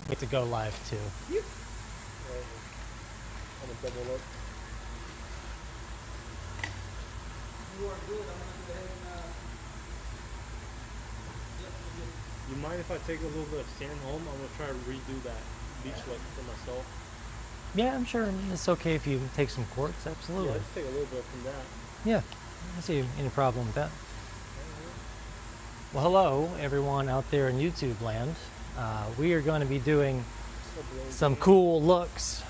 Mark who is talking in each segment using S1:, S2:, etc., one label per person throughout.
S1: get to go live too.
S2: I'm gonna double up.
S3: You are good. I'm gonna go ahead and
S2: You mind if I take a little bit of sand home? I'm gonna try to redo that beach look for myself.
S1: Yeah, I'm sure it's okay if you take some quartz. Absolutely.
S2: Yeah, just take a little bit from that.
S1: Yeah, I don't see any problem with that. Well, hello everyone out there in YouTube land. We are going to be doing some cool looks.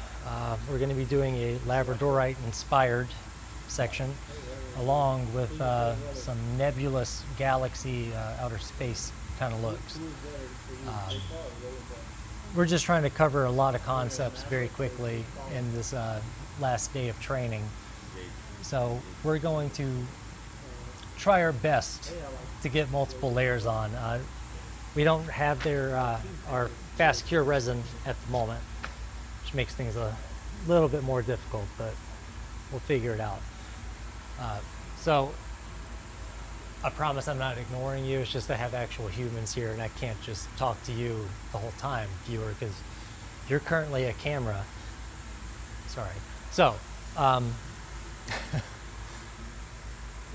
S1: We're going to be doing a Labradorite inspired section along with some nebulous galaxy outer space kind of looks. We're just trying to cover a lot of concepts very quickly in this last day of training. So we're going to try our best to get multiple layers on. We don't have our fast cure resin at the moment, which makes things a little bit more difficult, but we'll figure it out. So I promise I'm not ignoring you. It's just I have actual humans here and I can't just talk to you the whole time, viewer, because you're currently a camera. Sorry. So,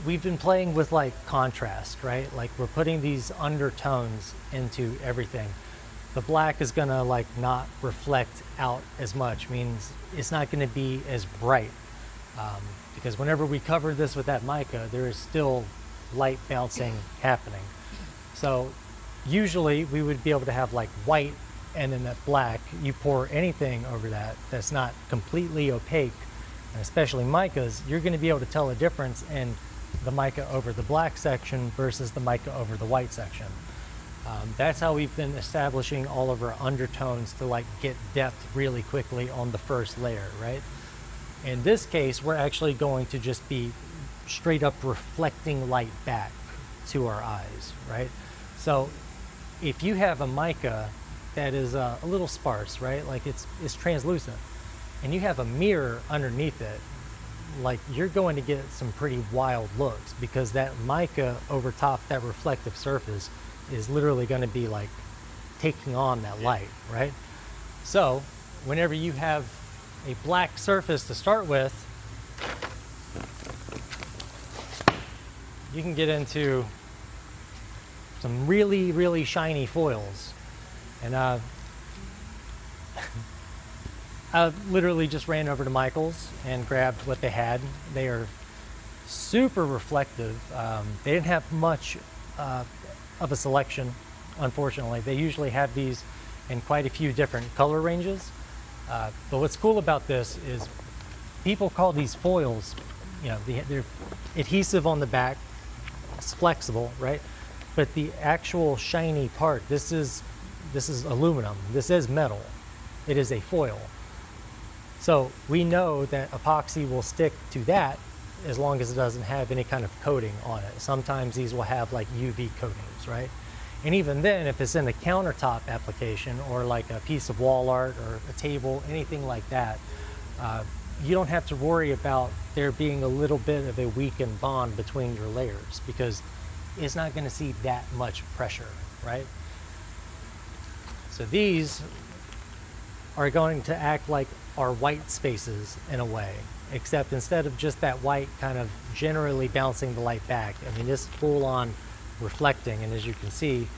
S1: we've been playing with like contrast, right? Like we're putting these undertones into everything. The black is gonna like not reflect out as much, means it's not gonna be as bright. Because whenever we cover this with that mica, there is still light bouncing happening. So usually we would be able to have like white and then that black. You pour anything over that that's not completely opaque, and especially micas, you're gonna be able to tell the difference in the mica over the black section versus the mica over the white section. That's how we've been establishing all of our undertones to like get depth really quickly on the first layer, right? In this case, we're actually going to just be straight up reflecting light back to our eyes, right? So if you have a mica that is a little sparse, right? Like it's translucent, and you have a mirror underneath it, like you're going to get some pretty wild looks because that mica over top that reflective surface is literally going to be like taking on that light, right? So whenever you have a black surface to start with, you can get into some really, really shiny foils. And I literally just ran over to Michael's and grabbed what they had. They are super reflective. They didn't have much of a selection, unfortunately. They usually have these in quite a few different color ranges. But what's cool about this is people call these foils, you know, they're adhesive on the back, it's flexible, right? But the actual shiny part, this is aluminum, this is metal, it is a foil. So we know that epoxy will stick to that as long as it doesn't have any kind of coating on it. Sometimes these will have like UV coatings, right? And even then, if it's in a countertop application or like a piece of wall art or a table, anything like that, you don't have to worry about there being a little bit of a weakened bond between your layers because it's not going to see that much pressure, right? So these are going to act like our white spaces in a way, except instead of just that white kind of generally bouncing the light back, I mean, this full on reflecting, and as you can see,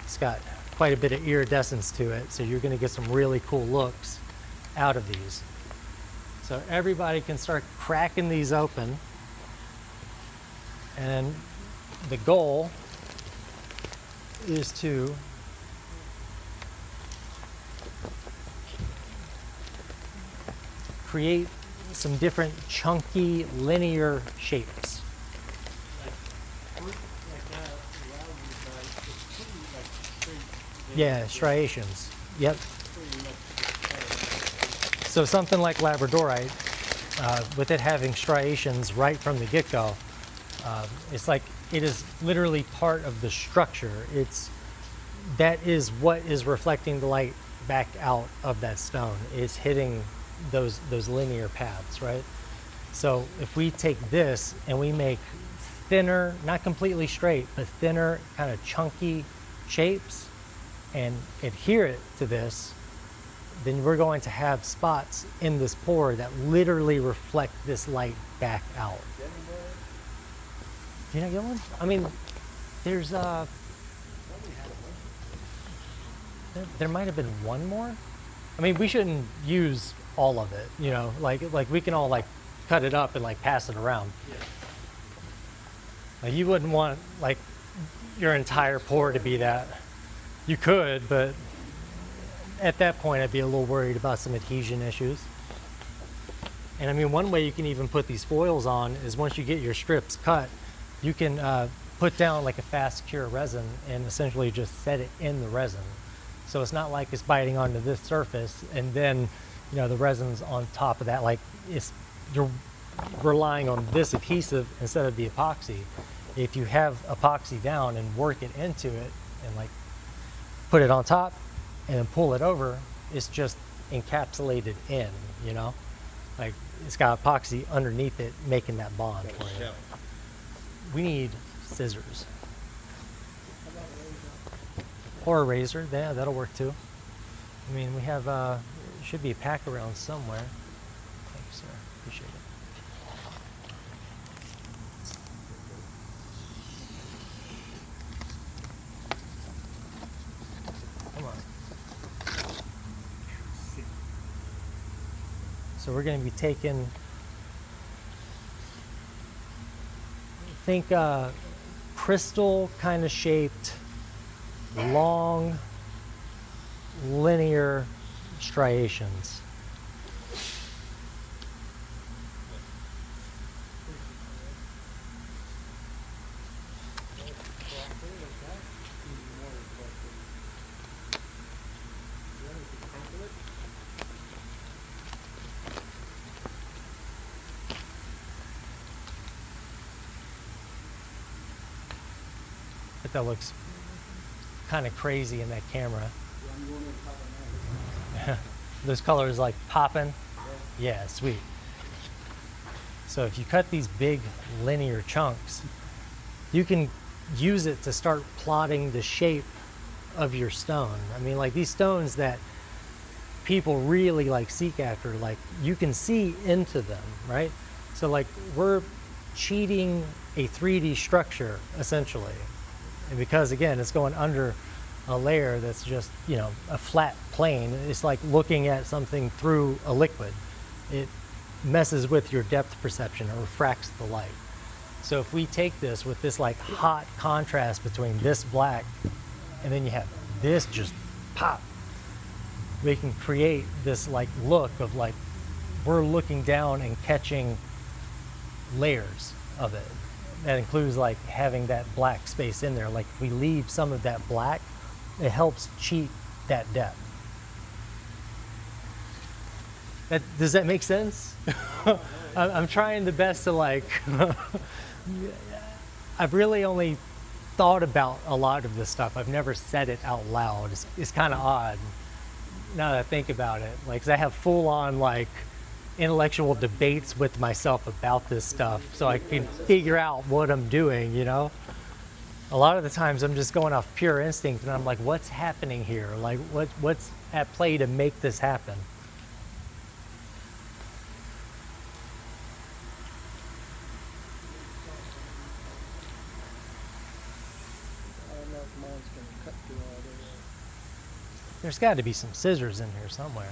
S1: it's got quite a bit of iridescence to it, so you're going to get some really cool looks out of these. So everybody can start cracking these open, and the goal is to create some different chunky linear shapes. Yeah, striations. Yep. So something like Labradorite, with it having striations right from the get-go, it's like it is literally part of the structure. That is what is reflecting the light back out of that stone. It's hitting those linear paths, right? So if we take this and we make thinner, not completely straight, but thinner kind of chunky shapes, and adhere it to this, then we're going to have spots in this pour that literally reflect this light back out. Did you not get one? I mean, there's there might have been one more. I mean, we shouldn't use all of it, you know, like we can all like cut it up and like pass it around.
S2: Yeah.
S1: Like you wouldn't want like your entire pour to be that. You could, but at that point I'd be a little worried about some adhesion issues. And I mean, one way you can even put these foils on is once you get your strips cut, you can put down like a fast cure resin and essentially just set it in the resin. So it's not like it's biting onto this surface and then, you know, the resin's on top of that. Like you're relying on this adhesive instead of the epoxy. If you have epoxy down and work it into it and like put it on top and then pull it over, it's just encapsulated in, you know? Like it's got epoxy underneath it making that bond for you. We need scissors. Or a razor, yeah, that'll work too. I mean, we have, should be a pack around somewhere. Thank you, sir, appreciate it. Come on. So we're gonna be taking, think crystal kind of shaped, long, linear striations. But that looks kind of crazy in that camera. Those colors like popping. Yeah, sweet. So if you cut these big linear chunks, you can use it to start plotting the shape of your stone. I mean, like these stones that people really like seek after, like you can see into them, right? So like we're cheating a 3D structure essentially. And because again, it's going under a layer that's just, you know, a flat plane. It's like looking at something through a liquid. It messes with your depth perception or refracts the light. So if we take this with this like hot contrast between this black and then you have this just pop, we can create this like look of like we're looking down and catching layers of it. That includes like having that black space in there. Like if we leave some of that black, it helps cheat that depth. Does that make sense? I'm trying the best to like, I've really only thought about a lot of this stuff. I've never said it out loud. It's kind of odd now that I think about it. Like, 'cause I have full on like intellectual debates with myself about this stuff so I can figure out what I'm doing, you know? A lot of the times I'm just going off pure instinct and I'm like, what's happening here? Like what's at play to make this happen?
S3: I don't know if mine's gonna cut through all this.
S1: There's got to be some scissors in here somewhere.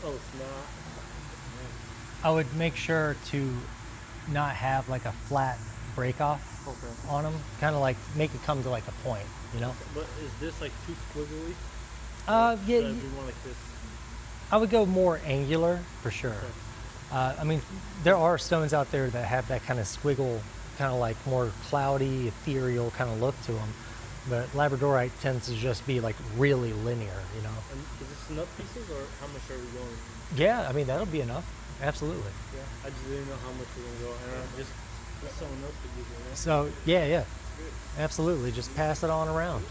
S2: Oh, it's not.
S1: I would make sure to not have like a flat break off
S2: Okay.
S1: on them. Kind of like make it come to like a point, you know?
S2: But is this like too squiggly?
S1: Yeah,
S2: Should I do one like this?
S1: I would go more angular for sure.
S2: Okay.
S1: I mean, there are stones out there that have that kind of squiggle, kind of like more cloudy, ethereal kind of look to them. But Labradorite tends to just be like really linear, you know?
S2: And is this enough pieces, or how much are we going?
S1: Yeah, I mean, that'll be enough. Absolutely.
S2: Yeah, I just didn't know how much we're gonna go, and just someone else could do it. Right?
S1: So, yeah. Absolutely. Just pass it on around.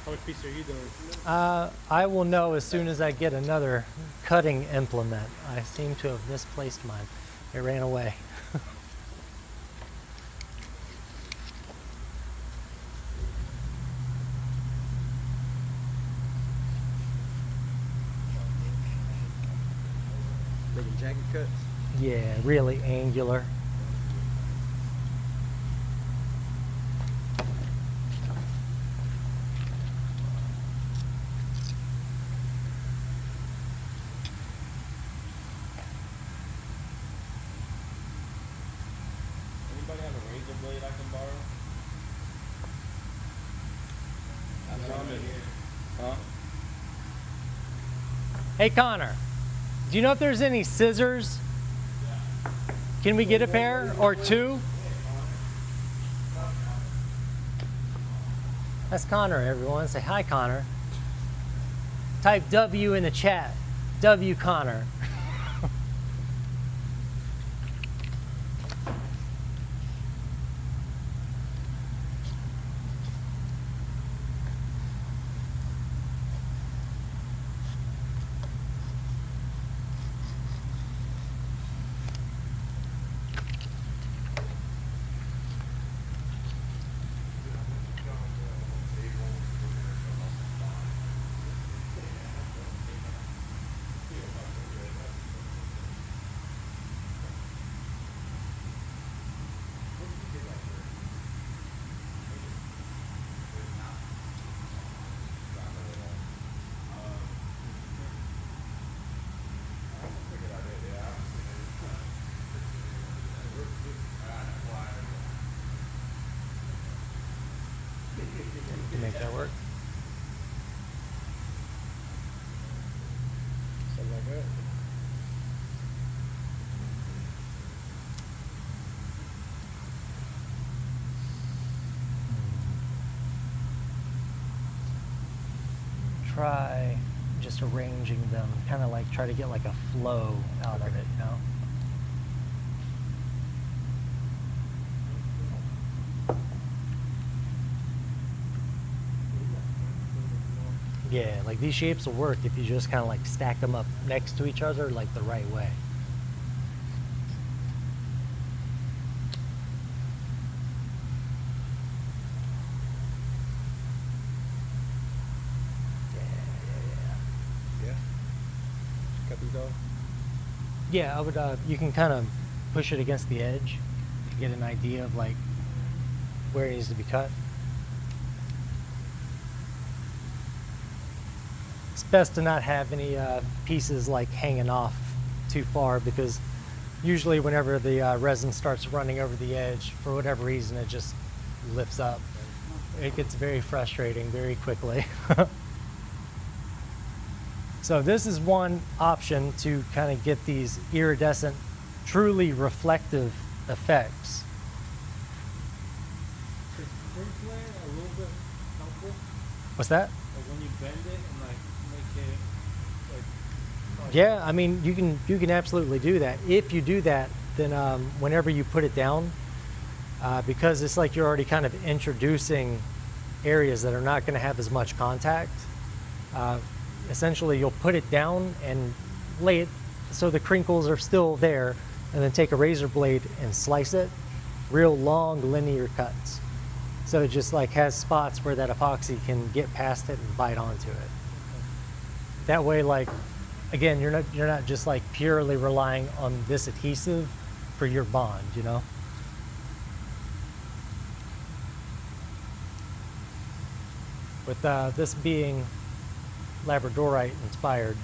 S2: How much piece are you doing?
S1: I will know as soon as I get another cutting implement. I seem to have misplaced mine. It ran away.
S3: Making jagged cuts.
S1: Yeah, really angular.
S4: Anybody have a razor blade I can borrow? Huh?
S1: Hey, Connor, do you know if there's any scissors? Can we get a pair or two? That's Connor, everyone. Say hi, Connor. Type W in the chat. W Connor. To make that work.
S4: Something like that.
S1: Try just arranging them, kind of like try to get like a flow out of it, you know? Yeah, like these shapes will work if you just kind of like stack them up next to each other like the right way.
S3: Yeah. Cut these off.
S1: Yeah, I would, you can kind of push it against the edge to get an idea of like where it needs to be cut. It's best to not have any pieces like hanging off too far, because usually whenever the resin starts running over the edge, for whatever reason, it just lifts up. It gets very frustrating very quickly. So this is one option to kind of get these iridescent, truly reflective effects.
S2: Is crinkling a little bit helpful?
S1: What's that?
S2: Like when you bend it and like make it like.
S1: Yeah, I mean, you can absolutely do that. If you do that, then whenever you put it down, because it's like you're already kind of introducing areas that are not going to have as much contact, essentially you'll put it down and lay it so the crinkles are still there, and then take a razor blade and slice it, real long linear cuts. So it just like has spots where that epoxy can get past it and bite onto it. That way, like, again, you're not just like purely relying on this adhesive for your bond, you know? With this being Labradorite inspired,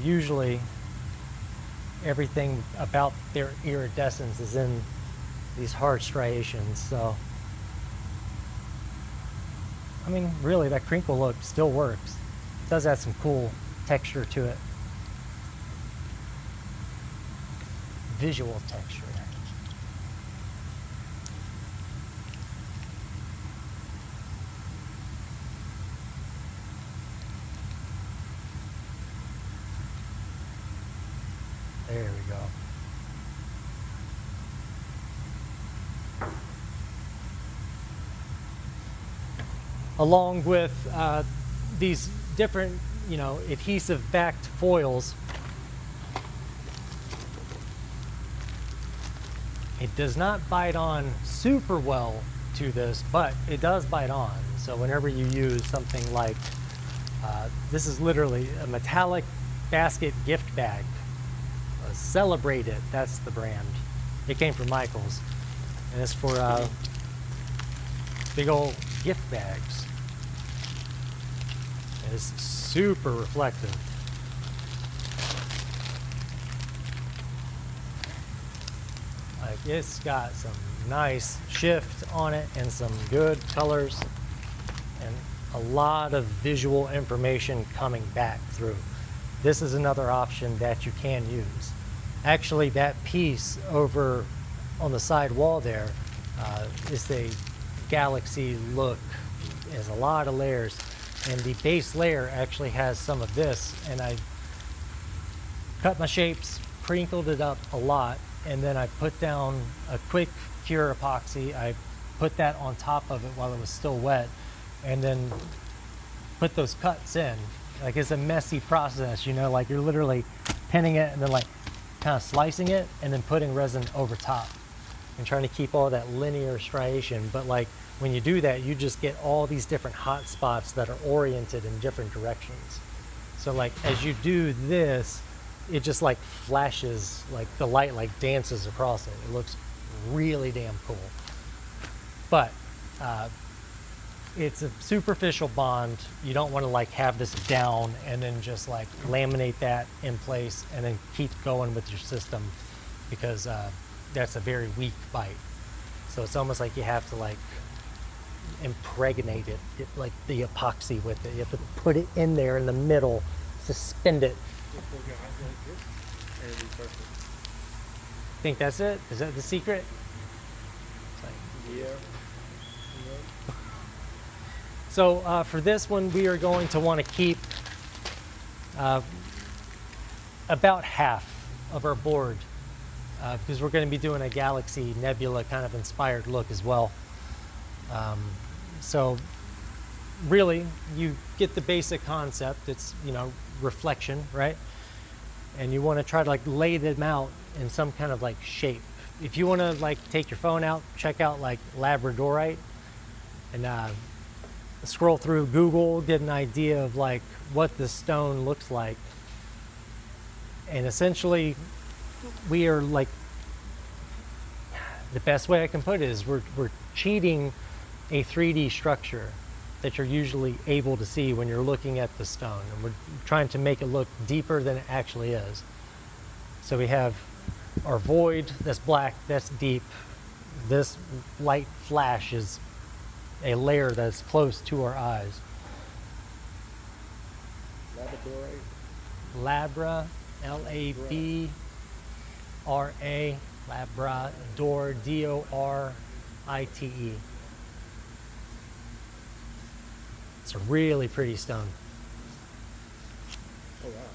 S1: usually everything about their iridescence is in these hard striations. So, I mean, really, that crinkle look still works. It does add some cool texture to it. Visual texture. There we go. Along with these different, adhesive backed foils, it does not bite on super well to this, but it does bite on. So whenever you use something like, this is literally a metallic basket gift bag. Celebrate It, that's the brand. It came from Michael's, and it's for big old gift bags. And it's super reflective. Like, it's got some nice shift on it and some good colors and a lot of visual information coming back through. This is another option that you can use. Actually, that piece over on the side wall there is a galaxy look. There's a lot of layers, and the base layer actually has some of this, and I cut my shapes, crinkled it up a lot, and then I put down a quick cure epoxy. I put that on top of it while it was still wet, and then put those cuts in. Like, it's a messy process, like you're literally pinning it and then like kind of slicing it and then putting resin over top and trying to keep all that linear striation. But like, when you do that, you just get all these different hot spots that are oriented in different directions. So like, as you do this, it just like flashes, like the light like dances across it. It looks really damn cool. But it's a superficial bond. You don't want to like have this down and then just like laminate that in place and then keep going with your system, because that's a very weak bite. So it's almost like you have to like impregnate it, like the epoxy with it. You have to put it in there in the middle, suspend it. Think that's it? Is that the secret?
S2: Yeah.
S1: So for this one, we are going to want to keep about half of our board because we're going to be doing a galaxy nebula kind of inspired look as well. So really, you get the basic concept. It's, reflection, right? And you want to try to like lay them out in some kind of like shape. If you want to like take your phone out, check out like Labradorite and scroll through Google, get an idea of like what the stone looks like. And essentially, we are like, the best way I can put it is we're cheating a 3D structure that you're usually able to see when you're looking at the stone, and we're trying to make it look deeper than it actually is. So we have our void, that's black, that's deep. This light flash is a layer that's close to our eyes.
S4: Labradorite.
S1: Labra, L-A-B-R-A, Labrador, D-O-R-I-T-E. It's a really pretty stone.
S4: Oh wow.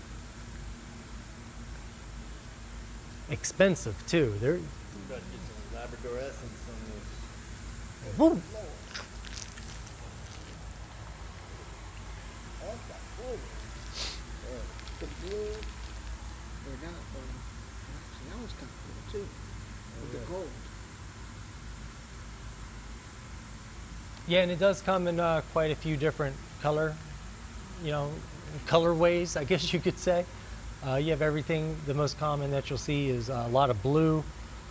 S1: Expensive too. They're
S4: You got to get some Labrador essence on this.
S1: woo,
S3: The blue, or not, actually, that was kind of cool too, with the gold.
S1: yeah, and it does come in quite a few different colorways, I guess you could say. You have everything. The most common that you'll see is a lot of blue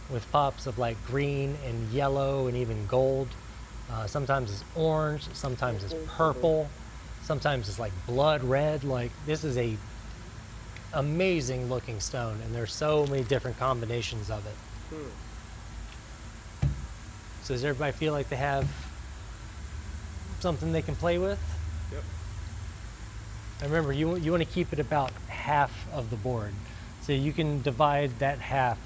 S1: with pops of like green and yellow and even gold. Sometimes it's orange, sometimes it's purple, sometimes it's like blood red. Like, this is a amazing looking stone, and there's so many different combinations of it. So does everybody feel like they have something they can play with?
S2: Yep.
S1: And remember, you want to keep it about half of the board. So you can divide that half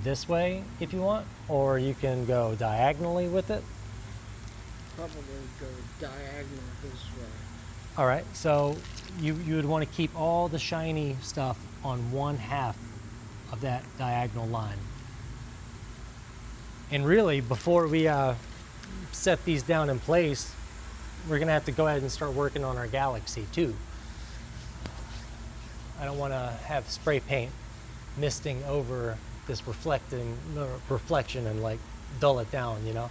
S1: this way if you want, or you can go diagonally with it.
S3: Probably go diagonal this way.
S1: All right, so you would want to keep all the shiny stuff on one half of that diagonal line. And really, before we set these down in place, we're gonna have to go ahead and start working on our galaxy too. I don't want to have spray paint misting over this reflection and like dull it down, you know,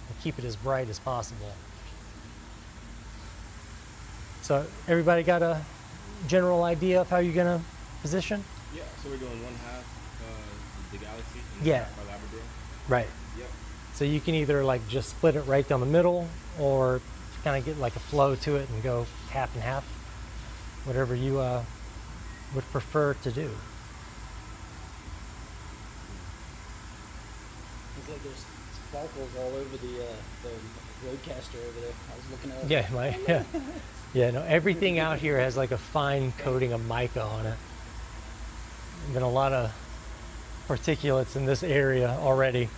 S1: and keep it as bright as possible. So everybody got a general idea of how you're gonna position?
S5: Yeah, so we're doing one half the galaxy and
S1: Yeah.
S5: half our Labrador.
S1: Right.
S5: Yep.
S1: So you can either like just split it right down the middle, or kind of get like a flow to it and go half and half, whatever you would prefer to do.
S4: It's like there's sparkles all over the roadcaster over there. I was looking at it.
S1: Yeah, yeah. No, everything out here has like a fine coating of mica on it. There's been a lot of particulates in this area already.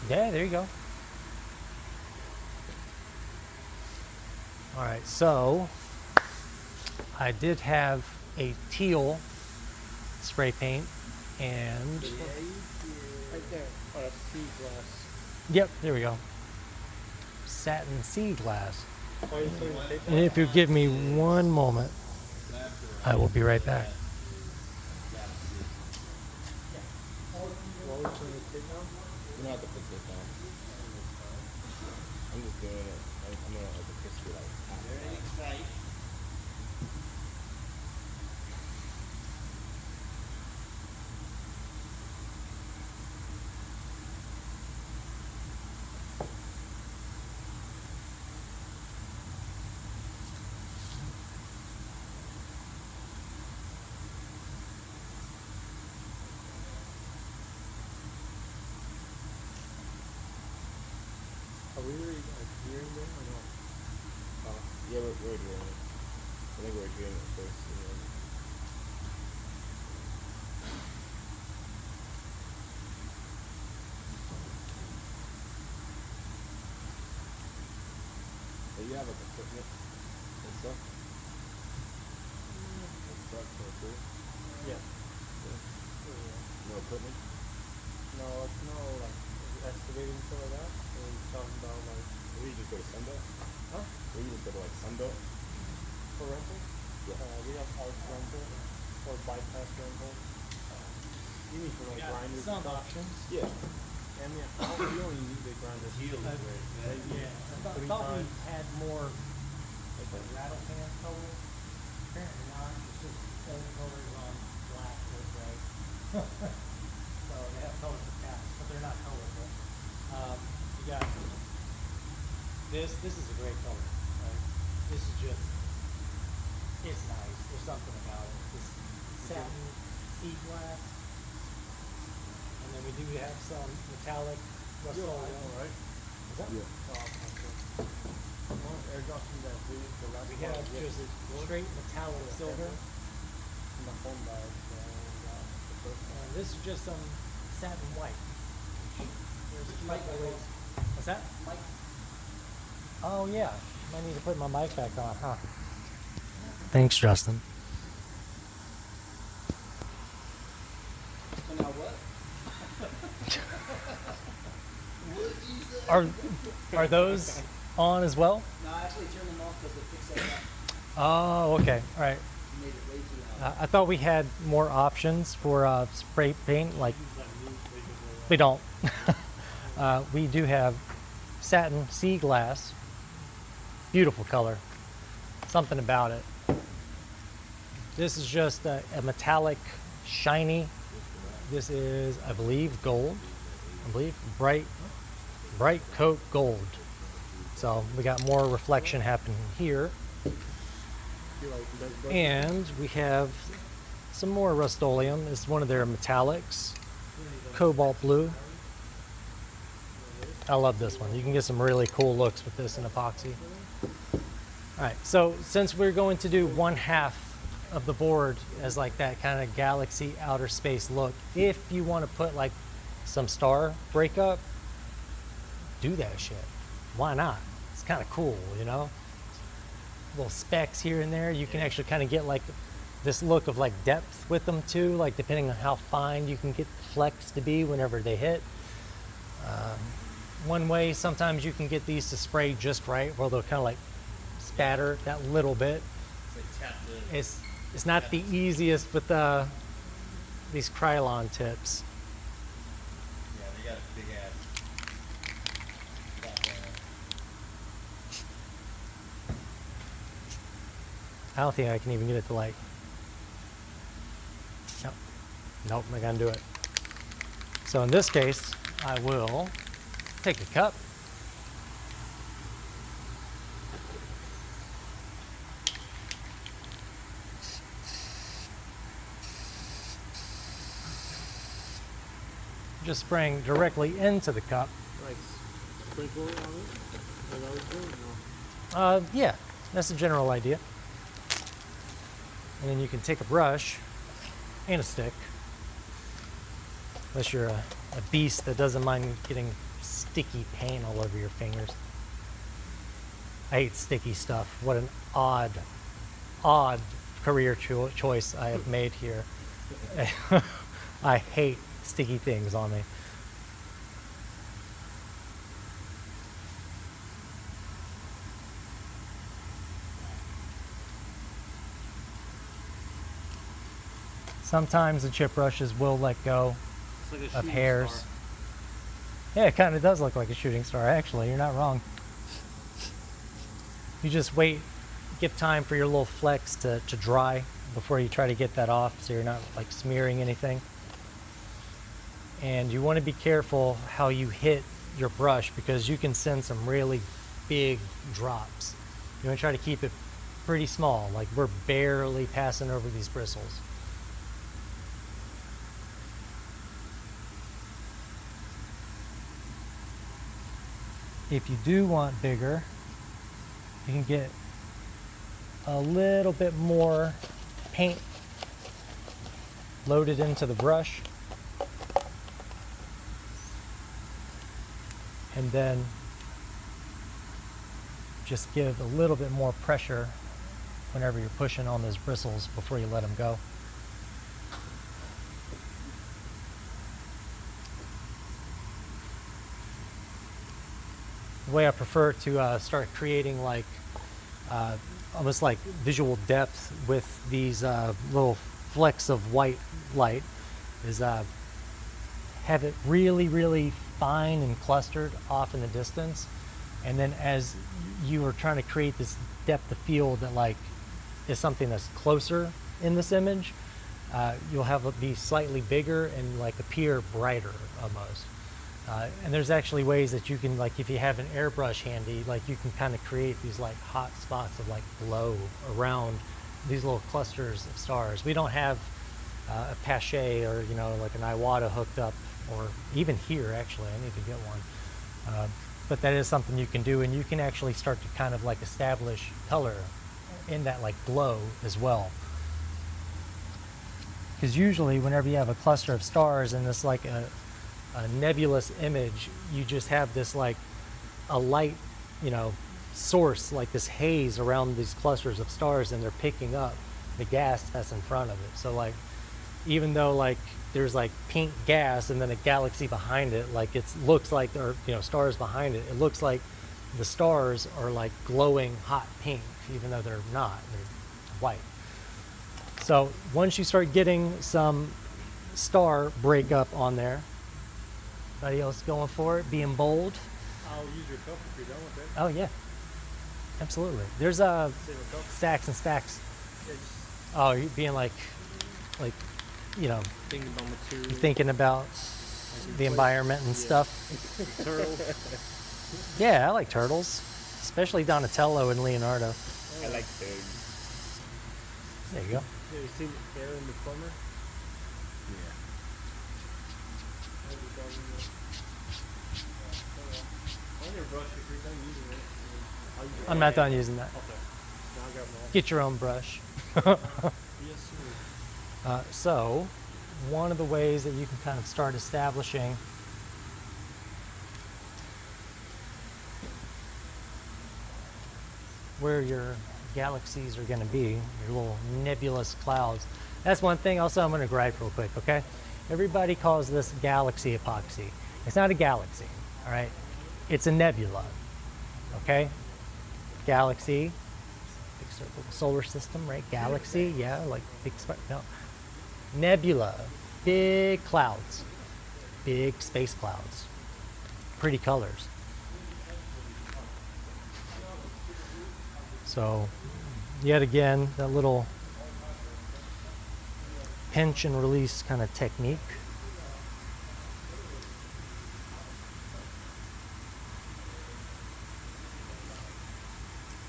S1: Yeah, there you go. All right, so I did have a teal spray paint, and
S3: Right there.
S2: Oh, that's sea glass.
S1: yep, there we go. Satin sea glass.
S2: Why are you putting the tape on?
S1: And if you give me one moment, I will be right back.
S2: Why are you putting the tape on?
S5: You don't have to put this down. I'm just doing it. I'm gonna have the crispy like half and half.
S2: Are we already adhering there or no?
S5: Yeah, we're doing it. I think we're doing it first. And then do you have like equipment and stuff? Like trucks or too?
S2: Yeah.
S5: No equipment?
S2: No, it's no like excavating and stuff like that. Or are you talking about like
S5: Maybe you just go to Sunbelt?
S2: huh?
S5: Maybe you just go to like Sunbelt?
S2: For rentals?
S5: Yeah.
S2: We have arch rental or bypass rental. You mean for like grinders?
S1: some
S2: and stuff?
S1: options.
S5: Yeah.
S2: I mean, you only need the grinders.
S1: Yeah, I thought we had more like a rattle can color. Apparently not. It's just old colors on black or gray. So they have colors for cats, but they're not colorful. You got this. This is a great color. Right? This is just. It's nice. There's something about it. This satin sea glass. And then we do have some metallic rust-oleum.
S2: Right?
S1: Is that?
S5: Yeah.
S2: Airdropping that video, the last
S1: We
S2: one.
S1: have just straight metallic silver.
S2: In the phone bag. The first one.
S1: And this is just some satin white. There's a slight ways. What's that? Mic. Oh yeah. I need to put my mic back on, huh? Thanks, Justin.
S4: So now what?
S1: Are those on as well?
S4: No, I actually turned them off because it picks that up.
S1: Oh, okay. All right.
S4: You made it way too loud.
S1: I thought we had more options for spray paint. Like, we don't. We do have satin sea glass. Beautiful color. Something about it. This is just a metallic, shiny. This is, I believe, gold. I believe bright coat gold. So we got more reflection happening here. And we have some more Rust-Oleum. It's one of their metallics, cobalt blue. I love this one. You can get some really cool looks with this in epoxy. All right, so since we're going to do one half of the board as like that kind of galaxy outer space look, if you want to put like some star breakup, do that shit. Why not? It's kind of cool, you know? Little specks here and there. You can actually kind of get like this look of like depth with them too, like depending on how fine you can get the flecks to be whenever they hit. One way, sometimes you can get these to spray just right, where they'll kind of like spatter that little bit. It's not the easiest with these Krylon tips.
S5: Yeah, they got a big ass.
S1: I don't think I can even get it to like. Nope, I can't do it. So in this case, I will take a cup. Just spraying directly into the cup.
S2: Like sprinkle it on it? Like I was doing? No.
S1: Yeah, that's the general idea. And then you can take a brush and a stick, unless you're a beast that doesn't mind getting sticky paint all over your fingers. I hate sticky stuff. What an odd career choice I have made here. I hate sticky things on me. Sometimes the chip brushes will let go
S2: It's like a
S1: of
S2: shooting
S1: hairs.
S2: star.
S1: Yeah, it kind of does look like a shooting star, actually. You're not wrong. You just wait, give time for your little flecks to dry before you try to get that off, so you're not like smearing anything. And you want to be careful how you hit your brush, because you can send some really big drops. You want to try to keep it pretty small, like we're barely passing over these bristles. If you do want bigger, you can get a little bit more paint loaded into the brush, and then just give a little bit more pressure whenever you're pushing on those bristles before you let them go. The way I prefer to start creating like almost like visual depth with these little flecks of white light is have it really fine and clustered off in the distance, and then as you are trying to create this depth of field that like is something that's closer in this image, you'll have it be slightly bigger and like appear brighter almost. And there's actually ways that you can, like if you have an airbrush handy, like you can kind of create these like hot spots of like glow around these little clusters of stars. We don't have a Pache or, you know, like an Iwata hooked up, or even here actually, I need to get one. But that is something you can do, and you can actually start to kind of like establish color in that like glow as well. Because usually whenever you have a cluster of stars and it's like a nebulous image, you just have this like a light, you know, source, like this haze around these clusters of stars, and they're picking up the gas that's in front of it. So like, even though like there's like pink gas and then a galaxy behind it, like it looks like there are, you know, stars behind it, it looks like the stars are like glowing hot pink, even though they're not, they're white. So once you start getting some star breakup on there, anybody else going for it, being bold?
S2: I'll use your cup if you're done with it.
S1: Oh yeah, absolutely. There's
S2: Save a cup.
S1: stacks and stacks.
S2: Yeah, just
S1: Oh, you being like, you know,
S2: Thinking about material.
S1: thinking about the environment and stuff.
S2: Turtles.
S1: Yeah, I like turtles, especially Donatello and Leonardo.
S5: I like pigs.
S1: There you go.
S2: Yeah, you seen Aaron the plumber?
S5: Yeah.
S2: On your brush, if you're done using it, I'll use it.
S1: I'm not done using that.
S2: Okay. Now I grab them all.
S1: Get your own brush.
S2: Yes, sir.
S1: So, one of the ways that you can kind of start establishing where your galaxies are going to be, your little nebulous clouds. That's one thing also I'm going to gripe real quick, okay? Everybody calls this galaxy epoxy. It's not a galaxy, all right? It's a nebula, okay? Galaxy, big circle, solar system, right? Galaxy, yeah, like big, no. Nebula, big clouds, big space clouds, pretty colors. So, yet again, that little pinch and release kind of technique.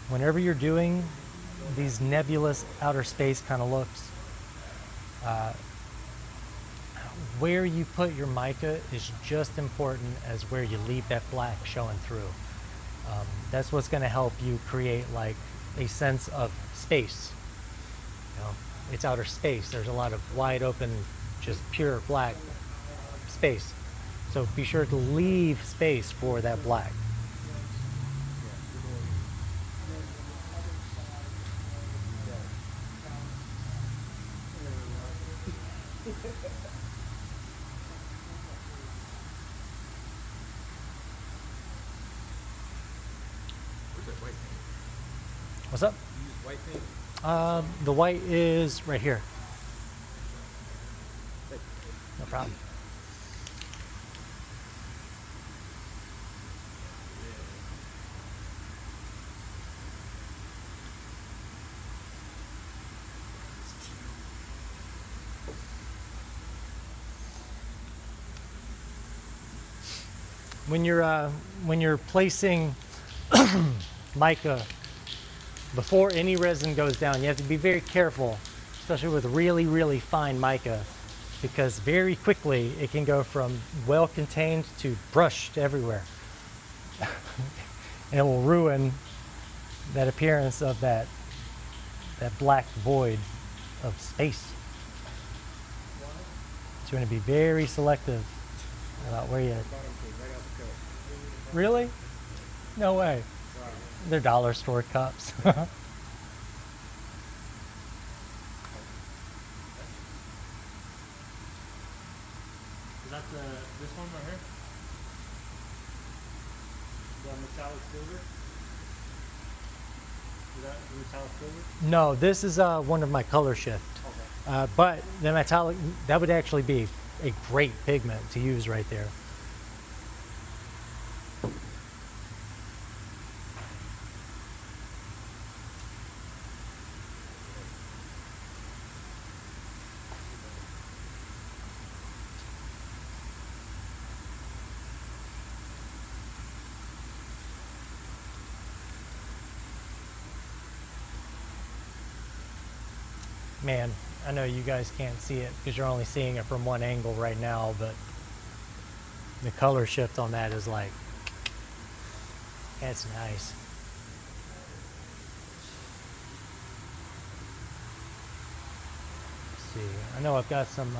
S1: Whenever you're doing these nebulous outer space kind of looks, where you put your mica is just important as where you leave that black showing through. That's what's going to help you create like a sense of space. You know, it's outer space. There's a lot of wide open, just pure black space. So be sure to leave space for that black.
S5: Where's that white paint?
S1: What's up?
S5: You use white paint?
S1: The white is right here. No problem. When you're placing mica before any resin goes down, you have to be very careful, especially with really, really fine mica, because very quickly it can go from well contained to brushed everywhere. And it will ruin that appearance of that black void of space. So you want to be very selective about where you. Really? No way. They're dollar store cups.
S2: Is that this one right here? The metallic silver? Is that the metallic silver?
S1: No, this is one of my color shift.
S2: Okay.
S1: But the metallic, that would actually be a great pigment to use right there. Man, I know you guys can't see it because you're only seeing it from one angle right now, but the color shift on that is like, that's nice. Let's see, I know I've got some,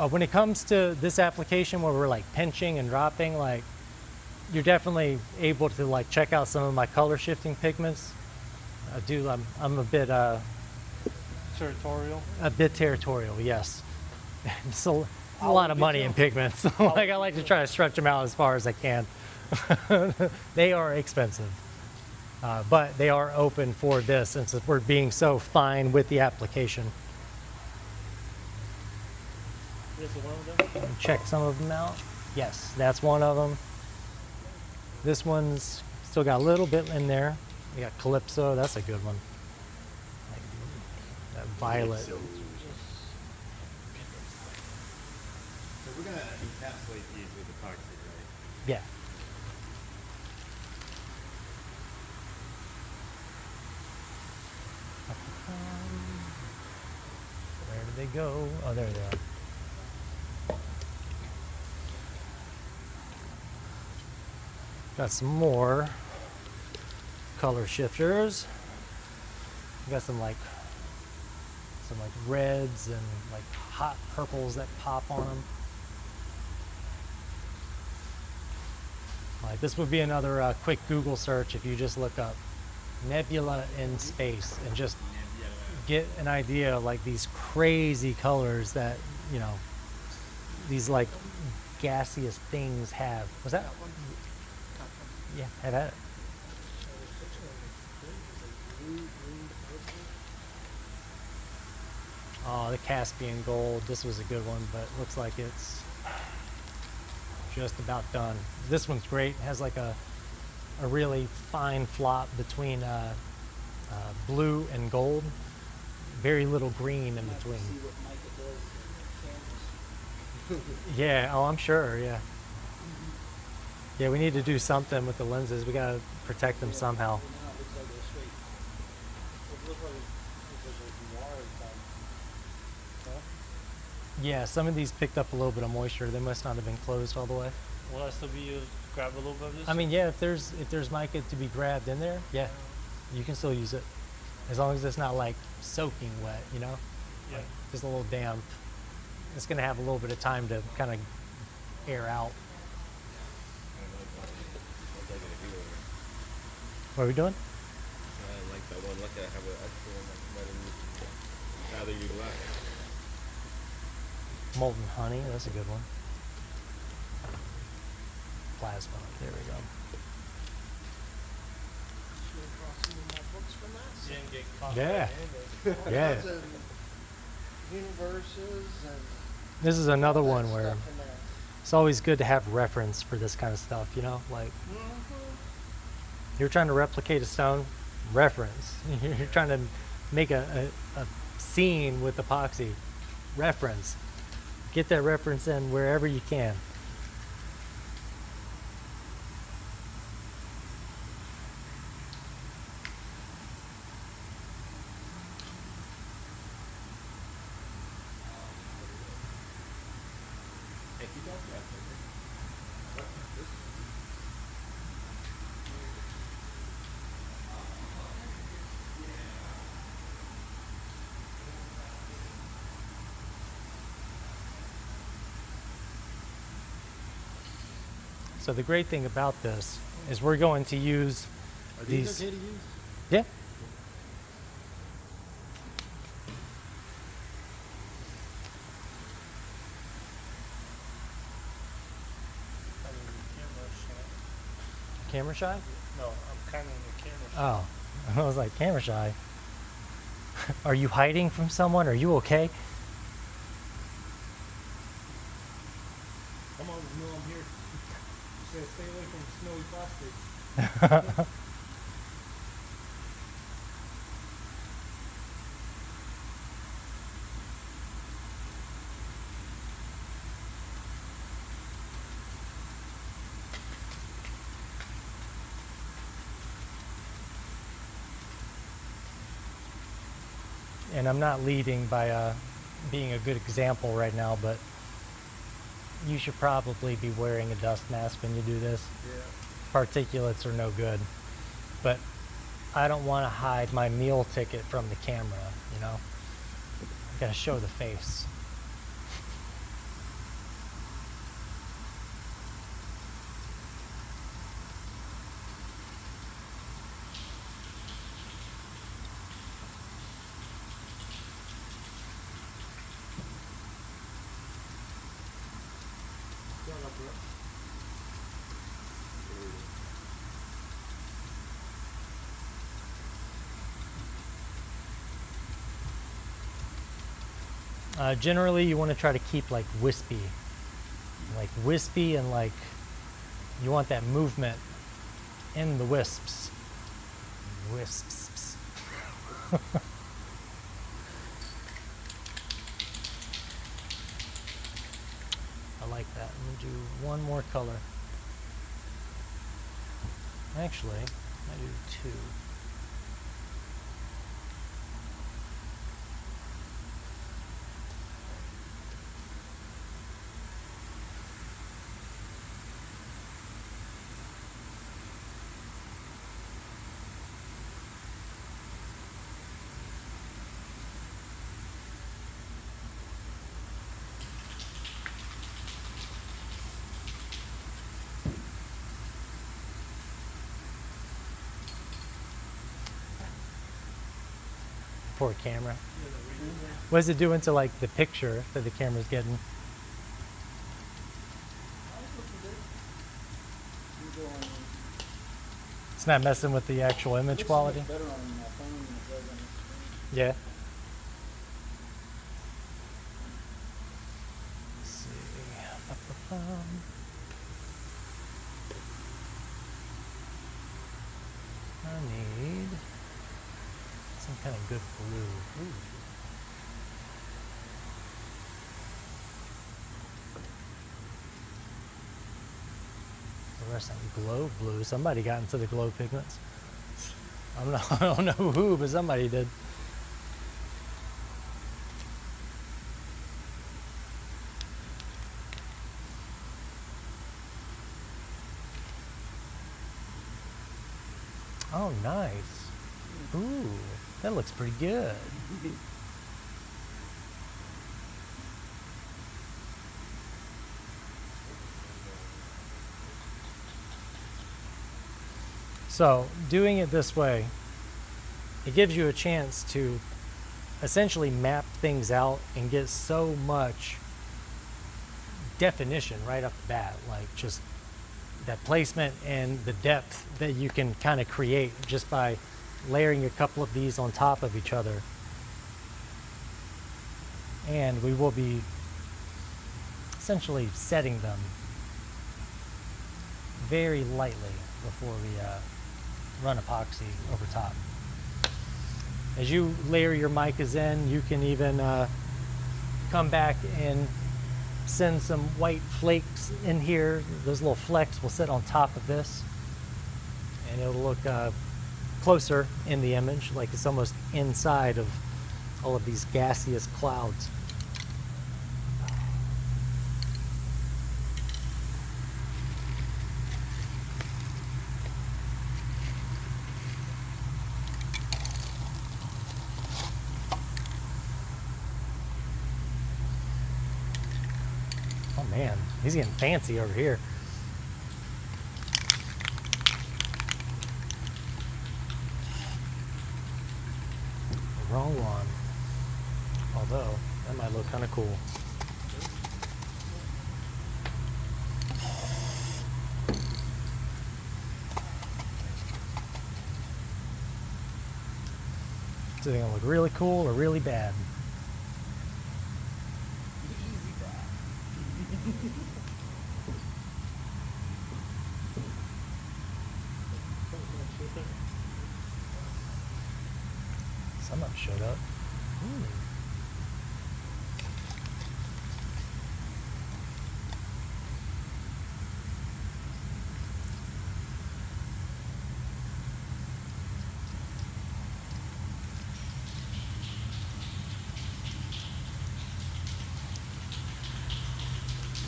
S1: when it comes to this application where we're like pinching and dropping, like you're definitely able to like check out some of my color shifting pigments. I'm a bit,
S2: Territorial.
S1: a bit territorial, yes. It's a lot of money in pigments. Like I like to try to stretch them out as far as I can. They are expensive, but they are open for this since we're being so fine with the application.
S2: This is one of them?
S1: Check some of them out. Yes, that's one of them. This one's still got a little bit in there. We got Calypso, that's a good one. violet.
S5: So we're gonna encapsulate these with epoxy, right?
S1: Yeah. Where did they go? Oh, there they are. Got some more color shifters. Got some like reds and like hot purples that pop on them. Like this would be another quick Google search if you just look up nebula in space and just get an idea of like these crazy colors that, you know, these like gaseous things have. Was that?
S3: That one? Top one.
S1: Yeah, have at it. Oh, the Caspian gold. This was a good one, but it looks like it's just about done. This one's great. It has like a really fine flop between blue and gold. Very little green in
S4: You have to
S1: between.
S4: see what Micah does in cameras.
S1: Yeah, oh, I'm sure, yeah. Yeah, we need to do something with the lenses. We gotta protect them somehow.
S4: Now it looks like they're straight.
S2: It looks like noir inside. Huh?
S1: Yeah, some of these picked up a little bit of moisture. They must not have been closed all the way.
S2: Will that still be used to grab a little bit of this?
S1: I mean, yeah, if there's mica to be grabbed in there, yeah, you can still use it. As long as it's not like soaking wet, you know?
S2: Yeah.
S1: Like, just a little damp. It's gonna have a little bit of time to kind of air out.
S5: What they're gonna do over there.
S1: What are we doing?
S5: I like that one. Look at have an extra one like rather you black.
S1: Molten honey, that's a good one. Plasma, there we go.
S3: Should have brought some of my books from that.
S2: Didn't get caught
S1: Yeah.
S2: red-handed.
S3: All
S1: Yeah.
S3: kinds of universes and
S1: This is another
S3: all that
S1: one where
S3: stuff in there.
S1: it's always good to have reference for this kind of stuff, you know? Like,
S3: Mm-hmm.
S1: you're trying to replicate a stone, reference. You're trying to make a scene with epoxy, reference. Get that reference in wherever you can.
S5: Hey, keep that back.
S1: So the great thing about this is we're going to use
S5: Are
S1: these.
S5: okay to use?
S1: Yeah.
S2: I'm in the camera shot.
S1: Camera shy?
S2: No, I'm kind of in the camera shot.
S1: Oh, I was like, camera shy. Are you hiding from someone? Are you okay?
S2: Come on, Snow, I'm here. You said stay away from snowy plastics.
S1: And I'm not leading by being a good example right now, but you should probably be wearing a dust mask when you do this.
S2: Yeah.
S1: Particulates are no good. But I don't want to hide my meal ticket from the camera, you know? I gotta show the face. Generally, you want to try to keep like wispy and like you want that movement in the wisps. Wisps. like that. I'm gonna do one more color. Actually, I do two. Poor camera. What is it doing to like the picture that the camera's getting? It's not messing with the actual image quality?
S4: Better on my phone than it does on the screen.
S1: Yeah. Let's see. Ba-ba-bum. I need some kind of good blue. Ooh. The rest of glow blue. Somebody got into the glow pigments. I don't know who, but somebody did. Oh, nice. Ooh, that looks pretty good. So, doing it this way, it gives you a chance to essentially map things out and get so much definition right off the bat, like just that placement and the depth that you can kind of create just by layering a couple of these on top of each other. And we will be essentially setting them very lightly before we run epoxy over top. As you layer your micas in, you can even come back and send some white flakes in here. Those little flecks will sit on top of this, and it'll look closer in the image, like it's almost inside of all of these gaseous clouds. Oh man, he's getting fancy over here. Wrong one. Although, that might look kind of cool. Is it gonna look really cool or really bad?
S4: Easy bad.
S1: Some of them showed up. Ooh.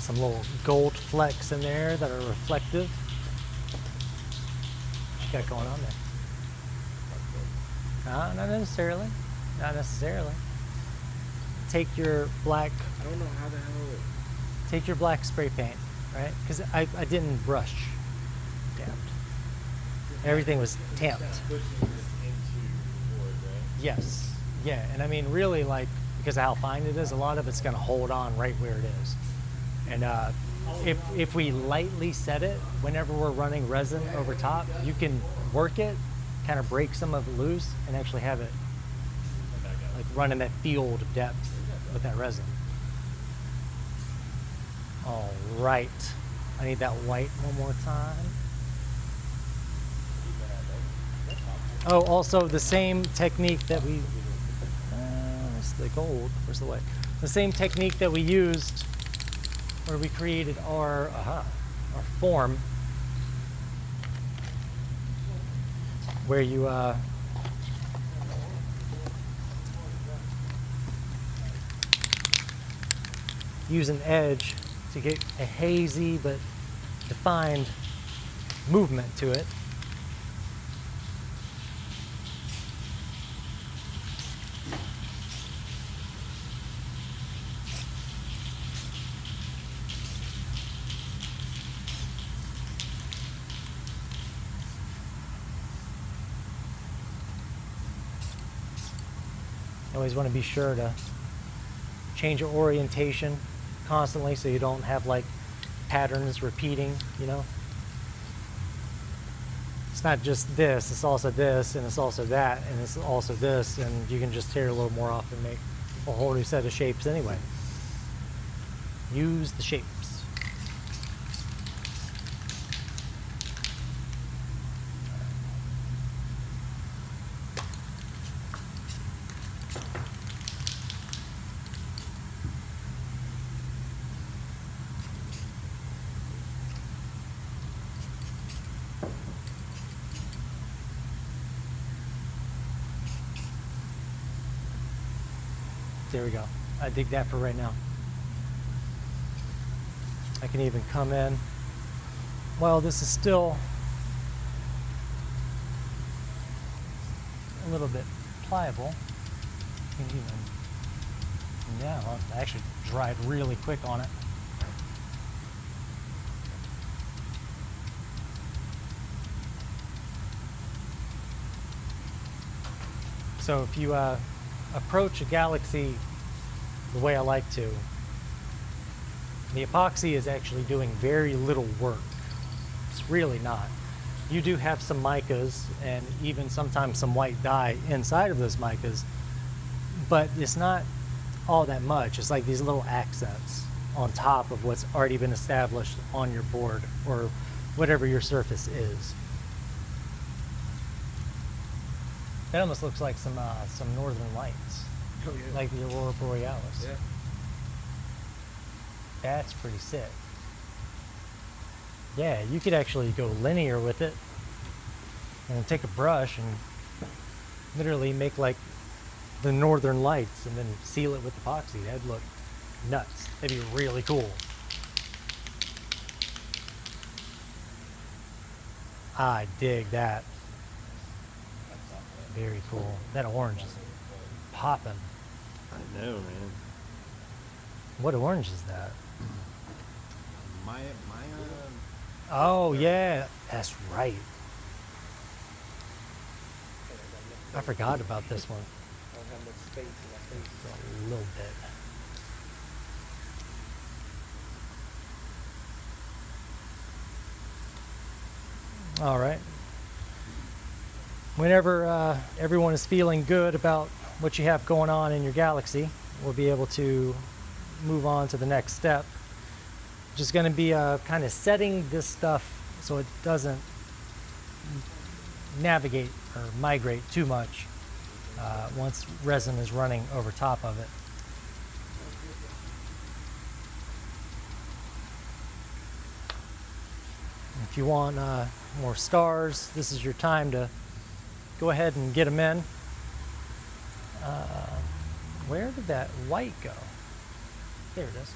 S1: Some little gold flecks in there that are reflective. What you got going on there? Not necessarily. Not necessarily. Take your black.
S5: I don't know how the hell.
S1: Take your black spray paint, right? Because I didn't brush. Dabbed. Everything was tamped.
S5: Pushing this into wood, right?
S1: Yes. Yeah. And I mean, really, like, because of how fine it is, a lot of it's going to hold on right where it is. And if we lightly set it, whenever we're running resin over top, you can work it, kind of break some of it loose, and actually have it like run in that field of depth with that resin. All right, I need that white one more time. Oh, also the same technique that we, where's the gold, where's the white? The same technique that we used where we created our form, where you use an edge to get a hazy but defined movement to it. You always want to be sure to change your orientation constantly so you don't have like patterns repeating, you know. It's not just this, it's also this, and it's also that, and it's also this, and you can just tear a little more off and make a whole new set of shapes anyway. Use the shapes. There we go. I dig that for right now. I can even come in. Well, this is still a little bit pliable. You can even, yeah, well, I actually dried really quick on it. So if you approach a galaxy the way I like to, the epoxy is actually doing very little work. It's really not. You do have some micas and even sometimes some white dye inside of those micas, but it's not all that much. It's like these little accents on top of what's already been established on your board or whatever your surface is. That almost looks like some northern lights.
S5: Oh, yeah.
S1: Like the Aurora Borealis.
S5: Yeah.
S1: That's pretty sick. Yeah, you could actually go linear with it and take a brush and literally make like the northern lights and then seal it with epoxy. That'd look nuts. That'd be really cool. I dig that. Very cool. That orange is popping.
S5: I know, man.
S1: What orange is that?
S5: My
S1: Oh yeah, that's right. I forgot about this one.
S4: I don't have much space in my face.
S1: A little bit. All right. Whenever everyone is feeling good about what you have going on in your galaxy, we'll be able to move on to the next step, which is going to be kind of setting this stuff so it doesn't navigate or migrate too much once resin is running over top of it. If you want more stars, this is your time to go ahead and get them in. Where did that white go? There it is.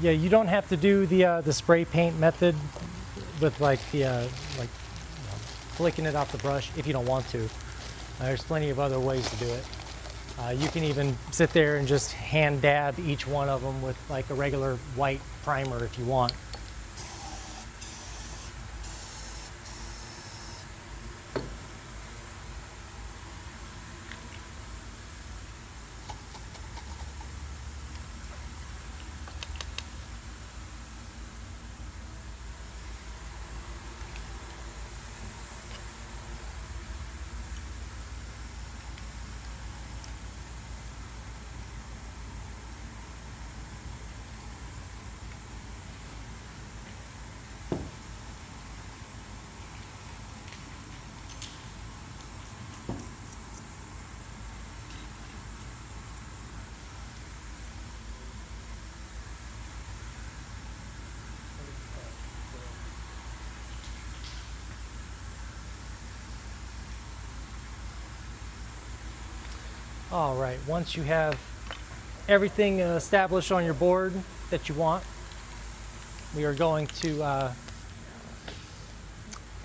S1: Yeah, you don't have to do the spray paint method with like the flicking it off the brush if you don't want to. There's plenty of other ways to do it. You can even sit there and just hand dab each one of them with like a regular white primer if you want. All right, once you have everything established on your board that you want, we are going to,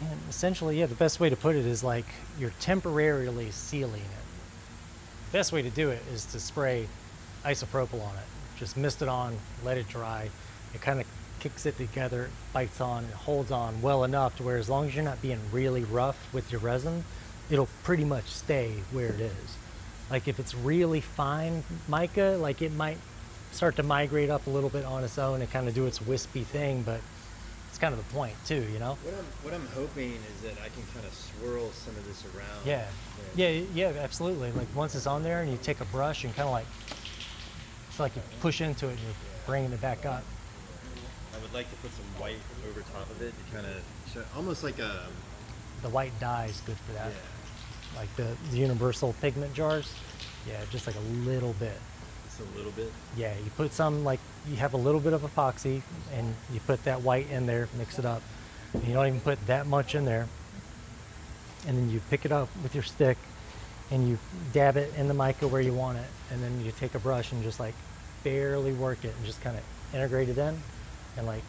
S1: and essentially, yeah, the best way to put it is like you're temporarily sealing it. The best way to do it is to spray isopropyl on it. Just mist it on, let it dry. It kind of kicks it together, bites on, it holds on well enough to where as long as you're not being really rough with your resin, it'll pretty much stay where it is. Like if it's really fine mica, like it might start to migrate up a little bit on its own and kind of do its wispy thing, but it's kind of the point too, you know?
S6: What I'm hoping is that I can kind of swirl some of this around.
S1: Yeah, absolutely. Like once it's on there and you take a brush and kind of like, it's like you push into it and you're bringing it back up.
S6: I would like to put some white over top of it to kind of show, almost like a...
S1: The white dye is good for that.
S6: Yeah.
S1: Like the universal pigment jars. Yeah, just like a little bit.
S6: Just a little bit?
S1: Yeah, you put some, like you have a little bit of epoxy and you put that white in there, mix it up. And you don't even put that much in there. And then you pick it up with your stick and you dab it in the mica where you want it. And then you take a brush and just like barely work it and just kind of integrate it in and like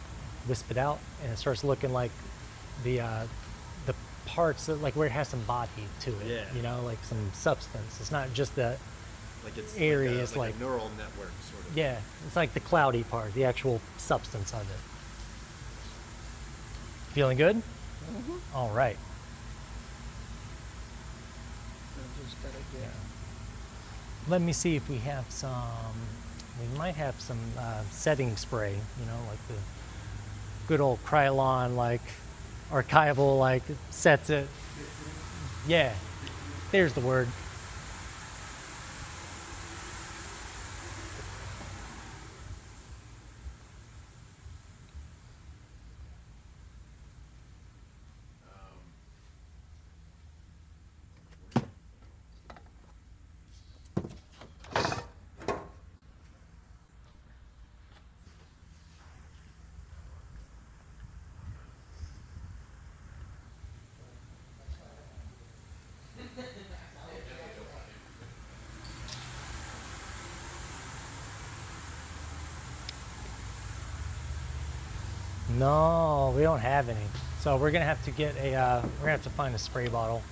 S1: wisp it out. And it starts looking like the parts that, like where it has some body to it,
S6: Yeah.
S1: you know, like some substance. It's not just that
S6: Like it's
S1: area,
S6: like a,
S1: it's
S6: like
S1: like
S6: a neural network, sort of.
S1: yeah, it's like the cloudy part, the actual substance of it. Feeling good? All right.
S3: I just gotta get.
S1: Let me see if we have some, we might have some setting spray, you know, like the good old Krylon, like archival, like it sets it. Yeah, there's the word. No, we don't have any. So we're gonna have to get a, we're gonna have to find a spray bottle,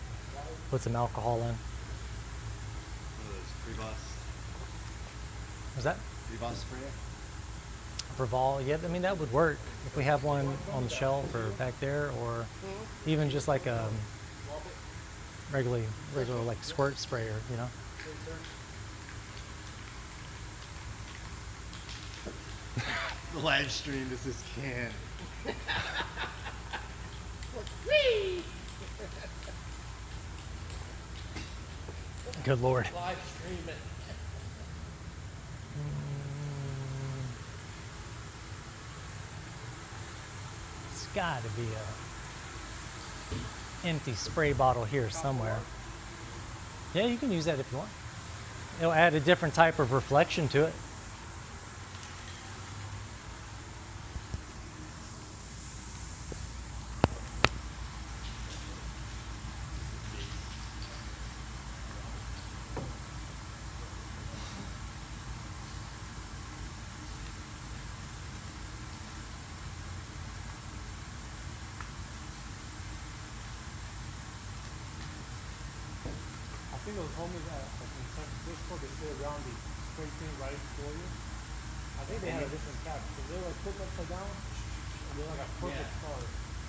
S1: put some alcohol in.
S6: One of those free boss sprayer.
S1: Preval, yeah, I mean that would work if we have one on the shelf or back there, or even just like a regular like squirt sprayer, you know.
S6: The live stream is this can.
S1: Good Lord.
S4: Live stream it.
S1: It's got to be a empty spray bottle here somewhere. Yeah, you can use that if you want. It'll add a different type of reflection to it.
S2: I think those homies at in San Francisco, they stay around the spray thing right for you. I think they have a different cap. Because they're like flipped upside down, and they're like a perfect star.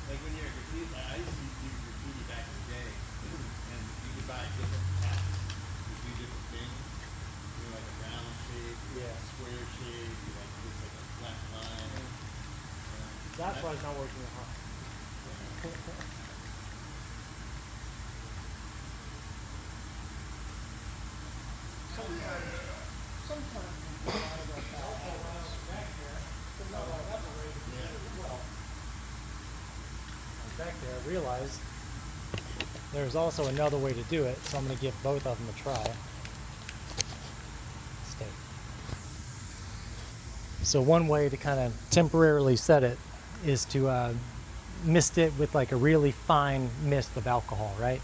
S5: Like when you're a graffiti, like I used to do graffiti back in the day, and you could buy different caps to do different things. Do like a round shape,
S2: Yeah.
S5: square shape, like just like a flat line.
S2: That's why it's not working at home.
S1: Back there, I realized there's also another way to do it, so I'm going to give both of them a try. Stay. So one way to kind of temporarily set it is to mist it with like a really fine mist of alcohol, right?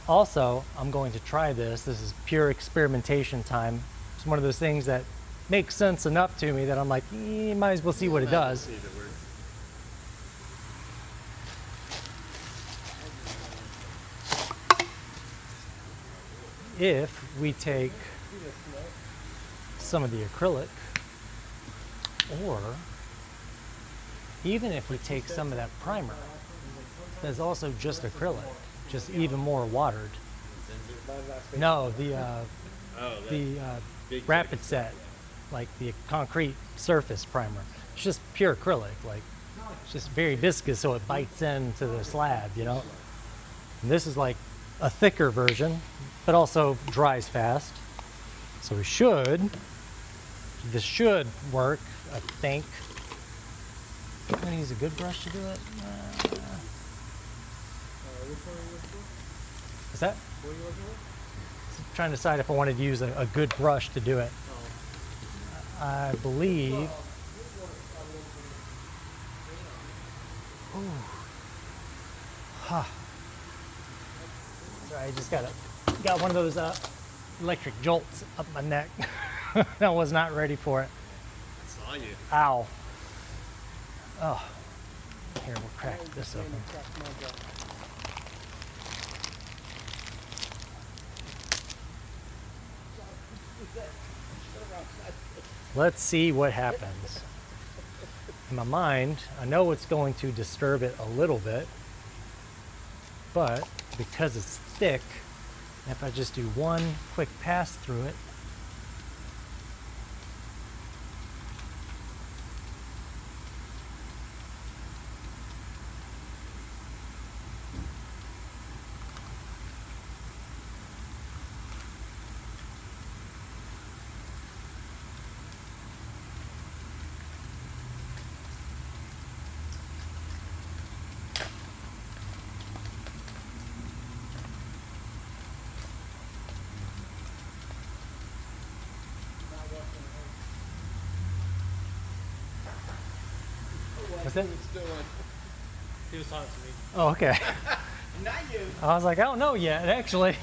S1: Also, I'm going to try this. This is pure experimentation time. It's one of those things that makes sense enough to me that I'm like, might as well see what it does.
S6: See if it works.
S1: If we take some of the acrylic, or even if we take some of that primer, that's also just acrylic, just even more watered. No, the rapid set, like the concrete surface primer. It's just pure acrylic, like it's just very viscous, so it bites into the slab, you know. And this is like a thicker version, but also dries fast. So this should work, I think. I'm gonna use a good brush to do it.
S2: Which one are you looking for?
S1: Is that?
S2: What are you looking for?
S1: Trying to decide if I wanted to use a good brush to do it.
S2: Oh.
S1: I believe. Ooh. Ha. Sorry, I just got one of those electric jolts up my neck. I was not ready for it.
S6: I saw you.
S1: Ow. Oh. Here, we'll crack this open. Let's see what happens. In my mind, I know it's going to disturb it a little bit, but because it's thick, if I just do one quick pass through it, what's that?
S2: He was talking to me.
S1: Oh, okay.
S5: Not you.
S1: I was like, I don't know yet, actually.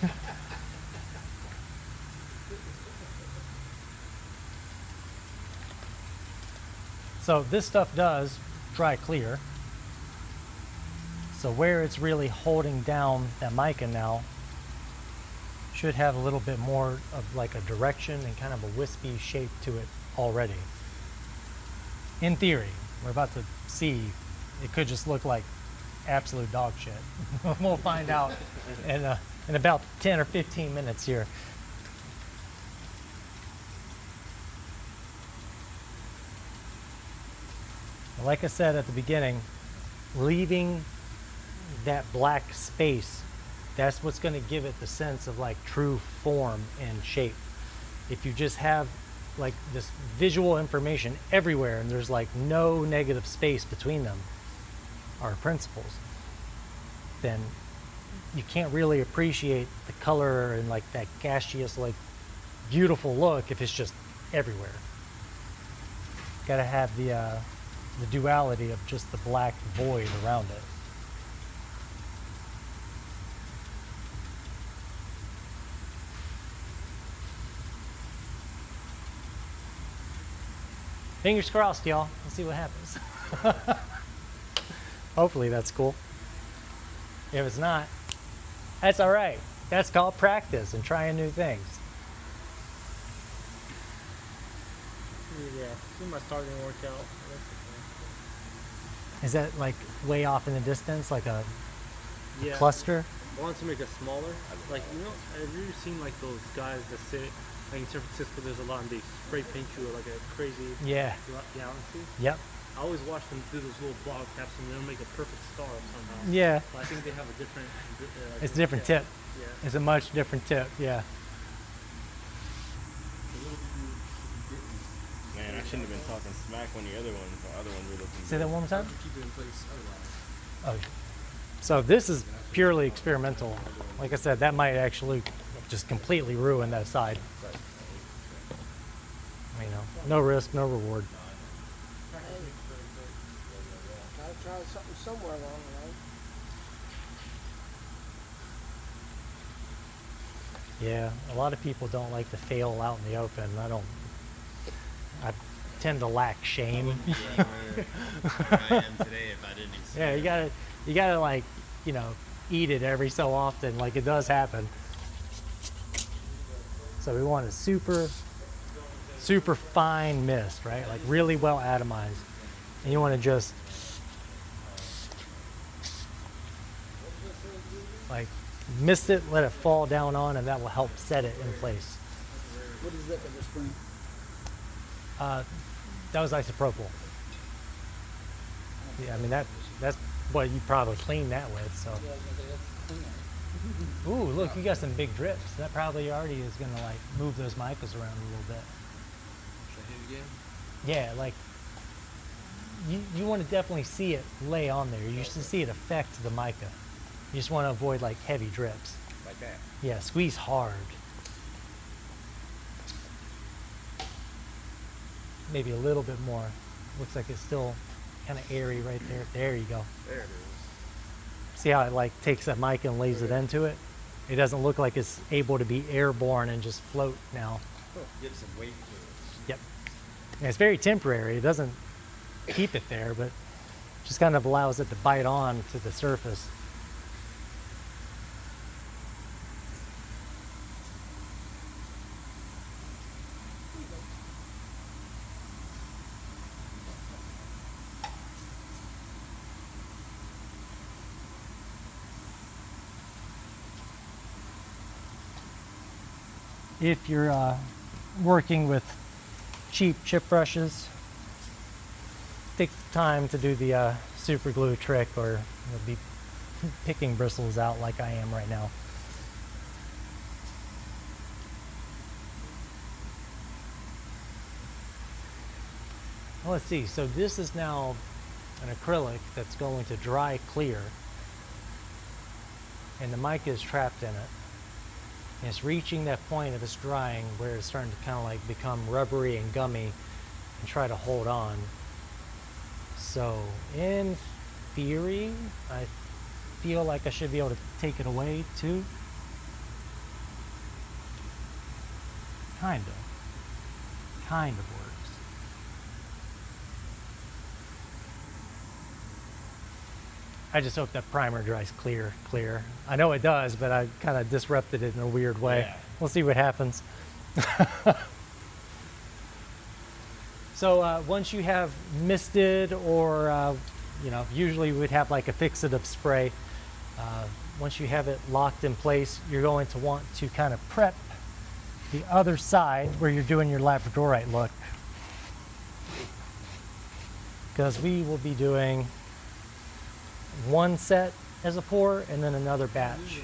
S1: So this stuff does dry clear. So where it's really holding down that mica now should have a little bit more of like a direction and kind of a wispy shape to it already. In theory, we're about to see, it could just look like absolute dog shit. We'll find out in about 10 or 15 minutes here. Like I said at the beginning, leaving that black space, that's what's going to give it the sense of like true form and shape. If you just have like this visual information everywhere and there's like no negative space between them, our principles, then you can't really appreciate the color and like that gaseous, like beautiful look if it's just everywhere. Got to have the duality of just the black void around it. Fingers crossed, y'all. Let's see what happens. Hopefully that's cool. If it's not, that's all right. That's called practice and trying new things.
S2: Yeah, see my starting workout.
S1: Is that like way off in the distance, like a
S2: Yeah.
S1: cluster?
S2: I want to make it smaller. Like, you know, have you ever seen like those guys that sit, like in San Francisco, there's a lot and they spray paint you with like a crazy
S1: Yeah.
S2: galaxy?
S1: Yep.
S2: I always watch them do those little block caps and they'll make a perfect star somehow.
S1: Yeah.
S2: But I think they have a different...
S1: It's a different tip.
S2: Yeah.
S1: It's a much different tip. Yeah.
S6: Man, I shouldn't have been talking smack when the other ones were looking
S1: Say that one more time.
S5: Keep it in place otherwise.
S1: Oh. So this is purely experimental. Like I said, that might actually just completely ruin that side. You know, no risk, no reward.
S3: Gotta try something somewhere along the line.
S1: Yeah, a lot of people don't like to fail out in the open. I tend to lack shame.
S6: Where I am today if I didn't experience.
S1: Yeah, you gotta like, you know, eat it every so often. Like it does happen. So we want a super fine mist, right? Like really well atomized. And you want to just like mist it, let it fall down on, and that will help set it in place.
S4: What is that that we're spraying?
S1: That was isopropyl. Yeah, I mean that's what you probably clean that with. So,
S4: Yeah, I was gonna say that's clean.
S1: ooh, look, you got some big drips. That probably already is gonna like move those micas around a little bit.
S6: Should I hit it again?
S1: Yeah, like you want to definitely see it lay on there. You should see it affect the mica. You just want to avoid like heavy drips.
S6: Like that.
S1: Yeah, squeeze hard. Maybe a little bit more. Looks like it's still kind of airy right there. There you go.
S6: There it is.
S1: See how it like takes that mica and lays it into it? It doesn't look like it's able to be airborne and just float now.
S6: Give some weight to it.
S1: Yep. And it's very temporary. It doesn't keep it there, but just kind of allows it to bite on to the surface. If you're working with cheap chip brushes, take the time to do the super glue trick, or you'll be picking bristles out like I am right now. Well, let's see, so this is now an acrylic that's going to dry clear, and the mica is trapped in it. And it's reaching that point of its drying where it's starting to kind of like become rubbery and gummy and try to hold on. So in theory, I feel like I should be able to take it away too. Kind of works. I just hope that primer dries clear. I know it does, but I kind of disrupted it in a weird way.
S6: Yeah.
S1: We'll see what happens. So once you have misted, or you know, usually we would have like a fixative spray. Once you have it locked in place, you're going to want to kind of prep the other side where you're doing your labradorite look, because we will be doing one set as a pour and then another batch.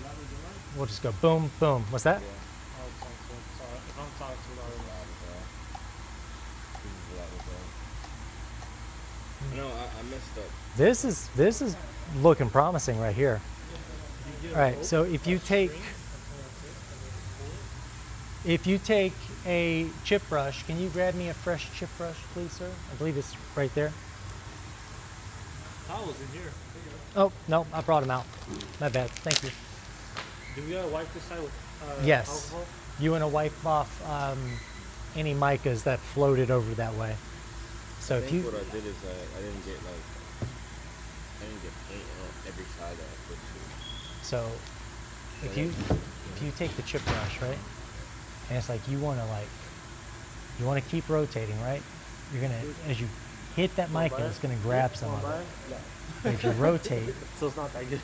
S1: We'll just go boom, boom. What's that?
S2: If I'm talking to
S6: No, I messed up.
S1: This is looking promising right here. All right, so if you take a chip brush, can you grab me a fresh chip brush, please, sir? I believe it's right there.
S2: towels in here.
S1: Oh, no, I brought them out. My bad. Thank you.
S2: Do we gotta wipe this side with
S1: Yes.
S2: alcohol?
S1: You want to wipe off any micas that floated over that way. So
S6: I
S1: if
S6: think
S1: you,
S6: what I did is I didn't get paint on every side that I put to.
S1: so if you take the chip brush, right, and it's like you want to keep rotating, right? You're gonna, as you hit that mica, it's gonna grab some of it. But if you rotate
S2: So it's not that good.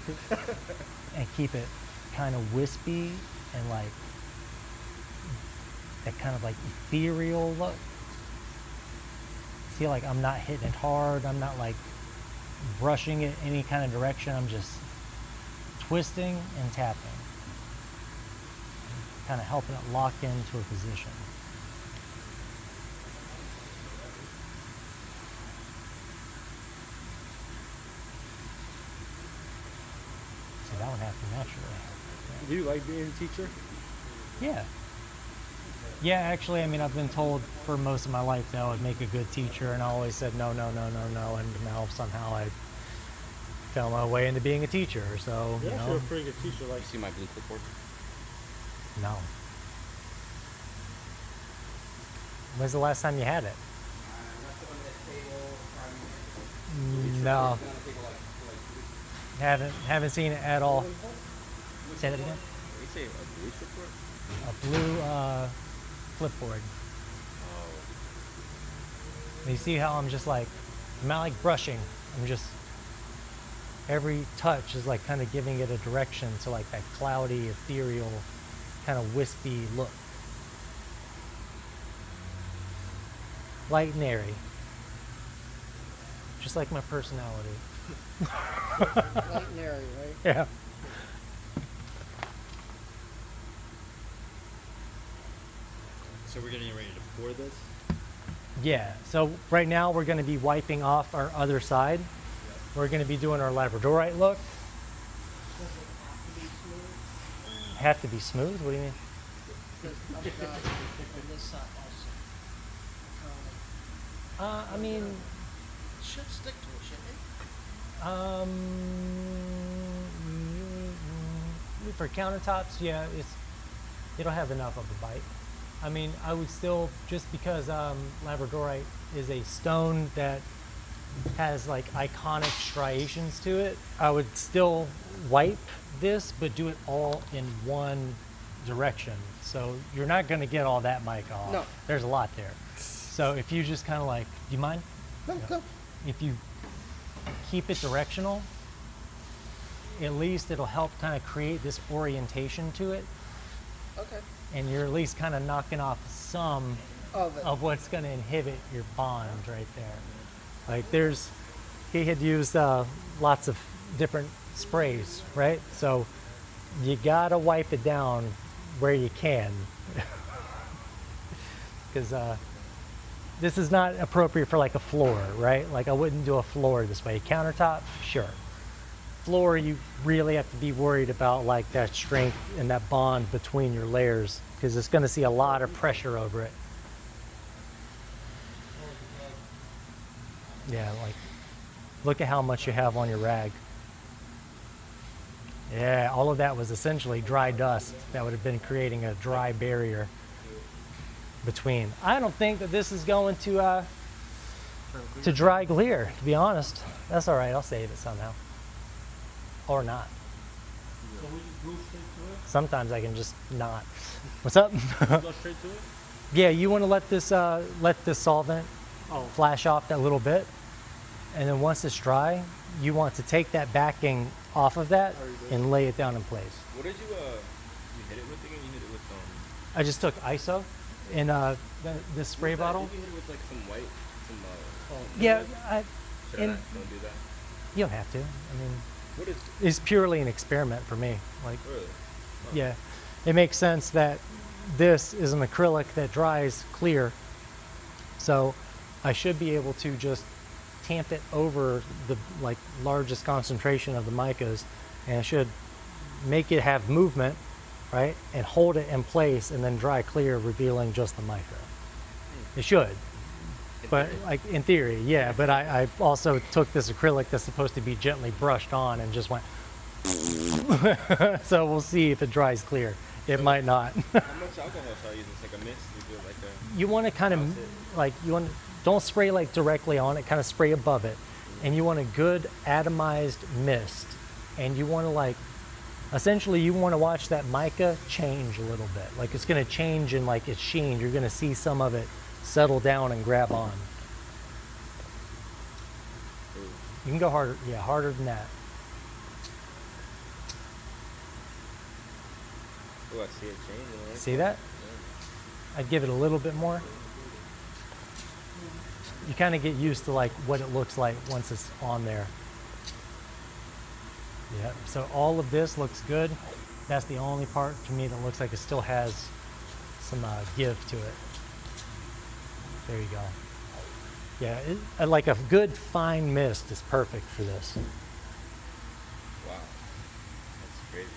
S1: and keep it kind of wispy and like that kind of like ethereal look. See, like I'm not hitting it hard. I'm not like brushing it any kind of direction. I'm just twisting and tapping, kind of helping it lock into a position. So that would happen naturally.
S2: Do you like being a teacher?
S1: Yeah. Yeah, actually, I mean, I've been told for most of my life that I would make a good teacher, and I always said no, no, no, no, no, and now somehow I found my way into being a teacher, so,
S2: You're
S1: you
S2: actually
S1: know,
S2: a pretty good teacher. Like,
S6: See my blue clipboard?
S1: no. When's the last time you had it?
S5: Left it on that table Friday night.
S1: No,
S5: It's on the table like 2 weeks.
S1: haven't seen it at all. Say that again.
S6: You say a police report?
S1: A blue clipboard. And you see how I'm just like, I'm not like brushing. I'm just, every touch is like kind of giving it a direction to like that cloudy, ethereal, kind of wispy look. Light and airy. Just like my personality.
S3: Light and airy, right?
S1: Yeah.
S6: So we're getting ready to pour this?
S1: Yeah, so right now we're going to be wiping off our other side. We're going to be doing our Labradorite look.
S3: Does it have to be smooth?
S1: Have to be smooth? What do you mean?
S3: Because I've got on this side also.
S1: I mean,
S3: It should stick to it, shouldn't it?
S1: For countertops, yeah, it'll have enough of a bite. I mean, I would still, just because Labradorite is a stone that has like iconic striations to it, I would still wipe this, but do it all in one direction. So you're not going to get all that mica off.
S3: No.
S1: There's a lot there. So if you just kind of like, do you mind?
S3: No, go.
S1: If you keep it directional, at least it'll help kind of create this orientation to it,
S3: Okay.
S1: and you're at least kind of knocking off some
S3: Of it.
S1: of what's going to inhibit your bond right there. Like he had used lots of different sprays, right? So you gotta wipe it down where you can, because this is not appropriate for like a floor, right? Like I wouldn't do a floor this way. Countertop, sure. Floor, you really have to be worried about like that strength and that bond between your layers, because it's going to see a lot of pressure over it. Yeah, like look at how much you have on your rag. Yeah, all of that was essentially dry dust that would have been creating a dry barrier between. I don't think that this is going to dry clear, to be honest. That's all right, I'll save it somehow. Or not.
S2: So we just glue straight to it?
S1: Sometimes I can just not. What's up?
S2: Go straight to it?
S1: Yeah, you want to let this solvent
S2: Oh.
S1: flash off that little bit, and then once it's dry, you want to take that backing off of that and lay it down in place.
S6: What did you hit it with again? You hit it with
S1: I just took ISO in this spray
S6: what was that?
S1: bottle.
S6: Did you hit it with like some white, some
S1: Yeah,
S6: should I
S1: and
S6: not don't do that?
S1: you don't have to. I mean,
S6: What is
S1: it's purely an experiment for me. Like,
S6: really?
S1: yeah, it makes sense that this is an acrylic that dries clear, so I should be able to just tamp it over the like largest concentration of the micas, and it should make it have movement, right, and hold it in place, and then dry clear, revealing just the mica. It should. But like in theory, yeah, but I also took this acrylic that's supposed to be gently brushed on and just went so we'll see if it dries clear. It might not.
S6: How much alcohol shall I use? It's like a mist. You do it like a
S1: You want to kind of like, don't spray like directly on it, kind of spray above it, and you want a good atomized mist, and you want to like, essentially you want to watch that mica change a little bit. Like it's going to change in like its sheen. You're going to see some of it settle down and grab on. You can go harder, yeah, harder than that.
S6: Oh, I see it changing. Right?
S1: See that? I'd give it a little bit more. You kind of get used to like what it looks like once it's on there. Yeah, so all of this looks good. That's the only part to me that looks like it still has some give to it. There you go. Yeah, like a good fine mist is perfect for this.
S6: Wow, that's crazy.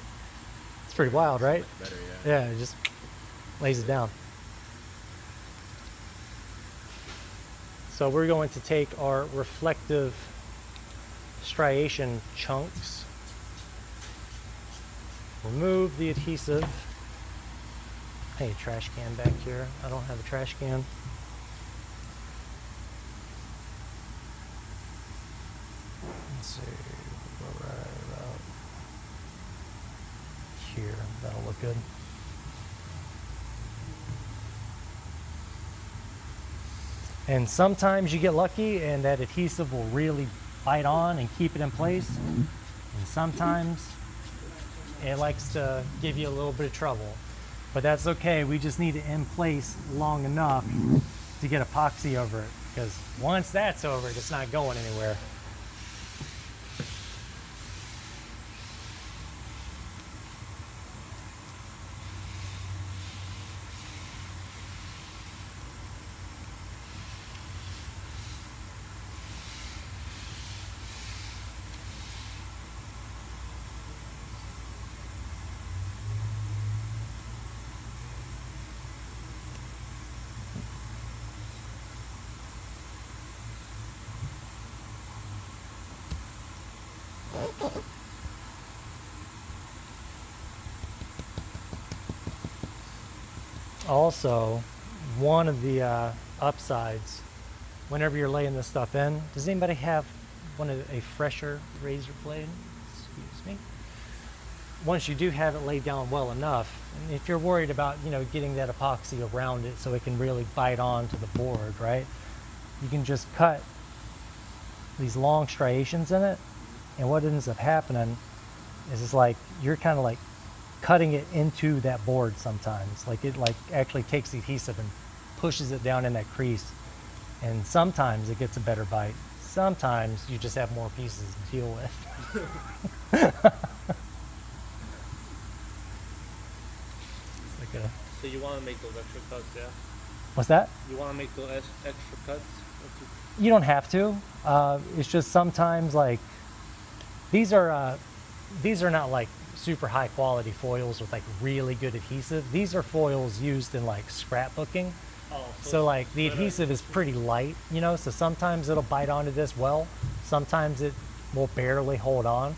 S1: It's pretty wild, right?
S6: Much better, yeah.
S1: Yeah, it just lays it down. So we're going to take our reflective striation chunks, remove the adhesive. Hey, trash can back here. I don't have a trash can. let's see, we'll go right about here. That'll look good. And sometimes you get lucky and that adhesive will really bite on and keep it in place. And sometimes it likes to give you a little bit of trouble. But that's okay, we just need it in place long enough to get epoxy over it. Because once that's over, it's not going anywhere. Also, one of the upsides, whenever you're laying this stuff in, does anybody have a fresher razor blade? Excuse me. Once you do have it laid down well enough, and if you're worried about, you know, getting that epoxy around it so it can really bite onto the board, right? You can just cut these long striations in it, and what ends up happening is it's like you're kind of like cutting it into that board sometimes. Like it actually takes the adhesive and pushes it down in that crease. And sometimes it gets a better bite. Sometimes you just have more pieces to deal with. It's like
S2: So you want to make those extra cuts, yeah?
S1: what's that?
S2: You want to make those extra cuts?
S1: You don't have to. It's just sometimes like these are not like super high quality foils with like really good adhesive. These are foils used in like scrapbooking.
S2: Oh,
S1: So like the adhesive is pretty light, you know, so sometimes it'll bite onto this well, sometimes it will barely hold on,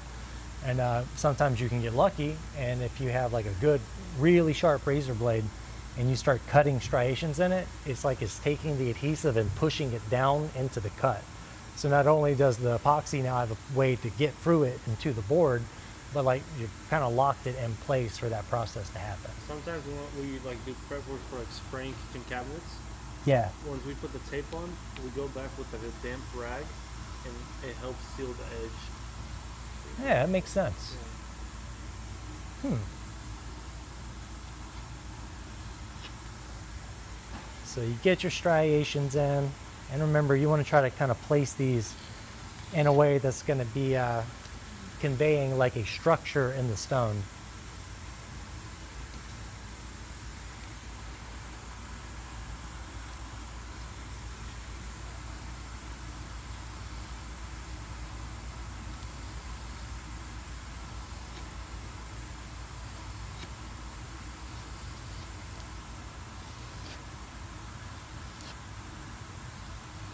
S1: and sometimes you can get lucky, and if you have like a good, really sharp razor blade and you start cutting striations in it, it's like it's taking the adhesive and pushing it down into the cut. So not only does the epoxy now have a way to get through it and to the board, but like you've kind of locked it in place for that process to happen.
S2: Sometimes we like do prep work for like spraying kitchen cabinets.
S1: Yeah.
S2: Once we put the tape on, we go back with like a damp rag, and it helps seal the edge.
S1: Yeah, it makes sense.
S2: Yeah.
S1: So you get your striations in, and remember you want to try to kind of place these in a way that's going to be conveying like a structure in the stone.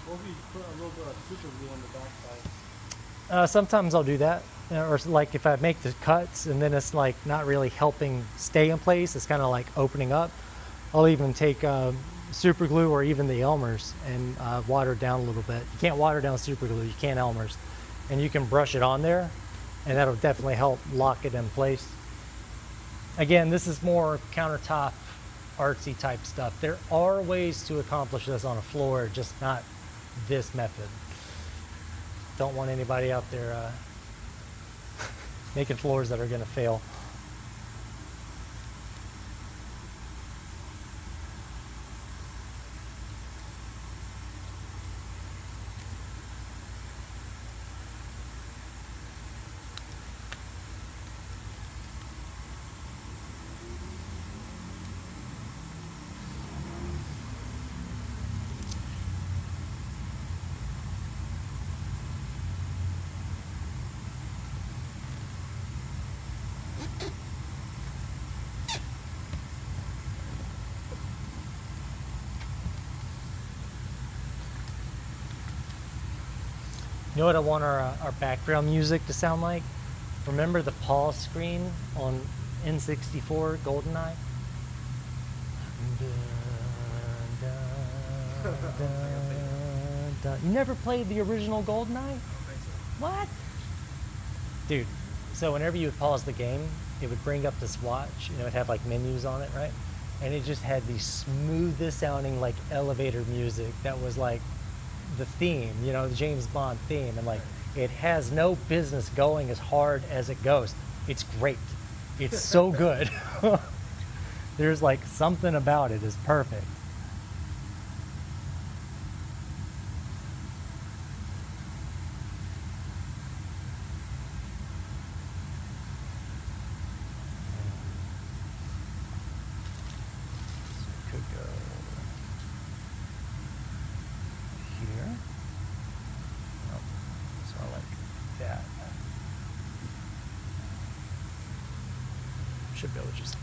S2: Or if you put a little bit of super glue on the backside.
S1: Sometimes I'll do that, or like if I make the cuts and then it's like not really helping stay in place, it's kind of like opening up, I'll even take super glue or even the Elmer's and water it down a little bit. You can't water down super glue, you can Elmer's, and you can brush it on there, and that'll definitely help lock it in place. Again, this is more countertop artsy type stuff. There are ways to accomplish this on a floor, just not this method. Don't want anybody out there making floors that are going to fail. You know what I want our background music to sound like? Remember the pause screen on N64 GoldenEye? You never played the original GoldenEye? What? Dude, so whenever you would pause the game, it would bring up this watch, and it would have like menus on it, right? And it just had the smoothest sounding like elevator music that was like the theme, you know, the James Bond theme. And like, it has no business going as hard as it goes. It's great. It's so good. There's like something about it is perfect. So it could go here. Nope. So I like that. Should be able to just.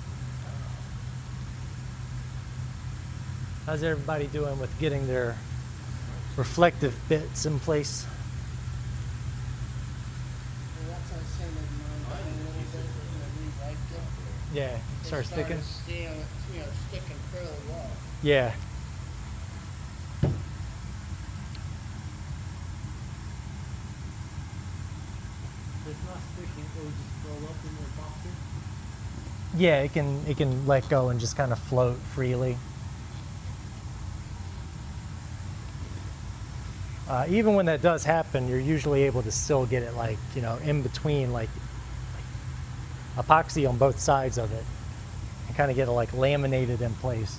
S1: How's everybody doing with getting their reflective bits in place?
S3: Well, that's what I was saying, like, mine a little bit, rewiped it.
S1: Yeah,
S3: It
S1: start sticking.
S3: Sticking fairly well.
S1: Yeah.
S2: If it's not sticking, it will just roll up in the epoxy.
S1: Yeah, it can let go and just kind of float freely. Even when that does happen, you're usually able to still get it like, you know, in between, like epoxy on both sides of it, and kind of get it like laminated in place.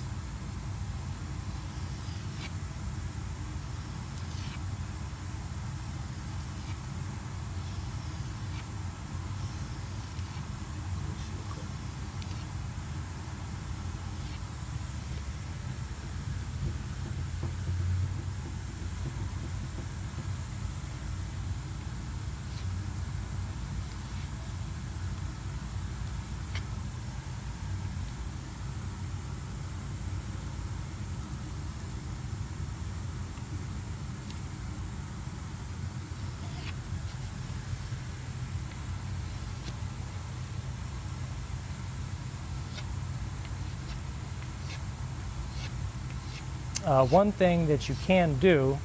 S1: One thing that you can do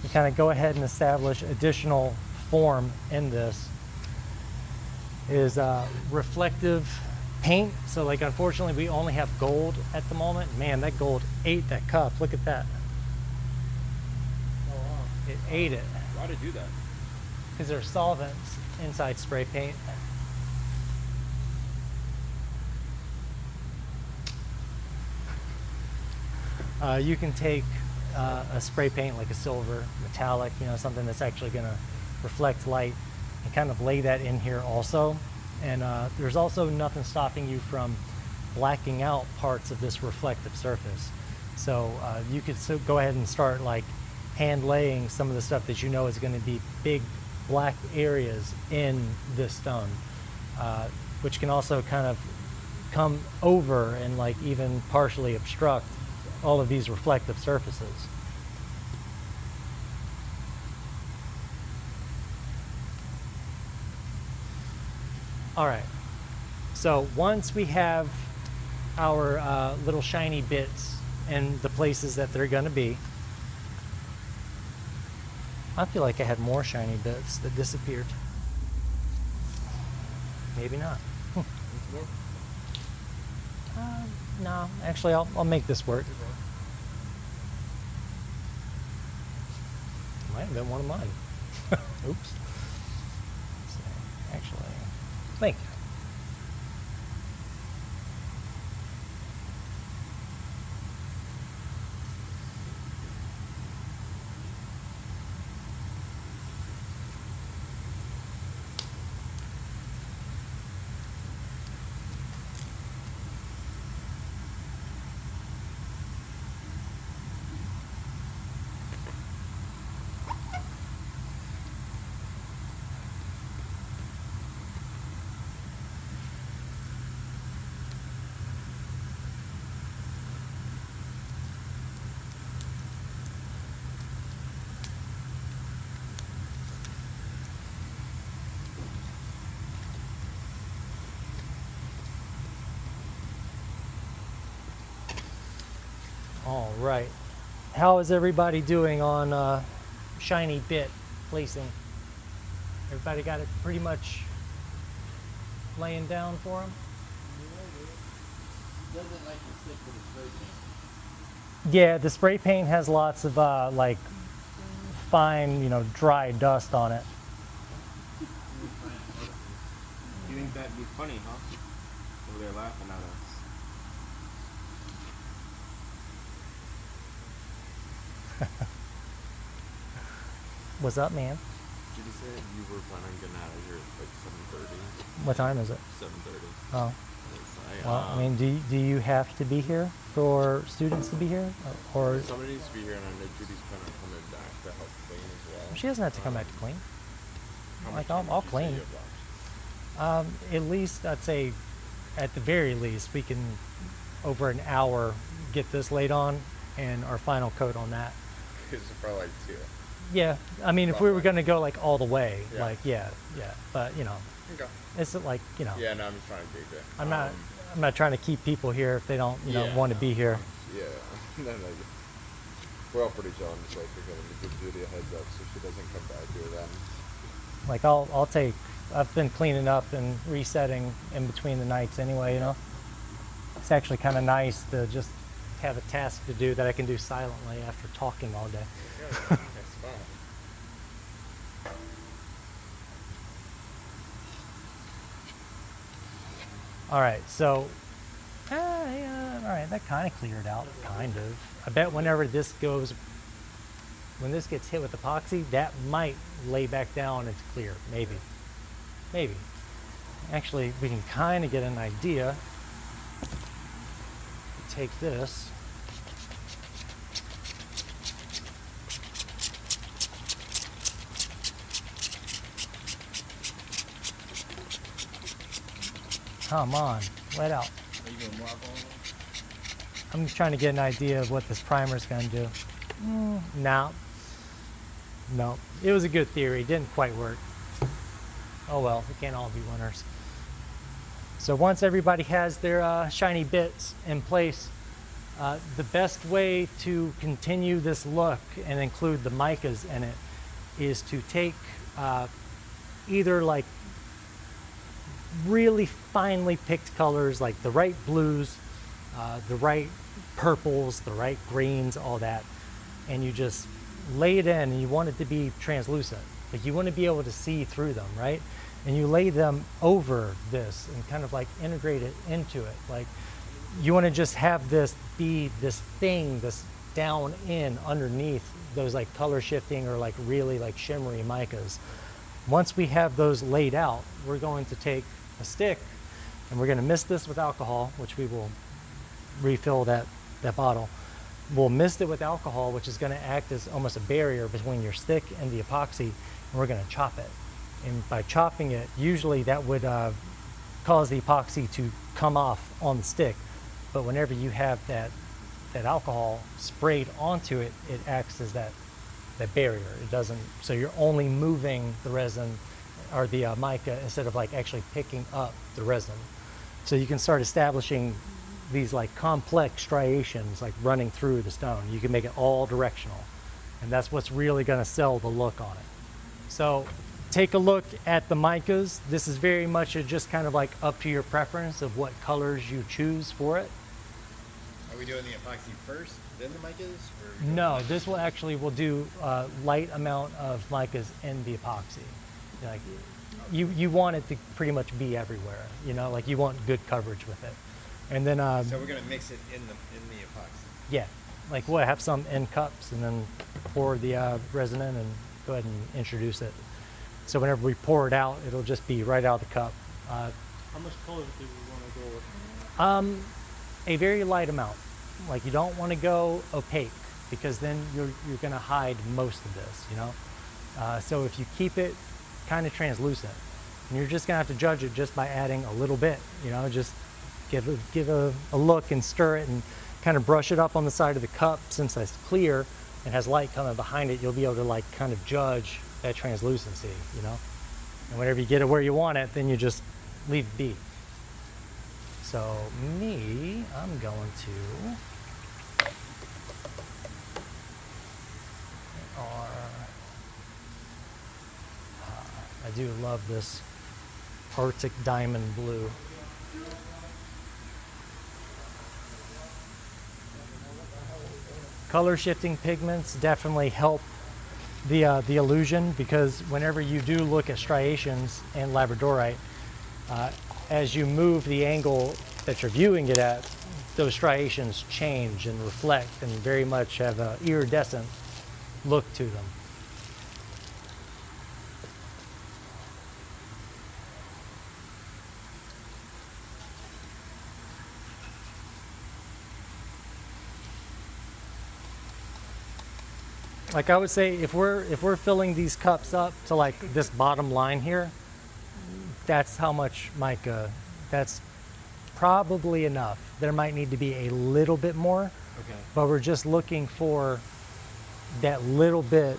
S1: to kind of go ahead and establish additional form in this is reflective paint. So like, unfortunately, we only have gold at the moment. Man, that gold ate that cup. Look at that.
S2: Oh wow.
S1: It ate it.
S6: Why to do that?
S1: Because there's solvents inside spray paint. You can take a spray paint like a silver, metallic, you know, something that's actually going to reflect light, and kind of lay that in here also. And there's also nothing stopping you from blacking out parts of this reflective surface. So you could go ahead and start like hand laying some of the stuff that you know is going to be big black areas in this stone, which can also kind of come over and like even partially obstruct all of these reflective surfaces. All right, so once we have our little shiny bits in the places that they're going to be, I feel like I had more shiny bits that disappeared. Maybe not. No, actually, I'll make this work. Might have been one of mine. Oops. Let's see. Actually, thank you. All right. How is everybody doing on shiny bit placing? Everybody got it pretty much laying down for them?
S5: Doesn't like to stick with the spray paint.
S1: Yeah, the spray paint has lots of like fine, dry dust on it.
S7: You think that'd be funny, huh? Over there laughing at us.
S1: What's up, man?
S7: Did you say you were planning on getting out of here at like 7:30?
S1: What time is it?
S7: 7:30.
S1: Oh,
S7: Yes,
S1: well, I mean, do you have to be here for students to be here? Or
S7: somebody needs to be here, and I know Judy's planning on coming back to help clean as well.
S1: she doesn't have to come back to clean.
S7: How
S1: Like,
S7: much time
S1: I'll
S7: did you say
S1: clean.
S7: you have left?
S1: At least, I'd say, at the very least, we can, over an hour, get this laid on and our final coat on that.
S7: It's probably like 2.
S1: Yeah, I mean, if we were going to go like all the way,
S7: Yeah.
S1: like, yeah. But,
S7: Okay.
S1: it's like,
S7: Yeah, no, I'm just trying to gauge it.
S1: I'm not trying to keep people here if they don't,
S7: Yeah,
S1: want to be here.
S7: Yeah. No. We're all pretty chill. I'm just like, we're going to give Judy a heads up so she doesn't come back here then.
S1: Like, I've been cleaning up and resetting in between the nights anyway, It's actually kind of nice to just have a task to do that I can do silently after talking all day.
S7: Yeah, that's fine.
S1: All right, so, all right, that kind of cleared out, kind of. I bet when this gets hit with epoxy, that might lay back down. It's clear, maybe. Actually, we can kind of get an idea. Take this. Come on, let out.
S7: Are you going to mark on them?
S1: I'm just trying to get an idea of what this primer's going to do. No. It was a good theory. Didn't quite work. Oh well, we can't all be winners. So once everybody has their shiny bits in place, the best way to continue this look and include the micas in it is to take either like really finely picked colors, like the right blues, the right purples, the right greens, all that, and you just lay it in, and you want it to be translucent. Like, you want to be able to see through them, right? And you lay them over this and kind of like integrate it into it. Like, you want to just have this be this thing, this down in underneath those like color shifting or like really like shimmery micas. Once we have those laid out, we're going to take a stick and we're going to mist this with alcohol, which we will refill that bottle. We'll mist it with alcohol, which is going to act as almost a barrier between your stick and the epoxy, and we're going to chop it. And by chopping it, usually that would cause the epoxy to come off on the stick. But whenever you have that alcohol sprayed onto it, it acts as that barrier. It doesn't, so you're only moving the resin or the mica instead of like actually picking up the resin. So you can start establishing these like complex striations like running through the stone. You can make it all directional, and that's what's really going to sell the look on it. So take a look at the micas. This is very much just kind of like up to your preference of what colors you choose for it.
S6: Are we doing the epoxy first, then the micas? Or are we doing
S1: No,
S6: the
S1: this will actually, we'll do a light amount of micas in the epoxy. Like, you want it to pretty much be everywhere, like you want good coverage with it. And then,
S6: So we're gonna mix it in the epoxy.
S1: yeah, like we'll have some in cups and then pour the resin in and go ahead and introduce it. So whenever we pour it out, it'll just be right out of the cup.
S2: How much color do we want to go with?
S1: A very light amount. Like, you don't want to go opaque, because then you're going to hide most of this, So if you keep it kind of translucent, and you're just going to have to judge it just by adding a little bit, just give a look and stir it and kind of brush it up on the side of the cup. Since it's clear and has light coming behind it, you'll be able to like kind of judge that translucency, And whenever you get it where you want it, then you just leave it be. So I'm going to, I do love this Arctic diamond blue. Color shifting pigments definitely help the illusion, because whenever you do look at striations and labradorite, as you move the angle that you're viewing it at, those striations change and reflect and very much have an iridescent look to them. Like I would say, if we're filling these cups up to like this bottom line here, that's how much mica. That's probably enough. There might need to be a little bit more,
S6: Okay.
S1: but we're just looking for that little bit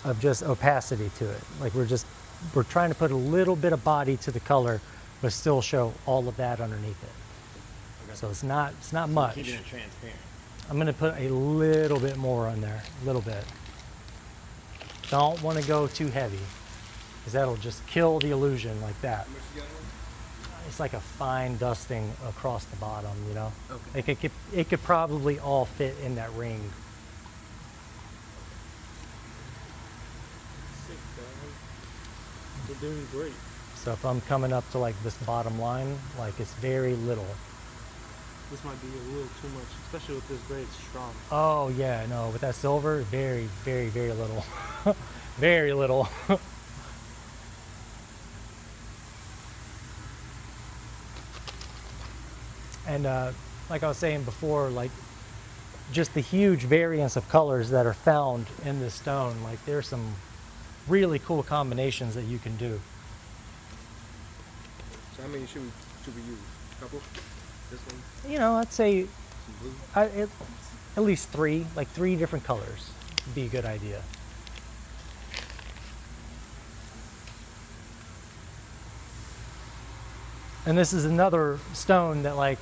S1: of just opacity to it. Like we're trying to put a little bit of body to the color, but still show all of that underneath it.
S6: Okay.
S1: So it's not much.
S6: Keeping it transparent.
S1: I'm gonna put a little bit more on there, a little bit. Don't want to go too heavy, because that'll just kill the illusion like that. It's like a fine dusting across the bottom, you know.
S6: Okay.
S1: It could probably all fit in that ring.
S2: Sick, dog. They're doing great.
S1: So if I'm coming up to like this bottom line, like it's very little.
S2: This might be a little too much, especially with this gray. It's strong.
S1: Oh yeah, no, with that silver, very, very, very little. Very little. And like I was saying before, like just the huge variance of colors that are found in this stone, like there's some really cool combinations that you can do.
S3: So how many should we use? A couple? This one?
S1: You know, I'd say
S3: Some blue?
S1: at least three, like three different colors would be a good idea. And this is another stone that like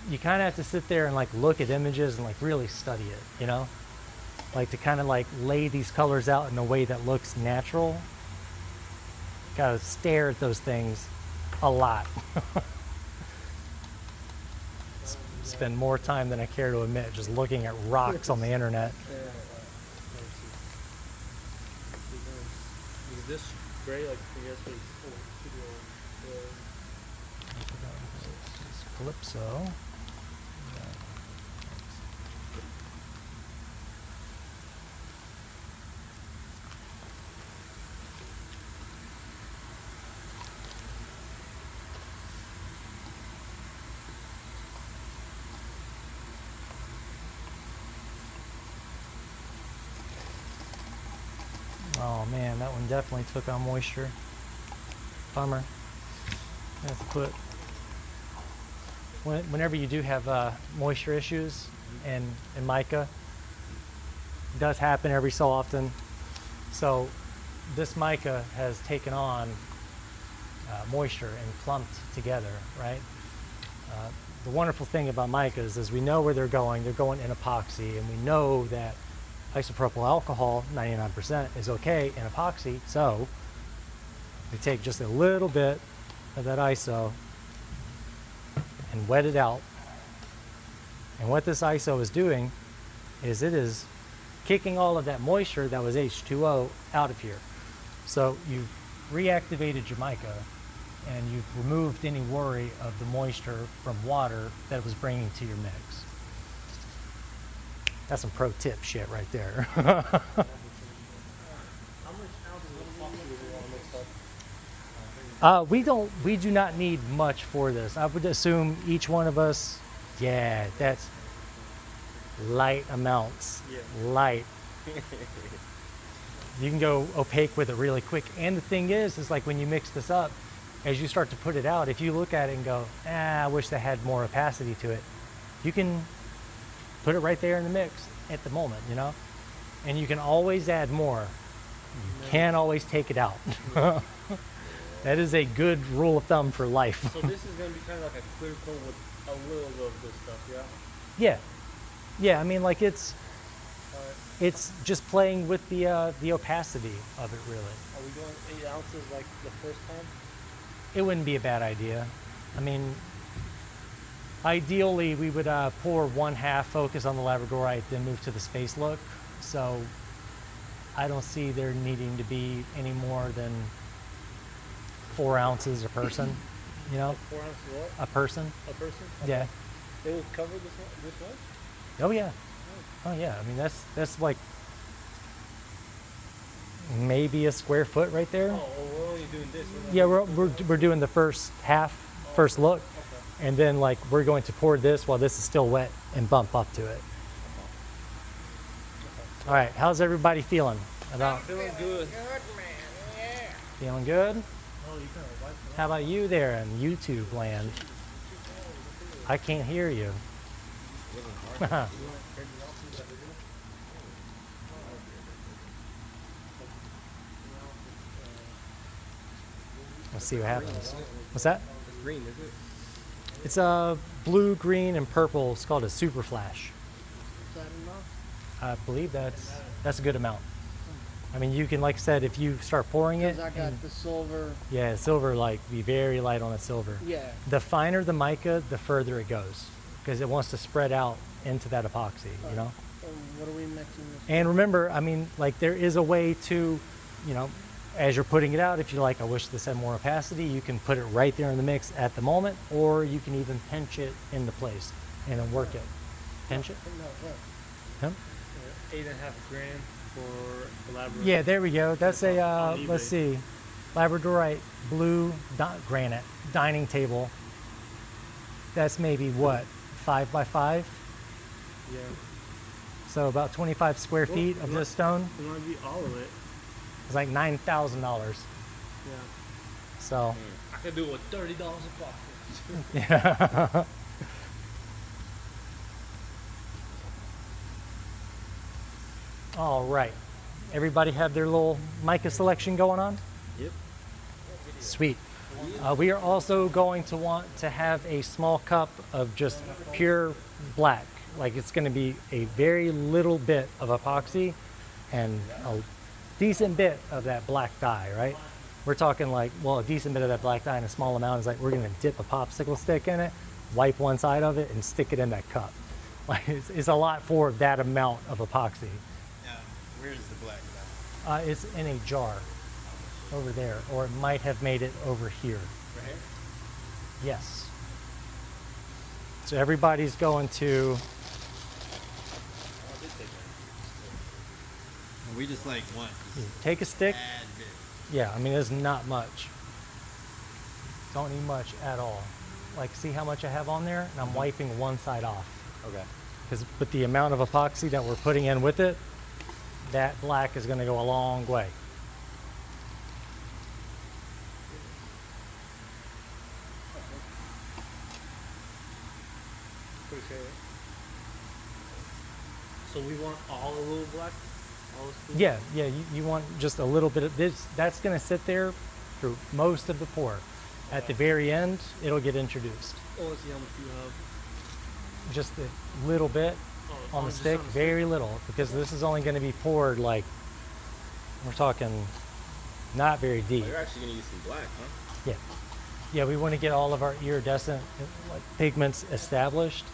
S1: you kind of have to sit there and like look at images and like really study it, you know? Like to kind of like lay these colors out in a way that looks natural. Gotta stare at those things a lot. Spend more time than I care to admit just looking at rocks on the internet.
S2: Is this gray like I guess what
S1: Calypso. Oh man, that one definitely took on moisture. Bummer. I have to put, whenever you do have moisture issues in mica, it does happen every so often. So this mica has taken on moisture and clumped together, right? The wonderful thing about micas is we know where they're going in epoxy, and we know that isopropyl alcohol, 99%, is okay in epoxy. So we take just a little bit of that iso and wet it out. And what this iso is doing is it is kicking all of that moisture that was H2O out of here. So you've reactivated your mica, and you've removed any worry of the moisture from water that it was bringing to your mix. That's some pro tip shit right there.
S2: How much ounces of epoxy do we want to mix up?
S1: We do not need much for this. I would assume each one of us, yeah, that's light amounts, light. You can go opaque with it really quick. And the thing is like when you mix this up, as you start to put it out, if you look at it and go, I wish that had more opacity to it, you can put it right there in the mix at the moment, you know? And you can always add more. You can't always take it out. That is a good rule of thumb for life.
S2: So this is going to be kind of like a clear coat with a little of this stuff, yeah?
S1: Yeah. Yeah, I mean, like it's, It's just playing with the opacity of it, really.
S2: Are we going 8 ounces like the first time?
S1: It wouldn't be a bad idea. I mean, ideally we would pour 1/2, focus on the labradorite, then move to the space look. So I don't see there needing to be any more than 4 ounces a person. You know,
S2: 4 ounces what?
S1: a person.
S2: A person?
S1: Yeah.
S2: It will cover this much?
S1: Oh yeah. Oh yeah. I mean that's like maybe a square foot right there.
S2: Oh, well, we're only doing this.
S1: Yeah, we're doing the first half, first look, and then like we're going to pour this while this is still wet and bump up to it. All right, how's everybody feeling about?
S2: Feeling good.
S1: Feeling good?
S2: Oh, you kind of wipe it.
S1: How about you there in YouTube land? I can't hear you. Let's see what happens. What's that?
S6: It's green, is it?
S1: It's a blue, green, and purple. It's called a super flash.
S3: Is that enough?
S1: I believe that's a good amount. I mean, you can, like I said, if you start pouring it,
S3: Because I got the silver.
S1: yeah, silver, like be very light on the silver.
S3: Yeah.
S1: The finer the mica, the further it goes, because it wants to spread out into that epoxy, you know?
S3: What are we mixing this?
S1: And remember, I mean, like there is a way to, you know, as you're putting it out, if you're like, I wish this had more opacity, you can put it right there in the mix at the moment, or you can even pinch it into place and then work it. Pinch it?
S3: No, what?
S1: Huh?
S2: 8.5 grand for elaborate.
S1: Yeah, there we go. That's a,
S2: on
S1: let's
S2: eBay.
S1: see, labradorite blue granite dining table. That's maybe what, 5 by 5?
S2: Yeah.
S1: So about 25 square feet of this stone.
S2: It might be all of it.
S1: It's like $9,000.
S2: Yeah.
S1: So,
S2: I could do it with $30 a pop.
S1: yeah. All right. Everybody have their little mica selection going on?
S6: Yep.
S1: Sweet. We are also going to want to have a small cup of just pure black. Like it's going to be a very little bit of epoxy and a decent bit of that black dye, right? We're talking like, well, a decent bit of that black dye and a small amount is like we're going to dip a popsicle stick in it, wipe one side of it, and stick it in that cup. Like it's a lot for that amount of epoxy.
S5: Where's the black dye?
S1: It's in a jar over there, or it might have made it over here.
S5: Right here?
S1: Yes. So everybody's going to,
S6: We just like one.
S1: take a stick.
S5: Bad bit.
S1: Yeah, I mean, there's not much. Don't need much at all. Like, see how much I have on there? And I'm wiping one side off.
S6: Okay.
S1: Because with the amount of epoxy that we're putting in with it, that black is going to go a long way.
S2: Appreciate it. So we want all a little black? All the spoons?
S1: Yeah, you want just a little bit of this. That's going to sit there through most of the pour. At the very end, it'll get introduced.
S2: Oh, let's see how much you have.
S1: Just a little bit on the
S2: just
S1: stick, very little, because this is only going to be poured like, we're talking not very deep.
S6: You're actually gonna use some black, huh?
S1: Yeah. Yeah, we want to get all of our iridescent like, pigments established,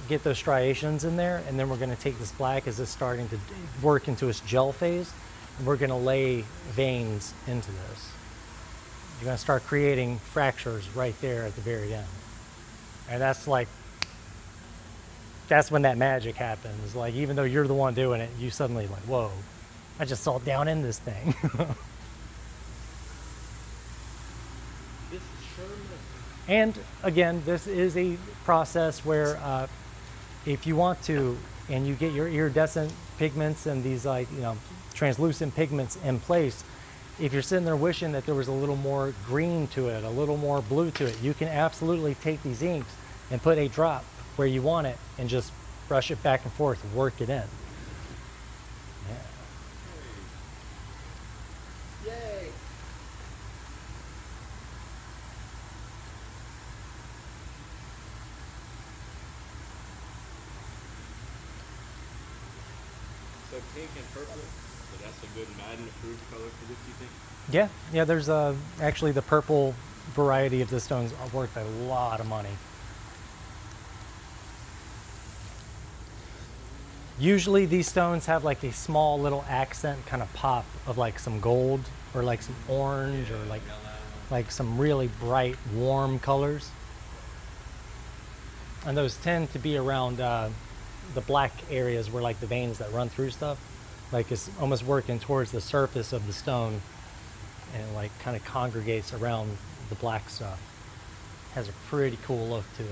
S1: get those striations in there, and then we're going to take this black as it's starting to work into its gel phase, and we're going to lay veins into this. You're going to start creating fractures right there at the very end. And that's like, that's when that magic happens. Like, even though you're the one doing it, you suddenly like, whoa, I just saw down in this thing.
S2: This is sure missing.
S1: And again, this is a process where if you want to, and you get your iridescent pigments and these like, you know, translucent pigments in place, if you're sitting there wishing that there was a little more green to it, a little more blue to it, you can absolutely take these inks and put a drop where you want it and just brush it back and forth and work it in. Yeah.
S3: Yay!
S6: So
S5: So pink and purple, so that's a good Madden approved color for this, you think?
S1: Yeah, yeah. There's actually the purple variety of the stones are worth a lot of money. Usually these stones have like a small little accent kind of pop of like some gold or like some orange or like some really bright warm colors. And those tend to be around the black areas where like the veins that run through stuff, like it's almost working towards the surface of the stone and like kind of congregates around the black stuff. Has a pretty cool look to it.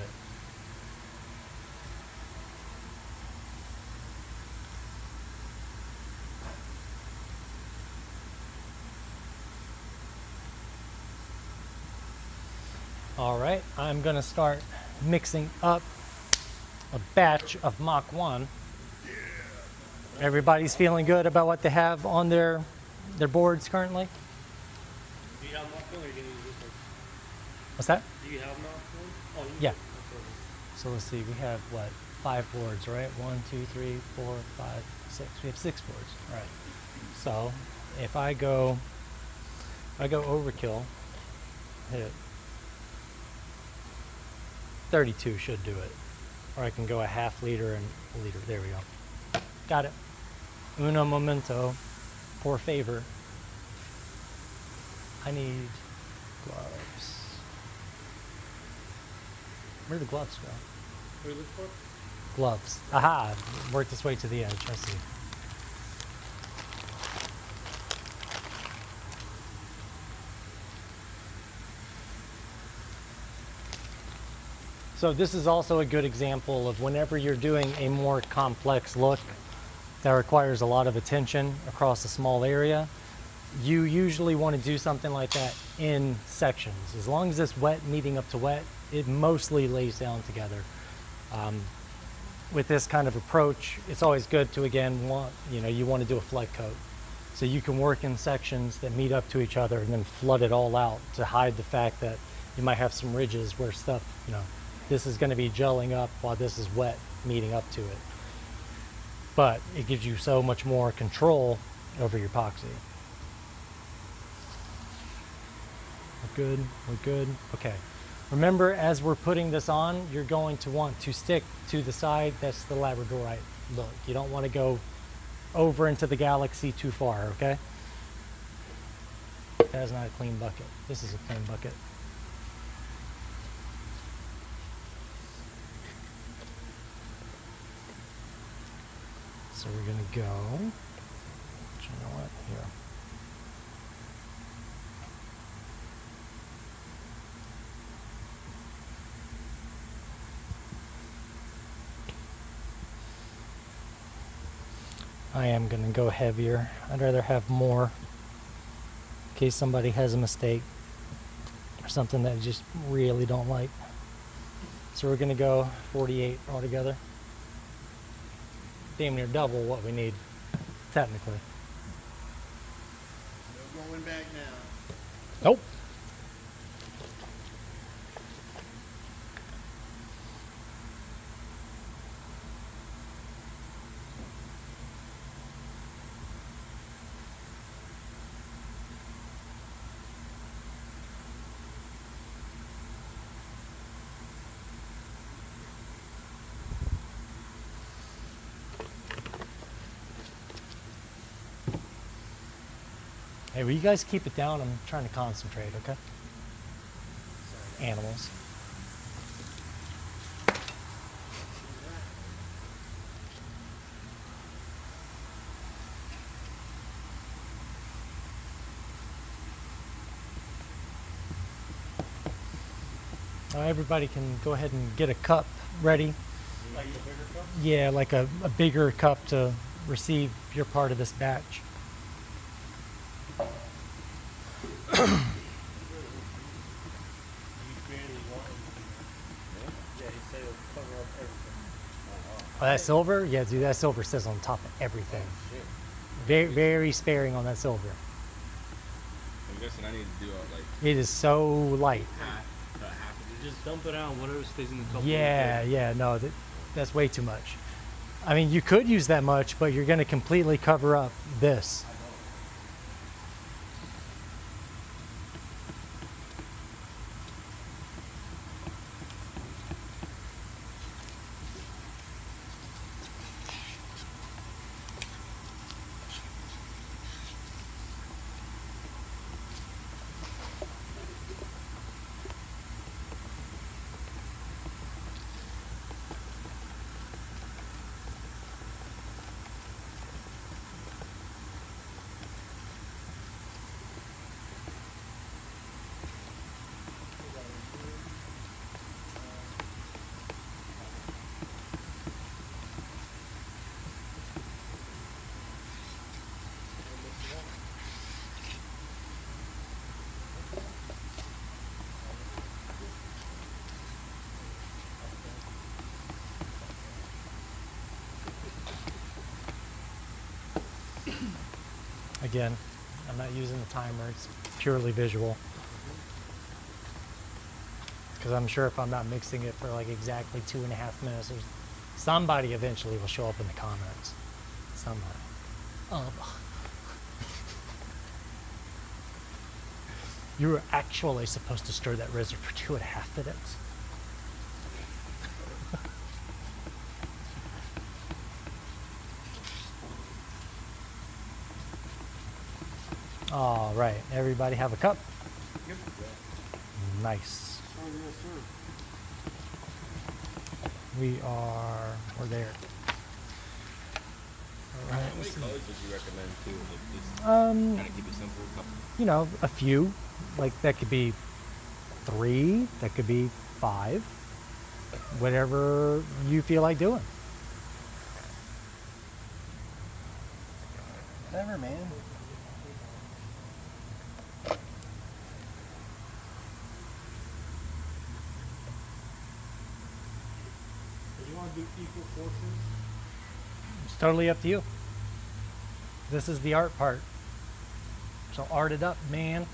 S1: All right, I'm gonna start mixing up a batch of Mach 1. Everybody's feeling good about what they have on their boards currently?
S2: Do you have Mach 1 or are you going to use this one?
S1: What's that?
S2: Do you have Mach 1? Oh,
S1: Yeah. So let's see, we have what, 5 boards, right? 1, 2, 3, 4, 5, 6. We have 6 boards. All right. So if I go overkill, hit 32 should do it. Or I can go a half liter and a liter. There we go. Got it. Uno momento. Por favor. I need gloves. Where did the gloves go?
S2: What are you looking for?
S1: Gloves. Aha! Worked its way to the edge. I see. So this is also a good example of whenever you're doing a more complex look that requires a lot of attention across a small area, you usually want to do something like that in sections. As long as it's wet meeting up to wet, it mostly lays down together. With this kind of approach, it's always good to, again, you want to do a flood coat. So you can work in sections that meet up to each other and then flood it all out to hide the fact that you might have some ridges where stuff, this is going to be gelling up while this is wet meeting up to it. But it gives you so much more control over your epoxy. We're good, we're good. Okay. Remember, as we're putting this on, you're going to want to stick to the side that's the labradorite look. You don't want to go over into the galaxy too far, okay? That is not a clean bucket. This is a clean bucket. So we're gonna go, you know what, here. I am gonna go heavier. I'd rather have more in case somebody has a mistake or something that I just really don't like. So we're gonna go 48 altogether. Damn near double what we need, technically.
S5: No going back now.
S1: Nope. Hey, will you guys keep it down? I'm trying to concentrate, okay? Animals. Everybody can go ahead and get a cup ready.
S2: Like the bigger cup?
S1: Yeah, like a bigger cup to receive your part of this batch. Oh, that silver? Yeah, dude, that silver sits on top of everything. Very, very sparing on that silver.
S6: I'm guessing I need to do like
S1: It is so light.
S6: half of
S2: Just dump it out and whatever stays in the cup.
S1: Yeah, no, that's way too much. I mean, you could use that much, but you're going to completely cover up this. Again, I'm not using the timer, it's purely visual. Because I'm sure if I'm not mixing it for like exactly 2.5 minutes, somebody eventually will show up in the comments. Somebody. You were actually supposed to stir that resin for 2.5 minutes. All right, everybody have a cup?
S2: Yep.
S1: Nice.
S2: Oh, yes, sir.
S1: We're there. All right.
S6: How many colors would you recommend too? Like just kind of keep it simple.
S1: You know, a few. Like that could be 3, that could be 5. Whatever you feel like doing.
S4: Whatever, man.
S2: Do you want to do equal portions?
S1: It's totally up to you. This is the art part. So art it up, man.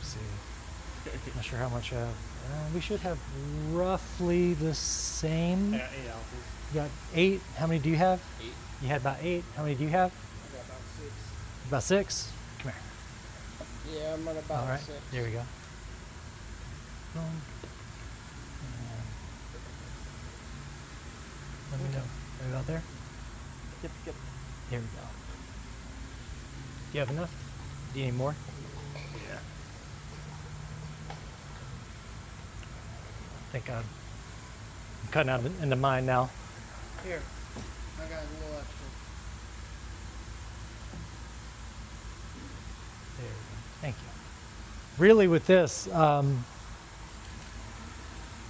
S1: See. Not sure how much I have. We should have roughly the same.
S2: I got 8 ounces.
S1: You got 8. How many do you have?
S6: 8.
S1: You had about 8. How many do you have?
S2: I got about 6.
S1: About 6? Come here.
S3: Yeah, I'm at about
S1: All right.
S3: 6.
S1: There we go. Boom. Let me know. Are you out there?
S4: Yep, yep.
S1: There we go. You have enough? Do you need more?
S6: Yeah.
S1: I think I'm cutting out into mine now.
S3: Here, I got a little extra.
S1: There we go. Thank you. Really with this,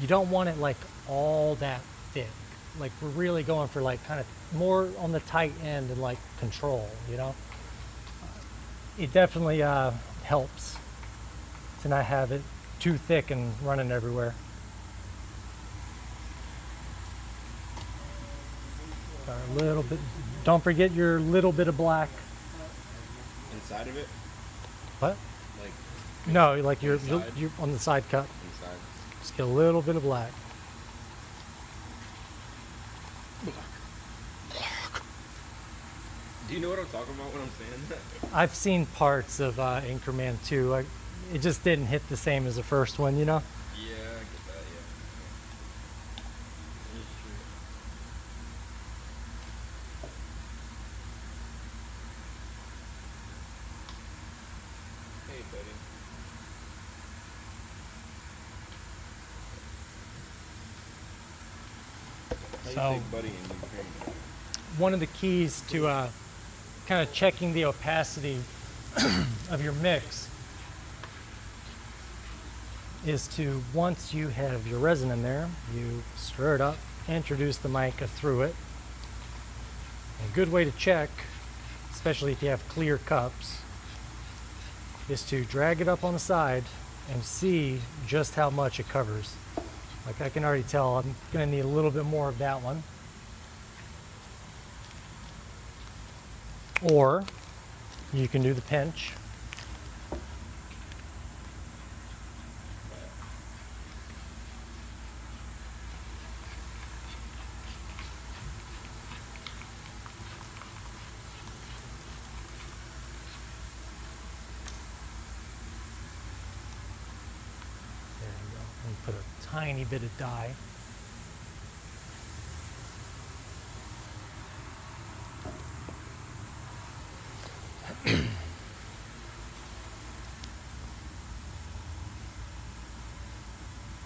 S1: you don't want it like all that thick. Like we're really going for like kind of more on the tight end and like control, you know? It definitely helps to not have it too thick and running everywhere. Got a little bit, don't forget your little bit of black.
S6: Inside of it,
S1: What?
S6: like
S1: No, like you're
S6: Inside?
S1: on the side cut.
S6: inside.
S1: Just get a little bit of black.
S6: Do you know what I'm talking about when I'm saying that?
S1: I've seen parts of Anchorman 2. It just didn't hit the same as the first one, you know?
S6: Yeah, I get that. Yeah. It's true. Hey, buddy. How
S1: So-
S6: you say buddy in Ukraine?
S1: One of the keys to kind of checking the opacity of your mix is to, once you have your resin in there, you stir it up, introduce the mica through it. A good way to check, especially if you have clear cups, is to drag it up on the side and see just how much it covers. Like I can already tell I'm going to need a little bit more of that one. Or you can do the pinch. tiny bit of dye.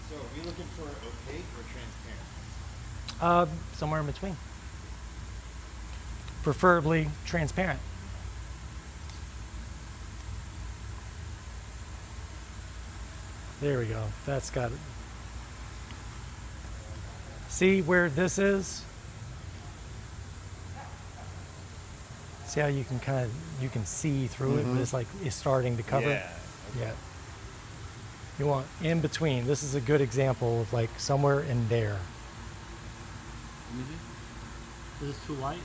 S6: So are we looking for opaque or transparent?
S1: Somewhere in between. Preferably transparent. There we go. That's got it. See where this is? See how you can you can see through it, but it's like it's starting to cover it?
S6: Yeah.
S1: Yeah. You want in between. This is a good example of like somewhere in there.
S2: Is this too light?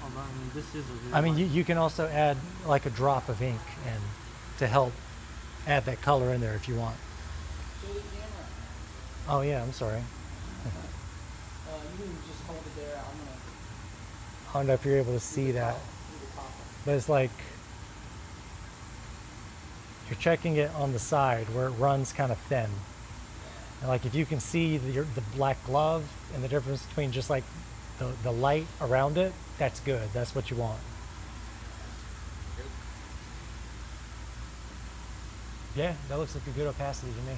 S2: I mean, this is a really
S1: I mean,
S2: light.
S1: you can also add like a drop of ink and to help add that color in there if you want.
S4: Show the camera.
S1: Oh yeah, I'm sorry.
S4: You can just hold it there. I'm gonna
S1: I don't know if you're able to see that,
S4: do the top one.
S1: but it's like you're checking it on the side where it runs kind of thin. And like if you can see the black glove and the difference between just like the light around it, that's good. That's what you want. Yeah, that looks like a good opacity to me.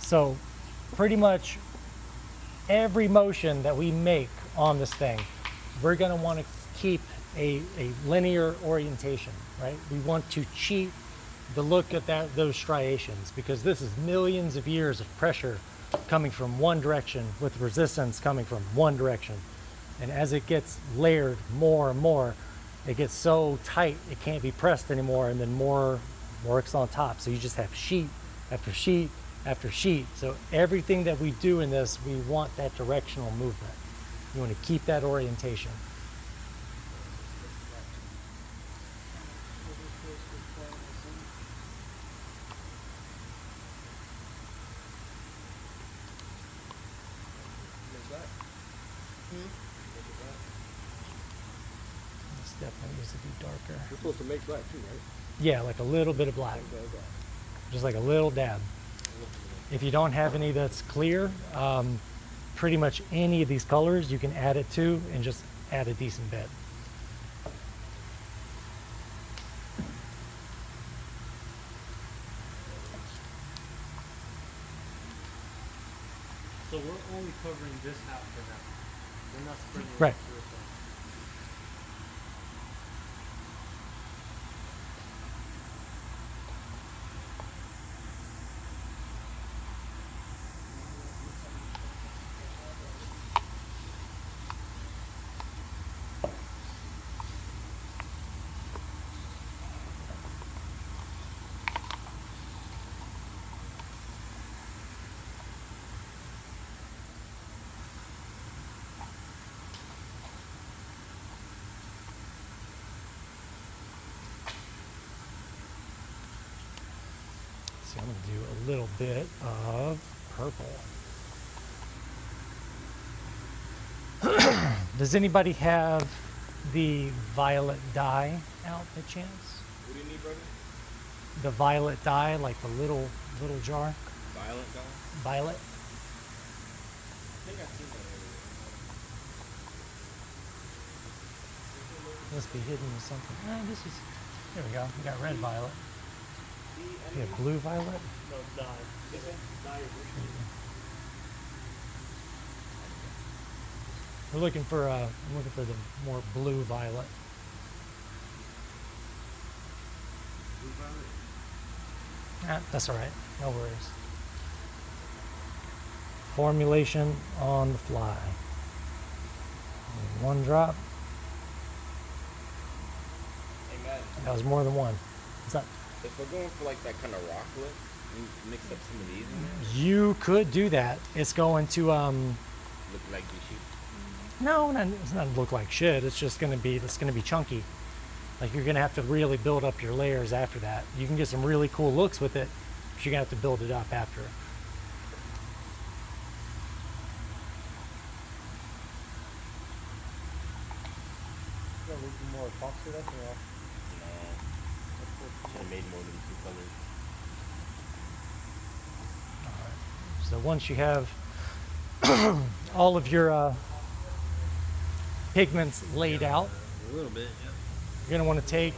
S1: So pretty much every motion that we make on this thing, we're going to want to keep a linear orientation, right? We want to cheat the look at those striations because this is millions of years of pressure coming from one direction with resistance coming from one direction. And as it gets layered more and more, it gets so tight it can't be pressed anymore, and then more works on top. So you just have sheet after sheet after sheet. So everything that we do in this, we want that directional movement. You want to keep that orientation. This definitely needs to be darker.
S3: You're supposed to make black too, right?
S1: Yeah, like a little bit of black, just like a little dab. If you don't have any that's clear, pretty much any of these colors you can add it to and just add a decent bit.
S2: So we're only covering this half for now. We're not spreading it
S1: Right.
S2: to the side.
S1: So I'm going to do a little bit of purple. Does anybody have the violet dye out by chance?
S6: What do you need, brother?
S1: The violet dye, like the little jar?
S6: Violet dye?
S1: Violet?
S6: I think I've seen that area.
S1: Must be hidden with something. This is, there we go. We got red violet. We have blue violet.
S2: No, dye. Dye is
S1: We're looking for I'm looking for the more blue violet.
S5: Blue violet?
S1: That's all right. No worries. Formulation on the fly. One drop.
S6: Hey, Matt,
S1: That was more than one. What's up?
S6: if we're going for like that kind of rock look, we mix up some of these in there.
S1: You could do that. It's going to
S5: look like you should.
S1: No, it's not look like shit. It's just gonna be chunky. Like you're gonna have to really build up your layers after that. You can get some really cool looks with it, but you're gonna have to build it up after.
S2: Yeah, we do more epoxy, that's all.
S5: No. Should have made more than 2 colors.
S1: So once you have all of your pigments laid out,
S5: A little bit, yeah.
S1: you're going to want to take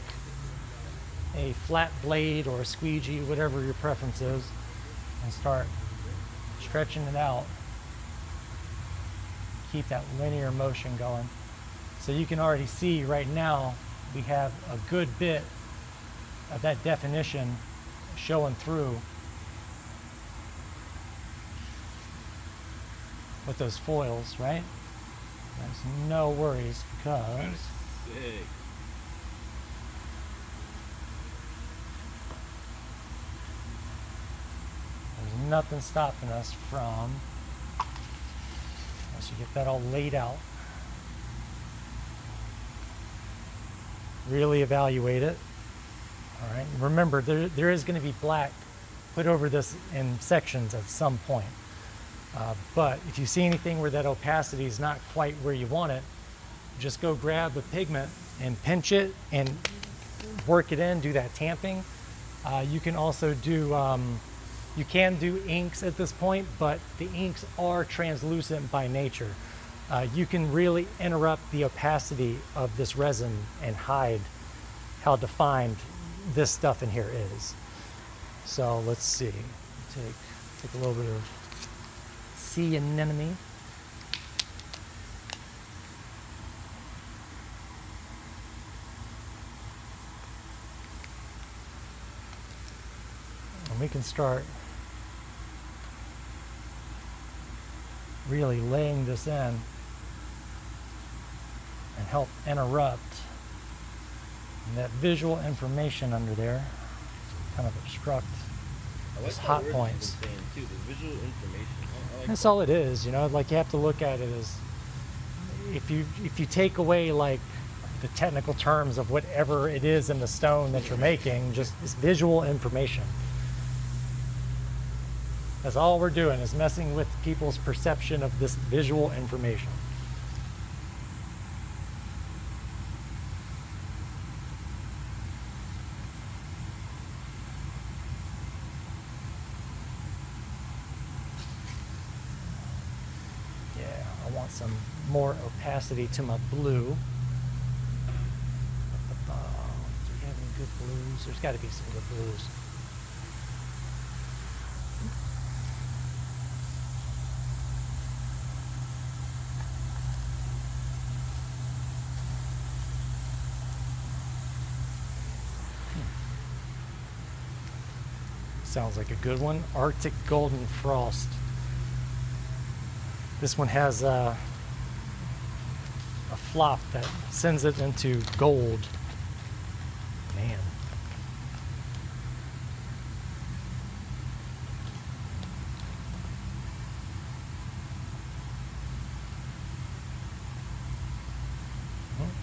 S1: a flat blade or a squeegee, whatever your preference is, and start stretching it out. Keep that linear motion going. So you can already see right now we have a good bit of that definition showing through with those foils, right? There's no worries because
S5: Sick.
S1: there's nothing stopping us from, once you get that all laid out, really evaluate it. All right, remember there is going to be black put over this in sections at some point. But if you see anything where that opacity is not quite where you want it, just go grab the pigment and pinch it and work it in, do that tamping. You can also do, you can do inks at this point, but the inks are translucent by nature. You can really interrupt the opacity of this resin and hide how defined this stuff in here is. So let's see, take a little bit of sea anemone. And we can start really laying this in and help interrupt that visual information under there, kind of obstruct those hot points.
S5: Too, the visual information. I like
S1: That's all it is, you know. Like you have to look at it as if you take away like the technical terms of whatever it is in the stone that you're making, just it's visual information. That's all we're doing is messing with people's perception of this visual information. I want some more opacity to my blue. Do we have any good blues? There's got to be some good blues. Sounds like a good one. Arctic Golden Frost. This one has a flop that sends it into gold. Man.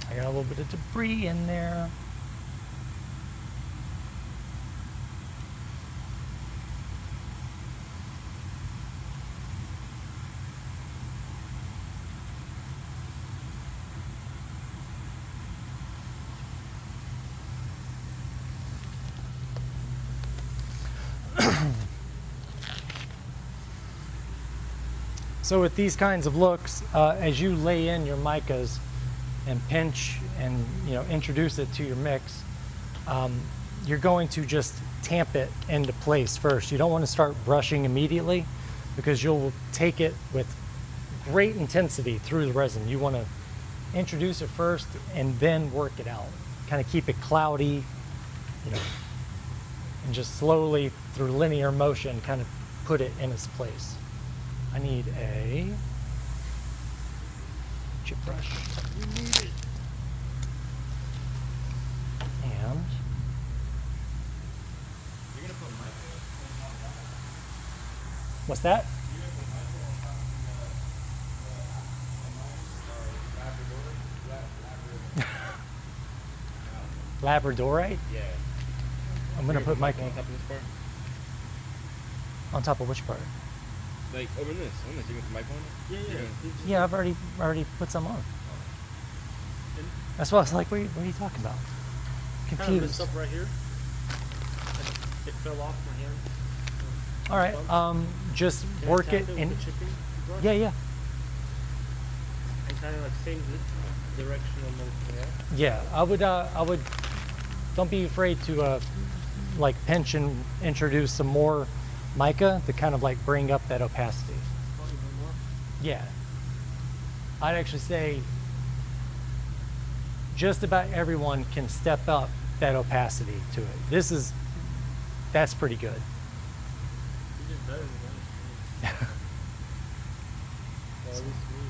S1: I got a little bit of debris in there. So with these kinds of looks, as you lay in your micas and pinch and introduce it to your mix, you're going to just tamp it into place first. You don't want to start brushing immediately because you'll take it with great intensity through the resin. You want to introduce it first and then work it out. Kind of keep it cloudy, and just slowly through linear motion kind of put it in its place. I need a chip brush. We need it. And
S5: You're gonna put
S1: what's that? Labradorite?
S5: Yeah.
S1: I'm gonna put mica
S5: on top of this part.
S1: on top of which part?
S5: Like over this. On this. You want the mic on it? Yeah.
S1: Yeah, I've already put some on. That's why I was like, what are you talking about?
S2: Kind of
S1: Confused.
S2: this up right here. It fell off my hand.
S1: All right, just
S2: Can I
S1: work
S2: tap
S1: it
S2: with
S1: and
S2: the chipping brush?
S1: yeah.
S2: And kind of like same directional motion,
S1: Yeah,
S2: yeah?
S1: I would, don't be afraid to like pinch and introduce some more mica to kind of like bring up that opacity.
S2: Oh, even more?
S1: Yeah. I'd actually say just about everyone can step up that opacity to it. That's pretty good.
S2: You did better than us. Well, at least me.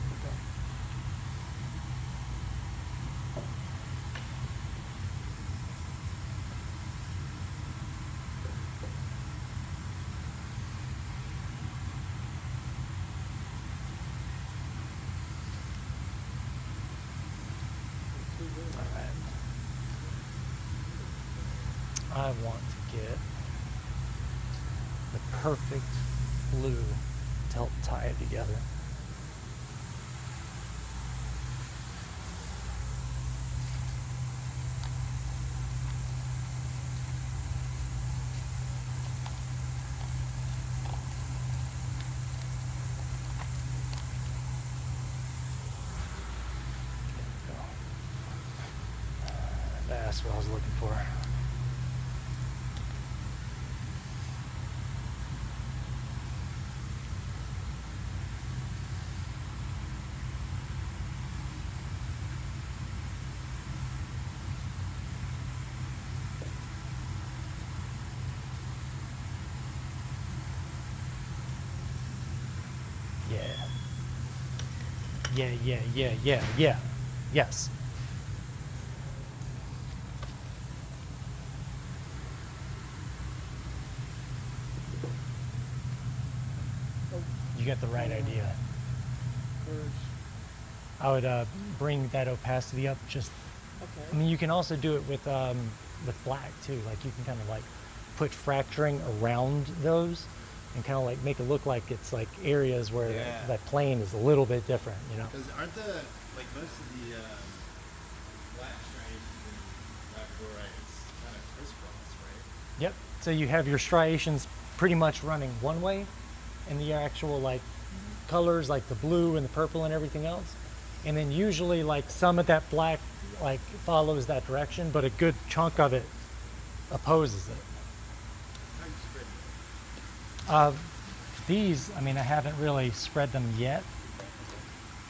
S1: I want to get the perfect glue to help tie it together. That's what I was looking for. Yeah. Yes. You got the right idea. I would bring that opacity up just,
S3: Okay.
S1: I mean, you can also do it with black too. Like you can kind of like put fracturing around those and kind of like make it look like it's like areas where
S5: Yeah.
S1: that plane is a little bit different, you know?
S5: Because aren't like most of the black striations in Labradorite, it's kind of crisscross, right?
S1: Yep. So you have your striations pretty much running one way, and the actual like colors like the blue and the purple and everything else. And then usually like some of that black like follows that direction, but a good chunk of it opposes it.
S5: How you spread it?
S1: These, I mean, I haven't really spread them yet,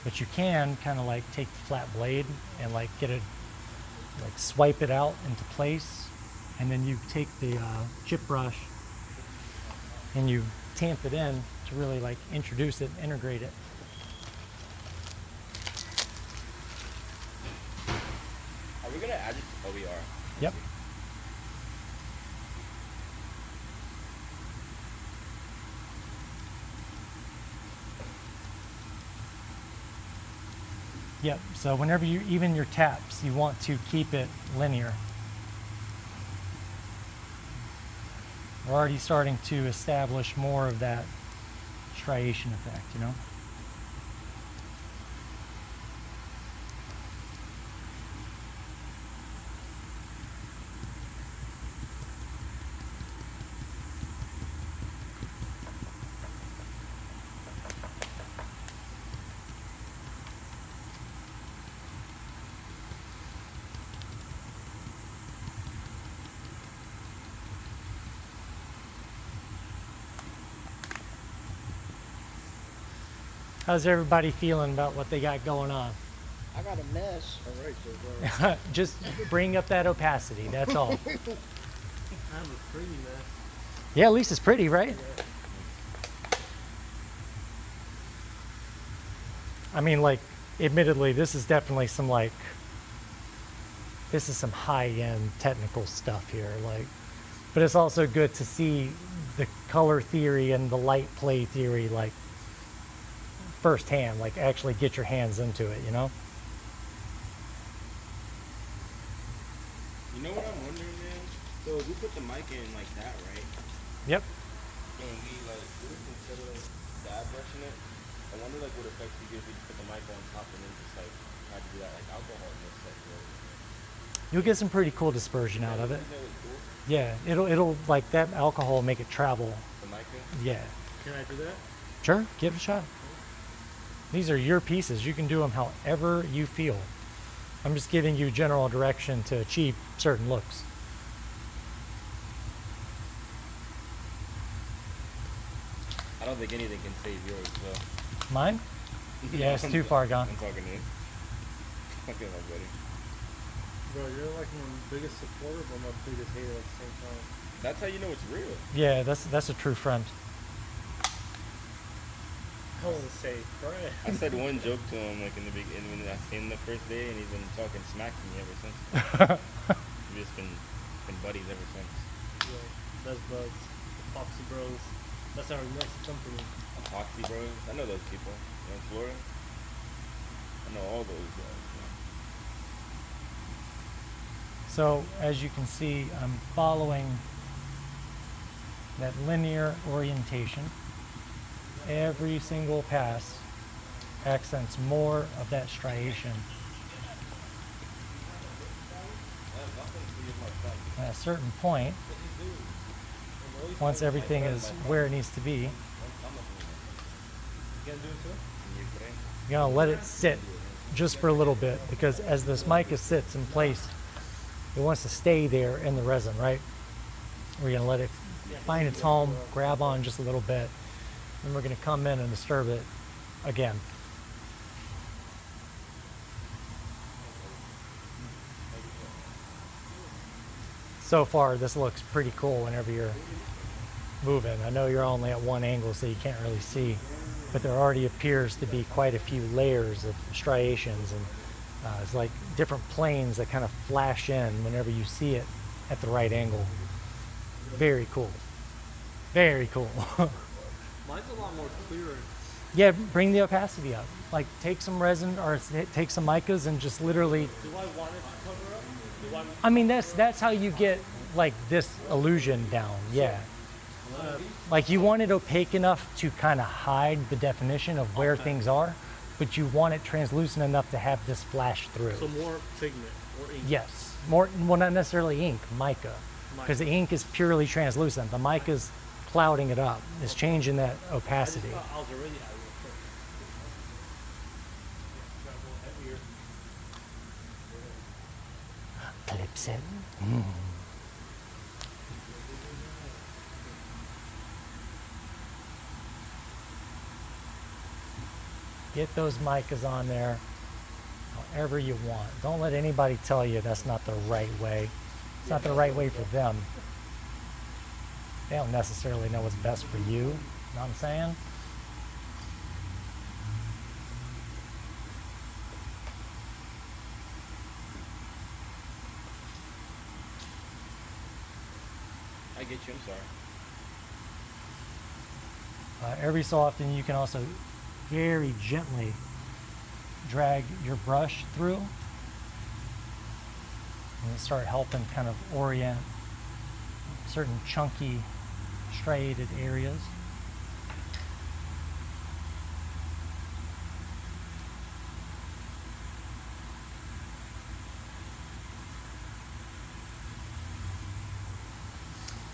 S1: but you can kind of like take the flat blade and like get it, like swipe it out into place, and then you take the chip brush and you tamp it in to really like introduce it, integrate it.
S5: Are we gonna add it? Oh, we are.
S1: Yep. Yep, so whenever you even your taps, you want to keep it linear. We're already starting to establish more of that striation effect, you know? How's everybody feeling about what they got going on?
S3: I got a mess.
S2: All right, so
S1: Just bring up that opacity, that's all.
S2: I have a pretty mess.
S1: Yeah, at least it's pretty, right? I mean, like, admittedly, this is definitely some, like, this is some high-end technical stuff here, like, but it's also good to see the color theory and the light play theory, like, firsthand, like, actually get your hands into it, you know?
S5: You
S6: know what I'm wondering, man? So if we put the mic in like that, right?
S1: Yep.
S6: And we like instead of dab brushing it, I wonder like what effect we give if we put the mic on top and then just like try to do that like alcohol in this like
S1: You'll get some pretty cool dispersion out of it.
S6: Isn't that really cool?
S1: Yeah, it'll like that alcohol make it travel.
S6: The mic in?
S1: Yeah.
S2: Can I do that?
S1: Sure, give it a shot. These are your pieces. You can do them however you feel. I'm just giving you general direction to achieve certain looks.
S6: I don't think anything can save yours though.
S1: Mine? Yeah, it's too far gone.
S6: I'm talking to you. Fucking my buddy.
S2: Bro, you're like my biggest supporter, but my biggest hater at the same time.
S6: That's how you know it's real.
S1: Yeah, that's a true friend.
S2: I want to say, friend.
S6: I said one joke to him like in the beginning when I seen him the first day, and he's been talking smack to me ever since. We've just been buddies ever since.
S2: Yeah, best buds, epoxy bros. That's our next company.
S6: Epoxy bros, I know those people. You know, in Florida, I know all those guys. Man.
S1: So as you can see, I'm following that linear orientation. Every single pass accents more of that striation. At a certain point, once everything is where it needs to be,
S2: You gonna do it too?
S1: you're gonna let it sit just for a little bit, because as this mica sits in place, it wants to stay there in the resin, right? We're gonna let it find its home, grab on just a little bit, and we're gonna come in and disturb it again. So far, this looks pretty cool whenever you're moving. I know you're only at one angle, so you can't really see, but there already appears to be quite a few layers of striations, and it's like different planes that kind of flash in whenever you see it at the right angle. Very cool. Very cool.
S2: Mine's a lot more clearer.
S1: Yeah, bring the opacity up. Like take some resin or take some micas and just literally.
S2: Do I want it to cover up? Do
S1: I mean, that's how you get like this illusion down. Yeah. Like you want it opaque enough to kind of hide the definition of where things are, but you want it translucent enough to have this flash through.
S2: So more pigment or ink?
S1: Yes. More, well, not necessarily ink, mica. Because the ink is purely translucent. The mica's clouding it up. It's changing that opacity.
S2: I just thought I was already out of
S1: Clips it. Get those micas on there however you want. Don't let anybody tell you that's not the right way. It's not the right way for them. They don't necessarily know what's best for you. You know what I'm saying?
S6: I get you, I'm sorry.
S1: Every so often you can also very gently drag your brush through and start helping kind of orient certain chunky striated areas.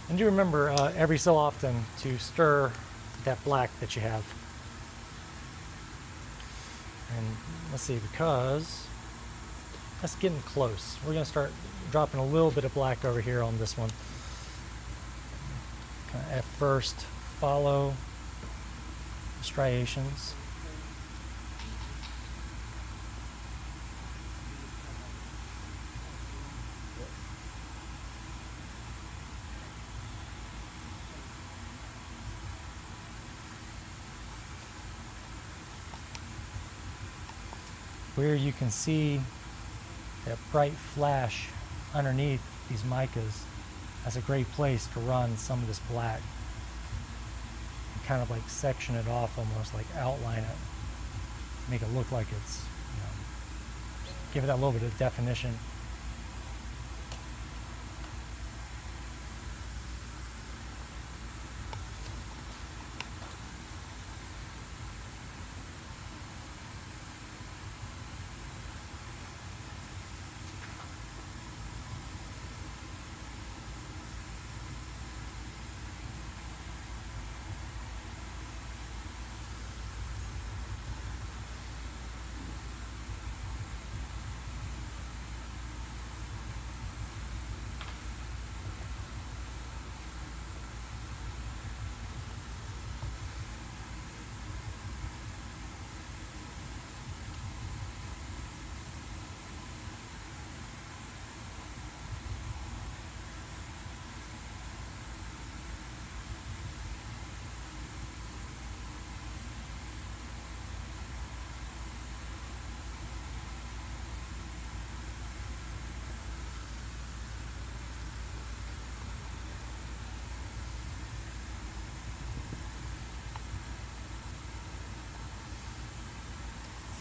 S1: And do remember every so often to stir that black that you have. And let's see, because that's getting close. We're going to start dropping a little bit of black over here on this one. Kind of at first, follow the striations. Where you can see that bright flash underneath these micas, that's a great place to run some of this black and kind of like section it off, almost like outline it, make it look like it's, you know, give it that little bit of definition.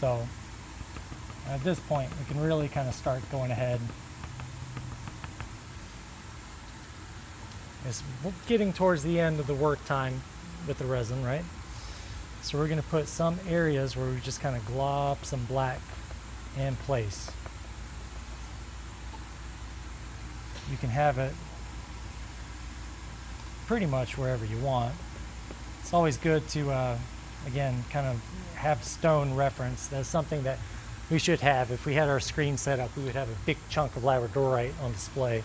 S1: So at this point, we can really kind of start going ahead. It's getting towards the end of the work time with the resin, right? So we're going to put some areas where we just kind of glob some black in place. You can have it pretty much wherever you want. It's always good to, again, kind of have stone reference. That's something that we should have. If we had our screen set up, we would have a big chunk of labradorite on display.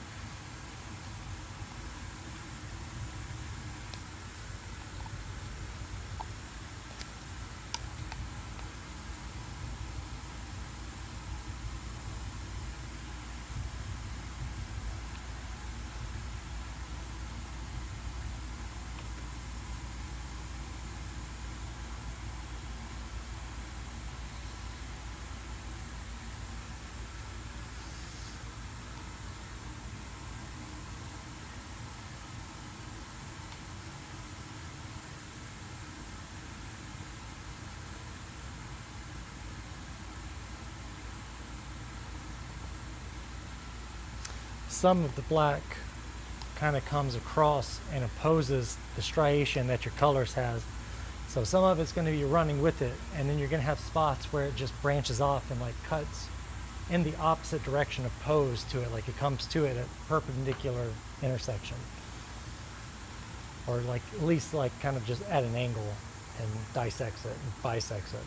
S1: Some of the black kind of comes across and opposes the striation that your colors has. So some of it's going to be running with it, and then you're going to have spots where it just branches off and like cuts in the opposite direction opposed to it, like it comes to it at perpendicular intersection, or like at least like kind of just at an angle and dissects it and bisects it.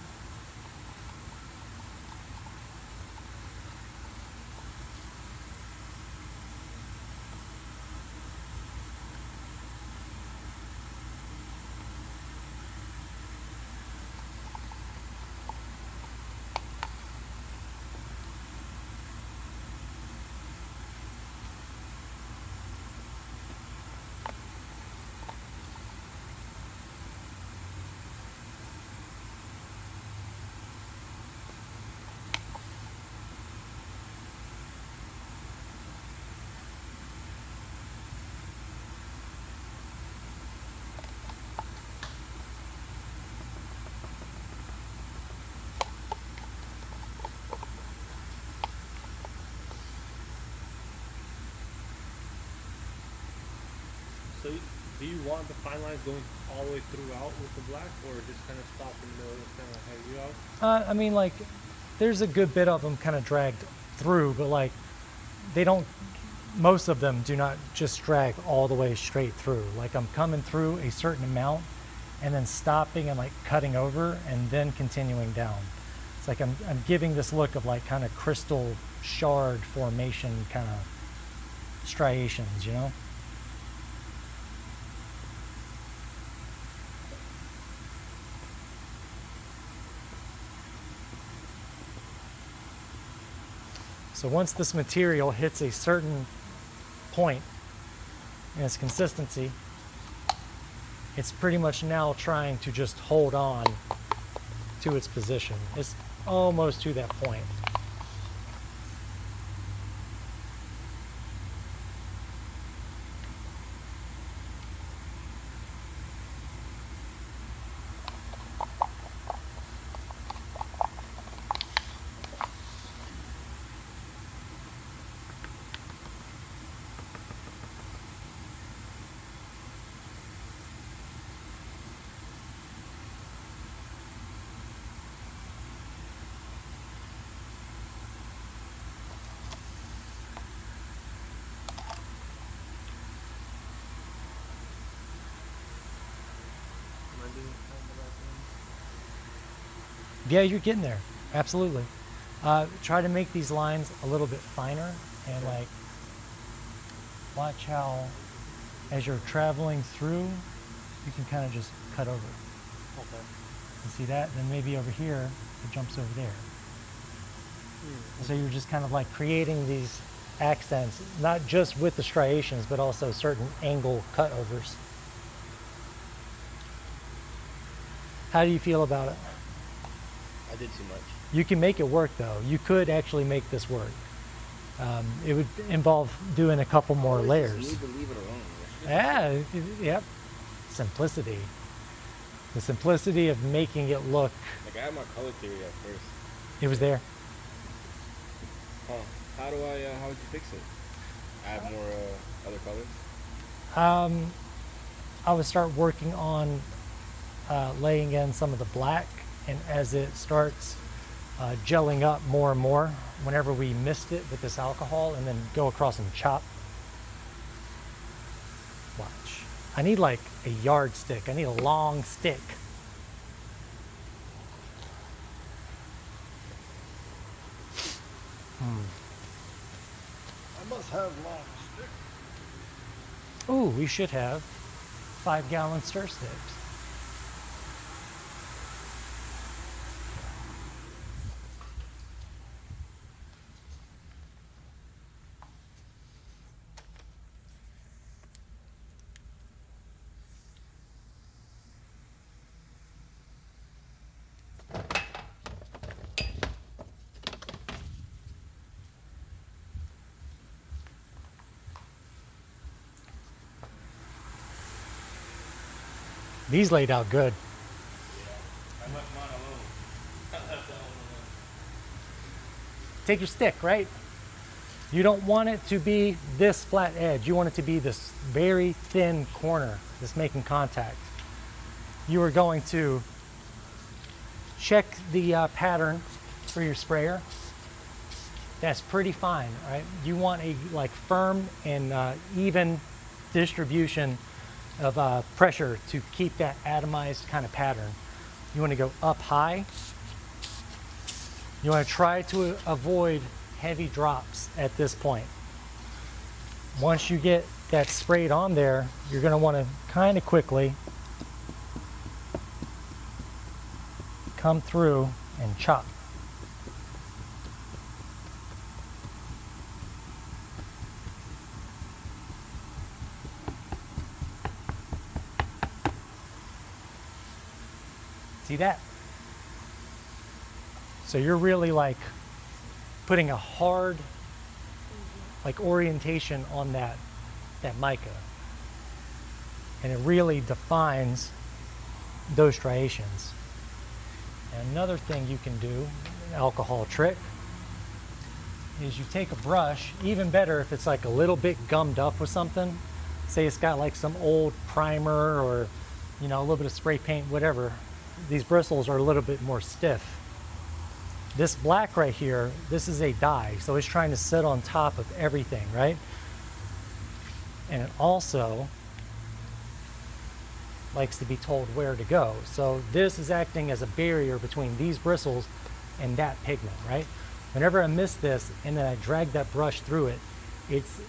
S2: So do you want the fine lines going all the way throughout with the black, or just kind of stop in the middle and kind of hang you out?
S1: I mean, like, there's a good bit of them kind of dragged through, but like, they don't, most of them do not just drag all the way straight through. Like, I'm coming through a certain amount and then stopping and like cutting over and then continuing down. It's like I'm giving this look of like kind of crystal shard formation kind of striations, you know? So once this material hits a certain point in its consistency, it's pretty much now trying to just hold on to its position. It's almost to that point. Yeah, you're getting there. Absolutely. Try to make these lines a little bit finer and like watch how as you're traveling through, you can kind of just cut over.
S2: Okay.
S1: You see that? Then maybe over here, it jumps over there. So you're just kind of like creating these accents, not just with the striations, but also certain angle cutovers. How do you feel about it?
S6: I did too much.
S1: You can make it work though. You could actually make this work. It would involve doing a couple more
S6: You
S1: layers.
S6: need to leave it alone.
S1: Yeah, yep. Simplicity. The simplicity of making it look.
S6: Like I had my color theory at first,
S1: It was there.
S6: Huh. How would you fix it? Add more other colors?
S1: I would start working on laying in some of the black, and as it starts gelling up more and more, whenever we mist it with this alcohol, and then go across and chop. Watch. I need like a yardstick. I need a long stick.
S2: I must have long stick.
S1: Ooh, we should have 5-gallon stir sticks. These laid out good.
S5: I left mine alone. I left that one alone.
S1: Take your stick, right? You don't want it to be this flat edge. You want it to be this very thin corner that's making contact. You are going to check the pattern for your sprayer. That's pretty fine, right? You want a like firm and even distribution of pressure to keep that atomized kind of pattern. You want to go up high. You want to try to avoid heavy drops at this point. Once you get that sprayed on there, you're going to want to kind of quickly come through and chop. See that? So you're really like putting a hard like orientation on that mica, and it really defines those striations. And another thing you can do, an alcohol trick, is you take a brush, even better if it's like a little bit gummed up with something. Say it's got like some old primer or, you know, a little bit of spray paint, whatever. These bristles are a little bit more stiff. This black right here, this is a dye, so it's trying to sit on top of everything, right? And it also likes to be told where to go. So this is acting as a barrier between these bristles and that pigment, right? Whenever I miss this and then I drag that brush through it, it's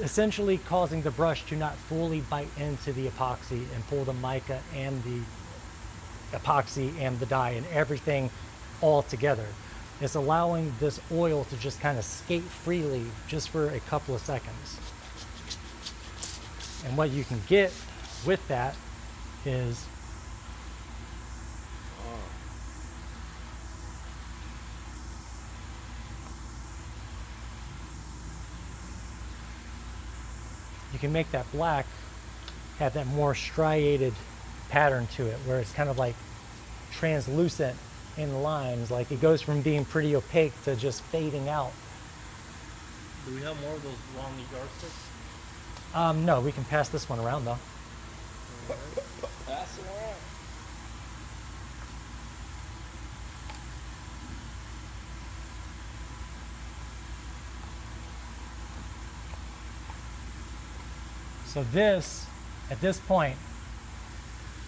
S1: essentially causing the brush to not fully bite into the epoxy and pull the mica and the epoxy and the dye and everything all together. It's allowing this oil to just kind of skate freely just for a couple of seconds. And what you can get with that is you can make that black have that more striated pattern to it, where it's kind of like translucent in the lines, like it goes from being pretty opaque to just fading out.
S2: Do we have more of those long yardsticks?
S1: No, we can pass this one around though.
S4: Pass it around.
S1: So this, at this point,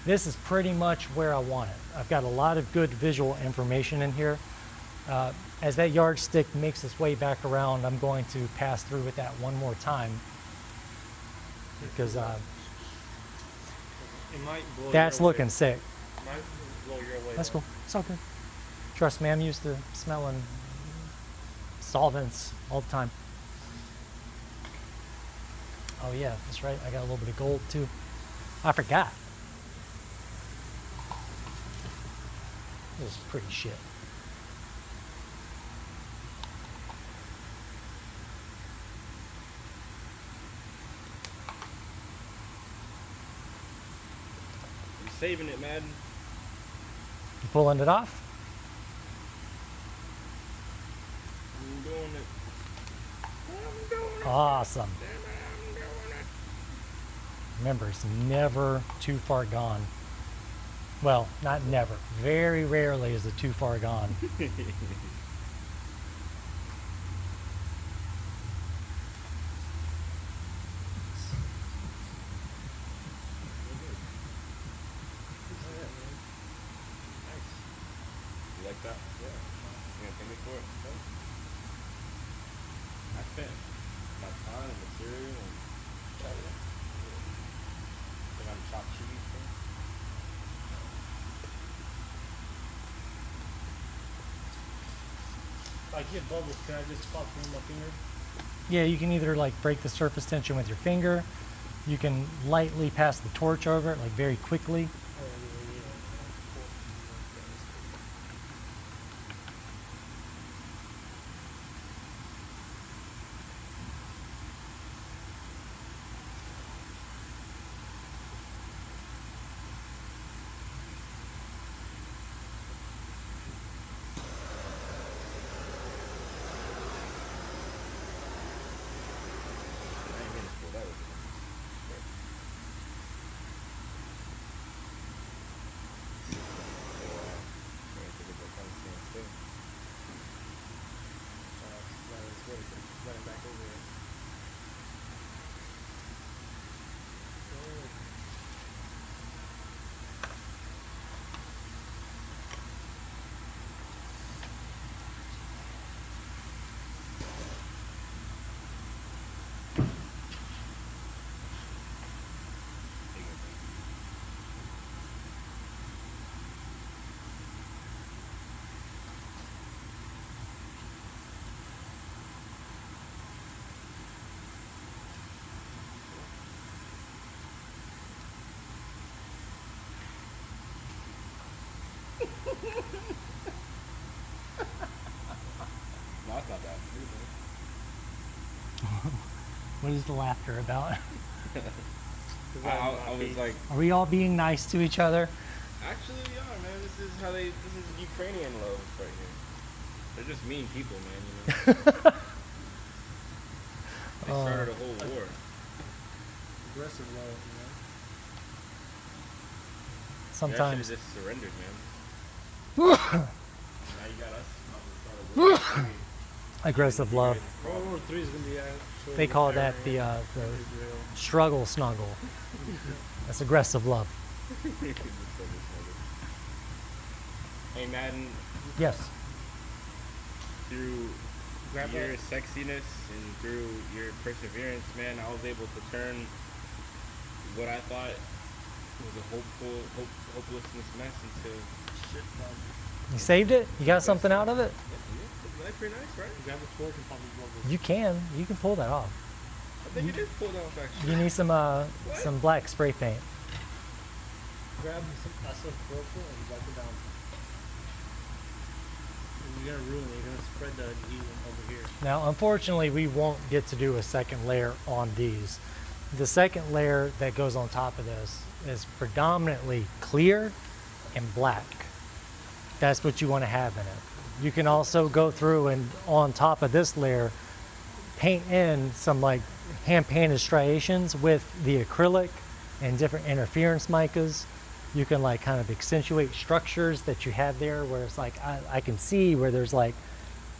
S1: this is pretty much where I want it. I've got a lot of good visual information in here. As that yardstick makes its way back around, I'm going to pass through with that one more time, because
S2: It might blow
S1: that's
S2: your
S1: looking
S2: way.
S1: sick.
S2: Might blow your way.
S1: That's
S2: though.
S1: cool. It's all good. Trust me, I'm used to smelling solvents all the time. Oh yeah, that's right. I got a little bit of gold too. I forgot. This is pretty shit.
S6: You saving it, Madden?
S1: You pulling it off? Awesome. Remember, it's never too far gone. Well, not never. Very rarely is it too far gone.
S6: You like that? Yeah. You gonna pay me for it? No. I spent my time and material and think I'm chop cheese.
S2: If I get bubbles, can I just pop them in my finger?
S1: Yeah, you can either like break the surface tension with your finger. You can lightly pass the torch over it, like very quickly.
S2: Oh, yeah, yeah.
S6: I ain't mean to pull that over.
S4: Running back over here.
S6: No, it's not bad.
S1: What is the laughter about?
S6: I was like,
S1: Are we all being nice to each other?
S6: actually, we are, man. This is Ukrainian love right here. They're just mean people, man. You know. They started a whole war.
S2: Aggressive love, you know?
S6: They
S1: Sometimes.
S6: actually just surrendered, man. Now you got us. About to start a war.
S1: Aggressive love.
S2: World War III is going to be actually
S1: They call that the
S2: Israel.
S1: struggle snuggle. That's aggressive love.
S6: Hey, Madden,
S1: Yes.
S6: through
S2: Grab
S6: your
S2: that.
S6: sexiness and through your perseverance, man, I was able to turn what I thought was a hopelessness mess into shit.
S1: You saved it? You got something out of it?
S6: That's pretty nice, right?
S2: Grab the torch and pop these bubbles.
S1: You can. You can pull that off.
S6: I think it is pulled off, actually.
S1: You need some black spray paint.
S2: Grab some purple and wipe it down. And you're going to ruin it. You're going to spread the heat over here.
S1: Now, unfortunately, we won't get to do a second layer on these. The second layer that goes on top of this is predominantly clear and black. That's what you want to have in it. You can also go through and on top of this layer, paint in some like hand painted striations with the acrylic and different interference micas. You can like kind of accentuate structures that you have there where it's like, I can see where there's like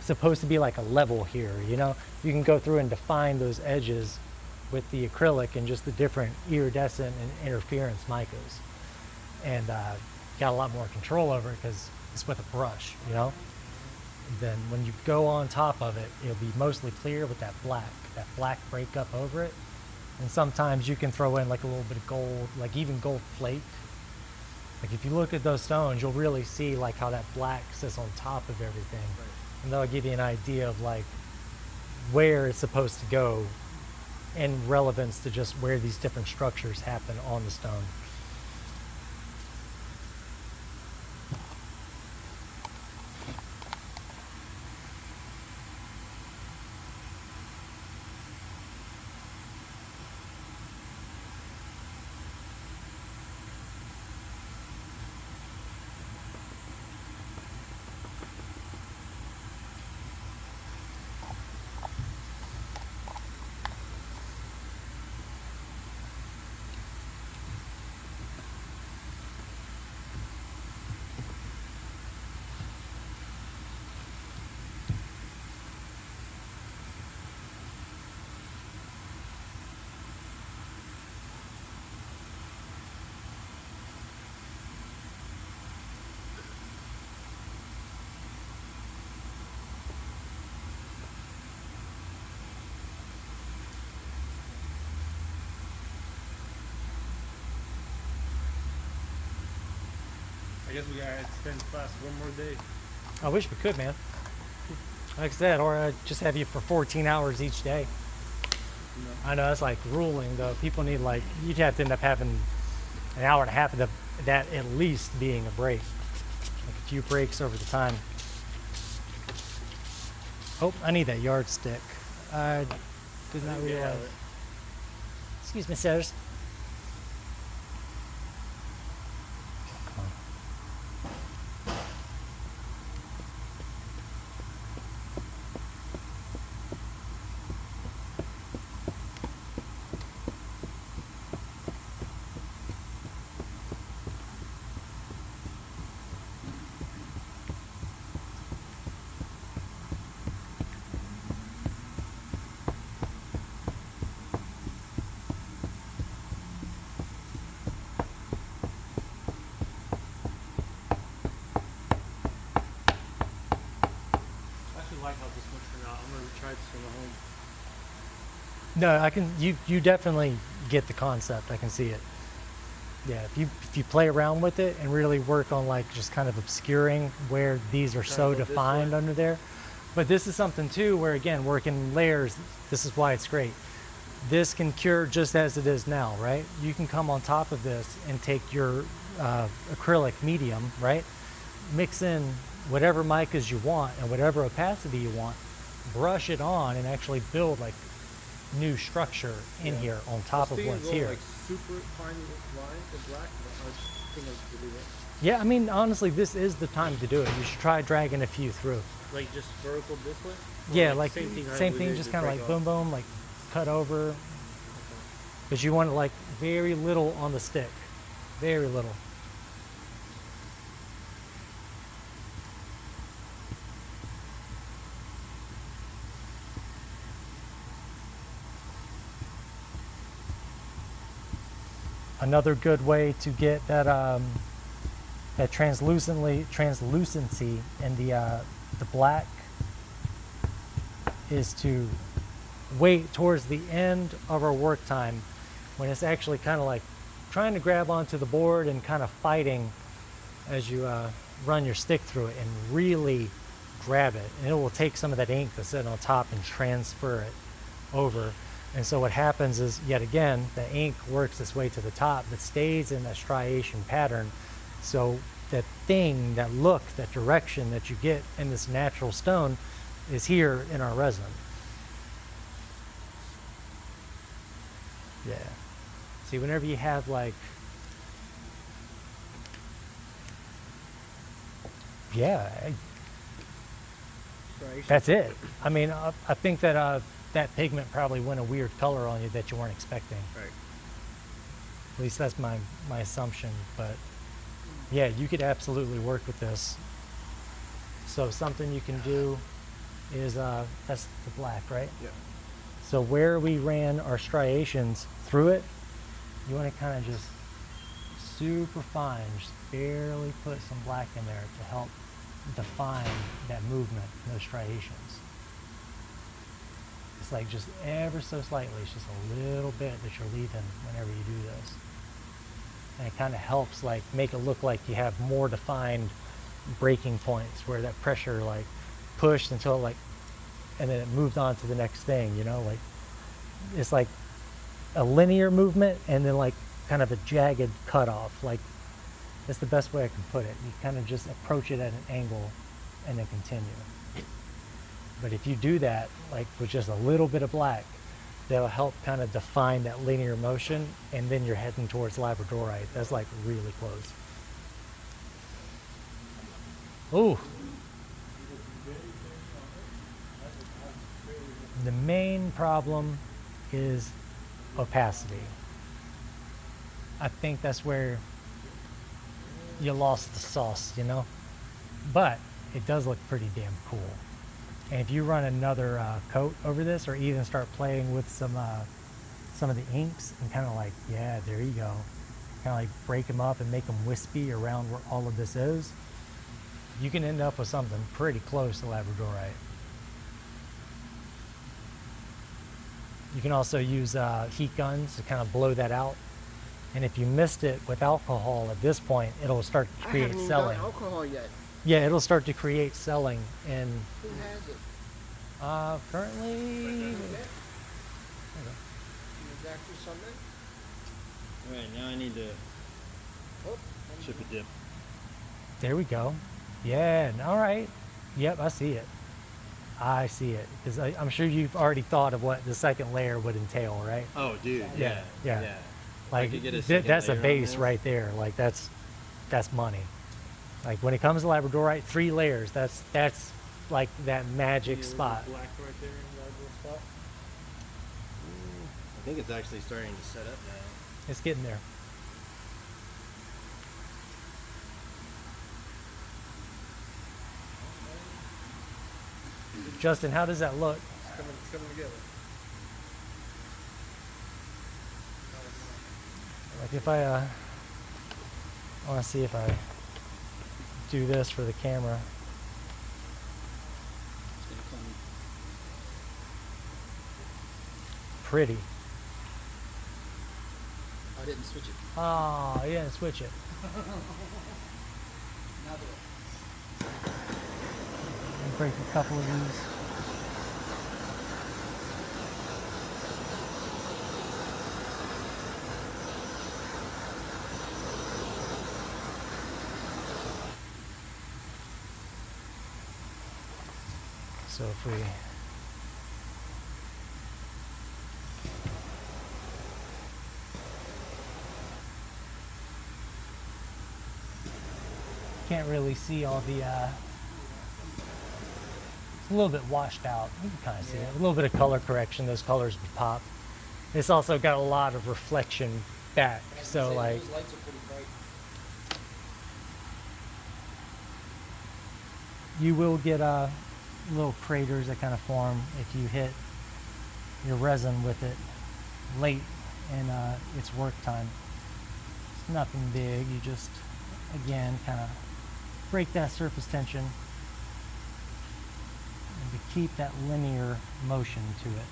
S1: supposed to be like a level here, you know? You can go through and define those edges with the acrylic and just the different iridescent and interference micas. And got a lot more control over it because it's with a brush, you know? Then when you go on top of it, it'll be mostly clear with that black breakup over it. And sometimes you can throw in like a little bit of gold, like even gold flake. Like if you look at those stones, you'll really see like how that black sits on top of everything.
S2: Right.
S1: And that'll give you an idea of like where it's supposed to go in relevance to just where these different structures happen on the stone.
S2: I guess we gotta extend class one more day.
S1: I wish we could, man. Like I said, or just have you for 14 hours each day. I know that's like grueling though. People need like, you'd have to end up having an hour and a half of that at least being a break. Like a few breaks over the time. Oh, I need that yardstick. I did not realize. Excuse me, sirs. Come on.
S2: I actually like how this one turned out. I'm gonna try this one at home.
S1: No, I can. You definitely get the concept. I can see it. Yeah, if you play around with it and really work on like just kind of obscuring where these are so
S2: go this
S1: defined
S2: way.
S1: under there. But this is something too where again working in layers. This is why it's great. This can cure just as it is now, right? You can come on top of this and take your acrylic medium, right? Mix in whatever micas you want and whatever opacity you want. Brush it on and actually build like new structure in here on top of what's here.
S2: Like super fine lines of black, but I just think I could do that.
S1: Yeah, I mean, honestly, this is the time to do it. You should try dragging a few through.
S2: Like just vertical this way? Or
S1: Yeah, like
S2: same thing,
S1: same thing, just kind of like boom, boom, like cut over. Because you want it like very little on the stick, very little. Another good way to get that that translucency in the black is to wait towards the end of our work time when it's actually kind of like trying to grab onto the board and kind of fighting as you run your stick through it and really grab it, and it will take some of that ink that's sitting on top and transfer it over. And so what happens is, yet again, the ink works its way to the top but stays in that striation pattern. So that thing, that look, that direction that you get in this natural stone is here in our resin. Yeah. See, whenever you have like, yeah, that's it. I mean, I think that that pigment probably went a weird color on you that you weren't expecting.
S2: Right.
S1: At least that's my assumption. But yeah, you could absolutely work with this. So something you can do is that's the black, right?
S2: Yeah.
S1: So where we ran our striations through it, you want to kind of just super fine, just barely put some black in there to help define that movement, those striations. It's like just ever so slightly, it's just a little bit that you're leaving whenever you do this. And it kind of helps like make it look like you have more defined breaking points where that pressure like pushed until like, and then it moved on to the next thing, you know, like it's like a linear movement and then like kind of a jagged cutoff. Like that's the best way I can put it. You kind of just approach it at an angle and then continue. But if you do that, like with just a little bit of black, that'll help kind of define that linear motion, and then you're heading towards labradorite. That's like really close. Ooh. The main problem is opacity. I think that's where you lost the sauce, you know? But it does look pretty damn cool. And if you run another coat over this, or even start playing with some of the inks and kind of like, yeah, there you go, kind of like break them up and make them wispy around where all of this is, you can end up with something pretty close to labradorite. You can also use heat guns to kind of blow that out And if you missed it with alcohol at this point, it'll start to
S3: I
S1: create
S3: haven't even
S1: selling.
S3: got alcohol yet.
S1: Yeah, it'll start to create selling. And
S3: Who has it?
S1: currently,
S3: Is actually something?
S4: Alright, now I need to
S3: Oh,
S4: chip a dip.
S1: there we go. Yeah, all right. Yep, I see it. I see it. Because I'm sure you've already thought of what the second layer would entail, right?
S4: Oh, dude.
S1: Yeah, yeah. Like
S4: could get a
S1: th-
S4: second
S1: that's a
S4: layer on
S1: base
S4: this.
S1: right there. Like that's money. Like when it comes to labradorite, 3 layers. That's like that magic spot.
S2: Black right there in that little spot.
S4: I think it's actually starting to set up now.
S1: It's getting there. Justin, how does that look?
S2: It's coming together.
S1: Like if I want to see if I do this for the camera.
S4: It's gonna come.
S1: Pretty.
S4: I didn't switch it.
S1: Oh, yeah, switch it.
S4: Now do it.
S1: Break a couple of these. So if we can't really see all the it's a little bit washed out. You can kind of see it. A little bit of color correction. Those colors would pop. It's also got a lot of reflection back. So like,
S4: Those lights are pretty bright.
S1: you will get little craters that kind of form if you hit your resin with it late in its work time. It's nothing big. You just, again, kind of break that surface tension and to keep that linear motion to it.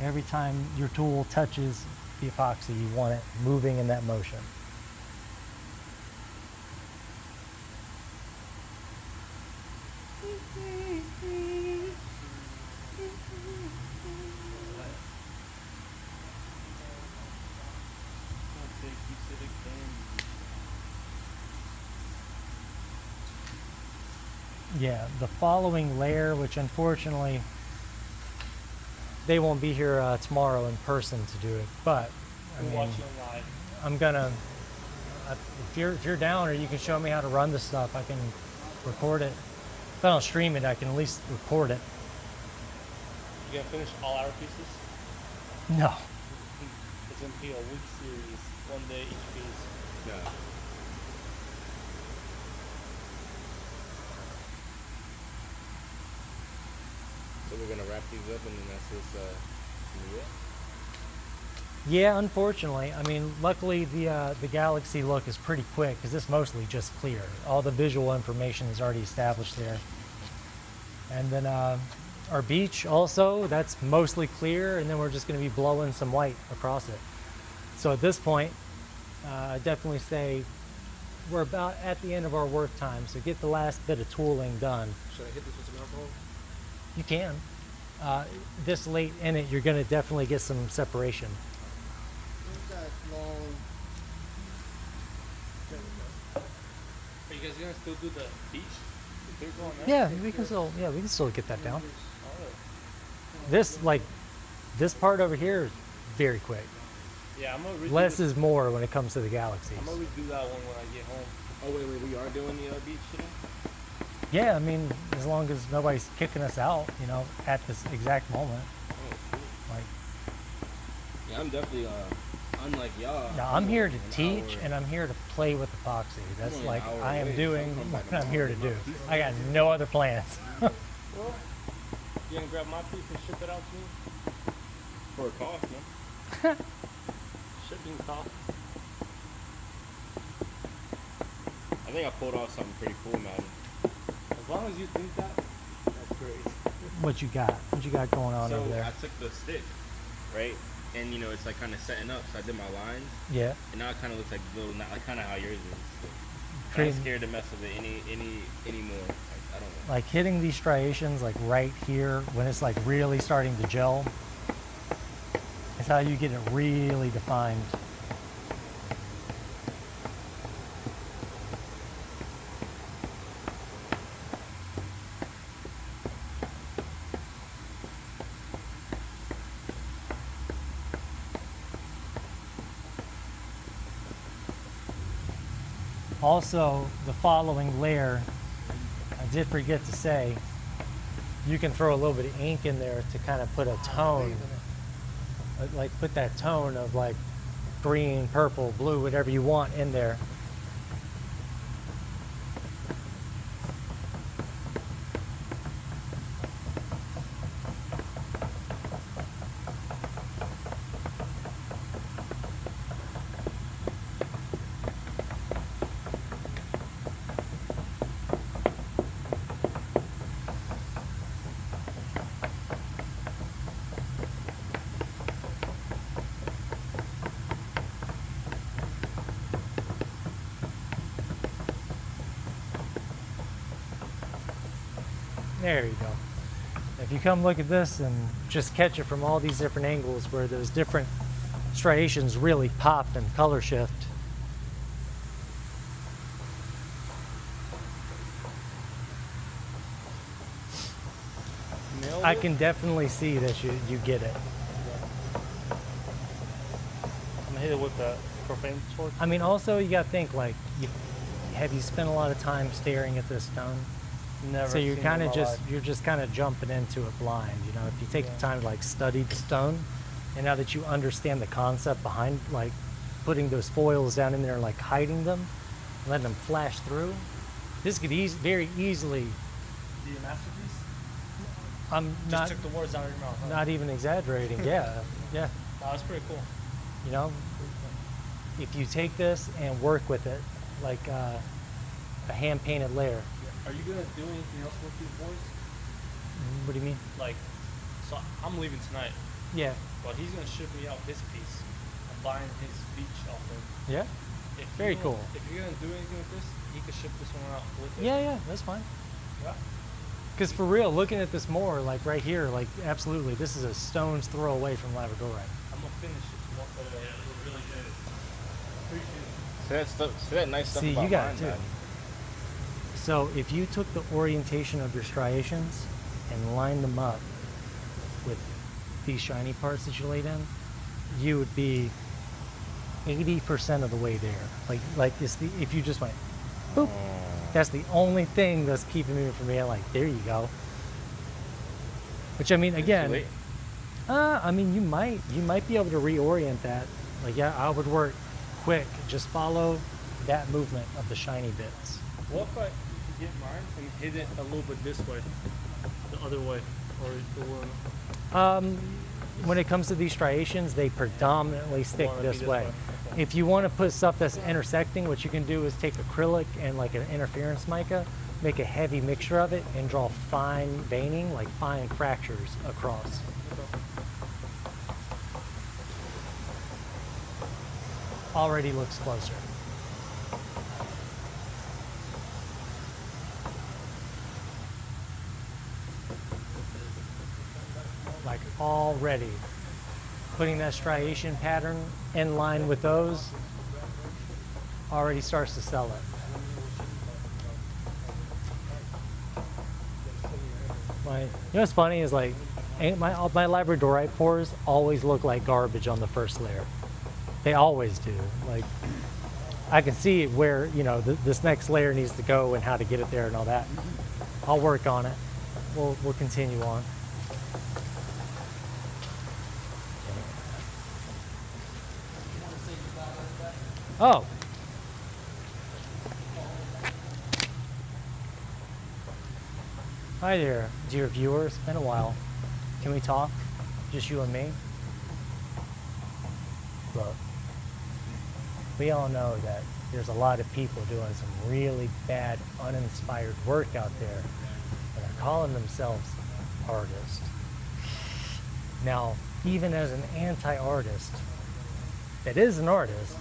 S1: Every time your tool touches the epoxy, you want it moving in that motion. Yeah, the following layer, which unfortunately they won't be here tomorrow in person to do it, but I
S2: We're
S1: mean,
S2: watching live.
S1: I'm gonna. If you're down, or you can show me how to run this stuff, I can record it. If I don't stream it, I can at least record it.
S2: You gonna finish all our pieces?
S1: No.
S2: It's gonna be a week series, 1 day each piece.
S6: Yeah. So we're gonna wrap these up and then that's this yeah.
S1: Yeah, unfortunately. I mean, luckily the Galaxy look is pretty quick because it's mostly just clear. All the visual information is already established there. And then our beach also, that's mostly clear, and then we're just going to be blowing some white across it. So at this point, I definitely say we're about at the end of our work time, so get the last bit of tooling done.
S3: Should I hit this with some alcohol?
S1: You can. This late in it, you're going to definitely get some separation.
S3: Where's that long? There we go.
S2: Are you guys gonna still do the beach? The big one, right?
S1: Yeah, we can still get that down.
S2: Oh,
S1: This part over here is very quick.
S2: yeah, I'm gonna redo
S1: Less
S2: the-
S1: is more when it comes to the Galaxies.
S2: I'm gonna redo that one when I get home.
S6: Oh wait, we are doing the beach today?
S1: Yeah, I mean, as long as nobody's kicking us out, at this exact moment.
S6: Oh cool.
S1: Like,
S6: Yeah, I'm definitely unlike y'all.
S1: now I'm here to
S6: an
S1: teach
S6: hour.
S1: and I'm here to play with epoxy. That's
S6: only an
S1: like
S6: hour
S1: I am
S6: away, so
S1: doing
S6: I'll come
S1: what
S6: back
S1: I'm here to do.
S6: tomorrow.
S1: I got no other plans.
S2: Well, you gonna grab my piece and ship it out to me?
S6: For a cost, man.
S2: Shipping cost.
S6: I think I pulled off something pretty cool, man.
S2: As long as you think that, that's great.
S1: What you got? What you got going on
S6: So
S1: over there?
S6: I took the stick, right? and you know it's like kind of setting up. So I did my lines,
S1: Yeah.
S6: and now it kind of looks like little, not like kind of how yours is. So I'm
S1: Pretty-
S6: not scared to mess with it anymore. Like, I don't know.
S1: Like hitting these striations like right here when it's like really starting to gel is how you get it really defined. Also, the following layer, I did forget to say, you can throw a little bit of ink in there to kind of put a tone, like put that tone of like green, purple, blue, whatever you want in there. There you go. If you come look at this and just catch it from all these different angles where those different striations really pop and color shift.
S2: Nailed
S1: I
S2: it.
S1: can definitely see that you get it.
S2: I'm gonna hit it with the profane torch.
S1: I mean, also you gotta think like, have you spent a lot of time staring at this stone?
S2: Never.
S1: So you're
S2: seen
S1: kind
S2: it
S1: of
S2: in my
S1: just
S2: life.
S1: you're just kind of jumping into it blind, you know. If you take the time to like study the stone, and now that you understand the concept behind like putting those foils down in there, and, like hiding them, letting them flash through, this could very easily.
S2: Be a masterpiece.
S1: I'm
S2: Just
S1: not
S2: took the words out of your mouth. Huh?
S1: not even exaggerating. Yeah, yeah.
S2: That was pretty cool.
S1: You know, if you take this and work with it like a hand painted layer.
S2: Are you gonna do anything else with these boys?
S1: What do you mean?
S2: Like, so I'm leaving tonight,
S1: Yeah,
S2: but he's gonna ship me out his piece. I'm buying his beach off him.
S1: yeah,
S2: If
S1: Very
S2: you
S1: cool.
S2: If you're gonna do anything with this, he could ship this one out with it.
S1: yeah. That's fine.
S2: Yeah.
S1: Because for real, looking at this more, like right here, like absolutely, this is a stone's throw away from labradorite.
S2: I'm gonna finish it tomorrow. Yeah, it was really good. Appreciate it.
S6: Say that stuff. Say that nice stuff
S1: See,
S6: about
S1: you got
S6: mine,
S1: it too.
S6: man.
S1: So if you took the orientation of your striations and lined them up with these shiny parts that you laid in, you would be 80% of the way there. Like if you just went, boop, that's the only thing that's keeping me from being like, there you go. Which I mean, again,
S6: Late.
S1: I mean, you might be able to reorient that. Like, yeah, I would work quick. Just follow that movement of the shiny bits.
S2: What if I get mine and hit it a little bit this way, the other way, or
S1: When it comes to these striations, they predominantly stick
S2: Want it to be
S1: this way.
S2: Okay.
S1: If you want to put stuff that's intersecting, what you can do is take acrylic and like an interference mica, make a heavy mixture of it, and draw fine veining, like fine fractures across. Already looks closer. Like already putting that striation pattern in line with those already starts to sell it. You know what's funny is like my labradorite pours always look like garbage on the first layer. They always do. Like I can see where, you know, this next layer needs to go and how to get it there and all that. I'll work on it. We'll continue on. Oh. Hi there, dear viewers. It's been a while. Can we talk? Just you and me? Look, we all know that there's a lot of people doing some really bad, uninspired work out there that are calling themselves artists. Now, even as an anti-artist that is an artist,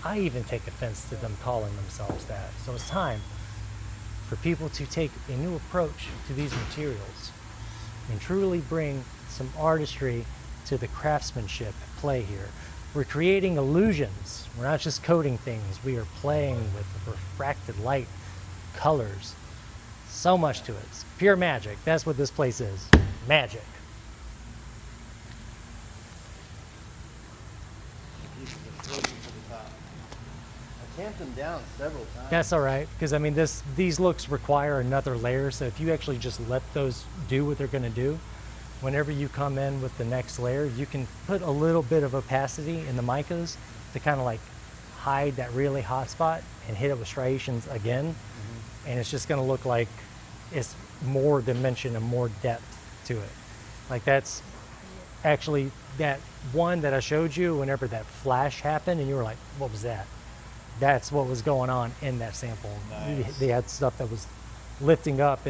S1: I even take offense to them calling themselves that. So it's time for people to take a new approach to these materials and truly bring some artistry to the craftsmanship at play here. We're creating illusions. We're not just coating things. We are playing with refracted light, colors, so much to it. It's pure magic. That's what this place is. Magic.
S8: Pieces are floating to the top. I tamped them down several times.
S1: That's all right, because I mean, these looks require another layer. So if you actually just let those do what they're going to do, whenever you come in with the next layer, you can put a little bit of opacity in the micas to kind of like hide that really hot spot and hit it with striations again. And it's just going to look like it's more dimension and more depth to it. Like that's actually that one that I showed you whenever that flash happened and you were like, what was that? That's what was going on in that sample.
S8: Nice.
S1: They had stuff that was lifting up and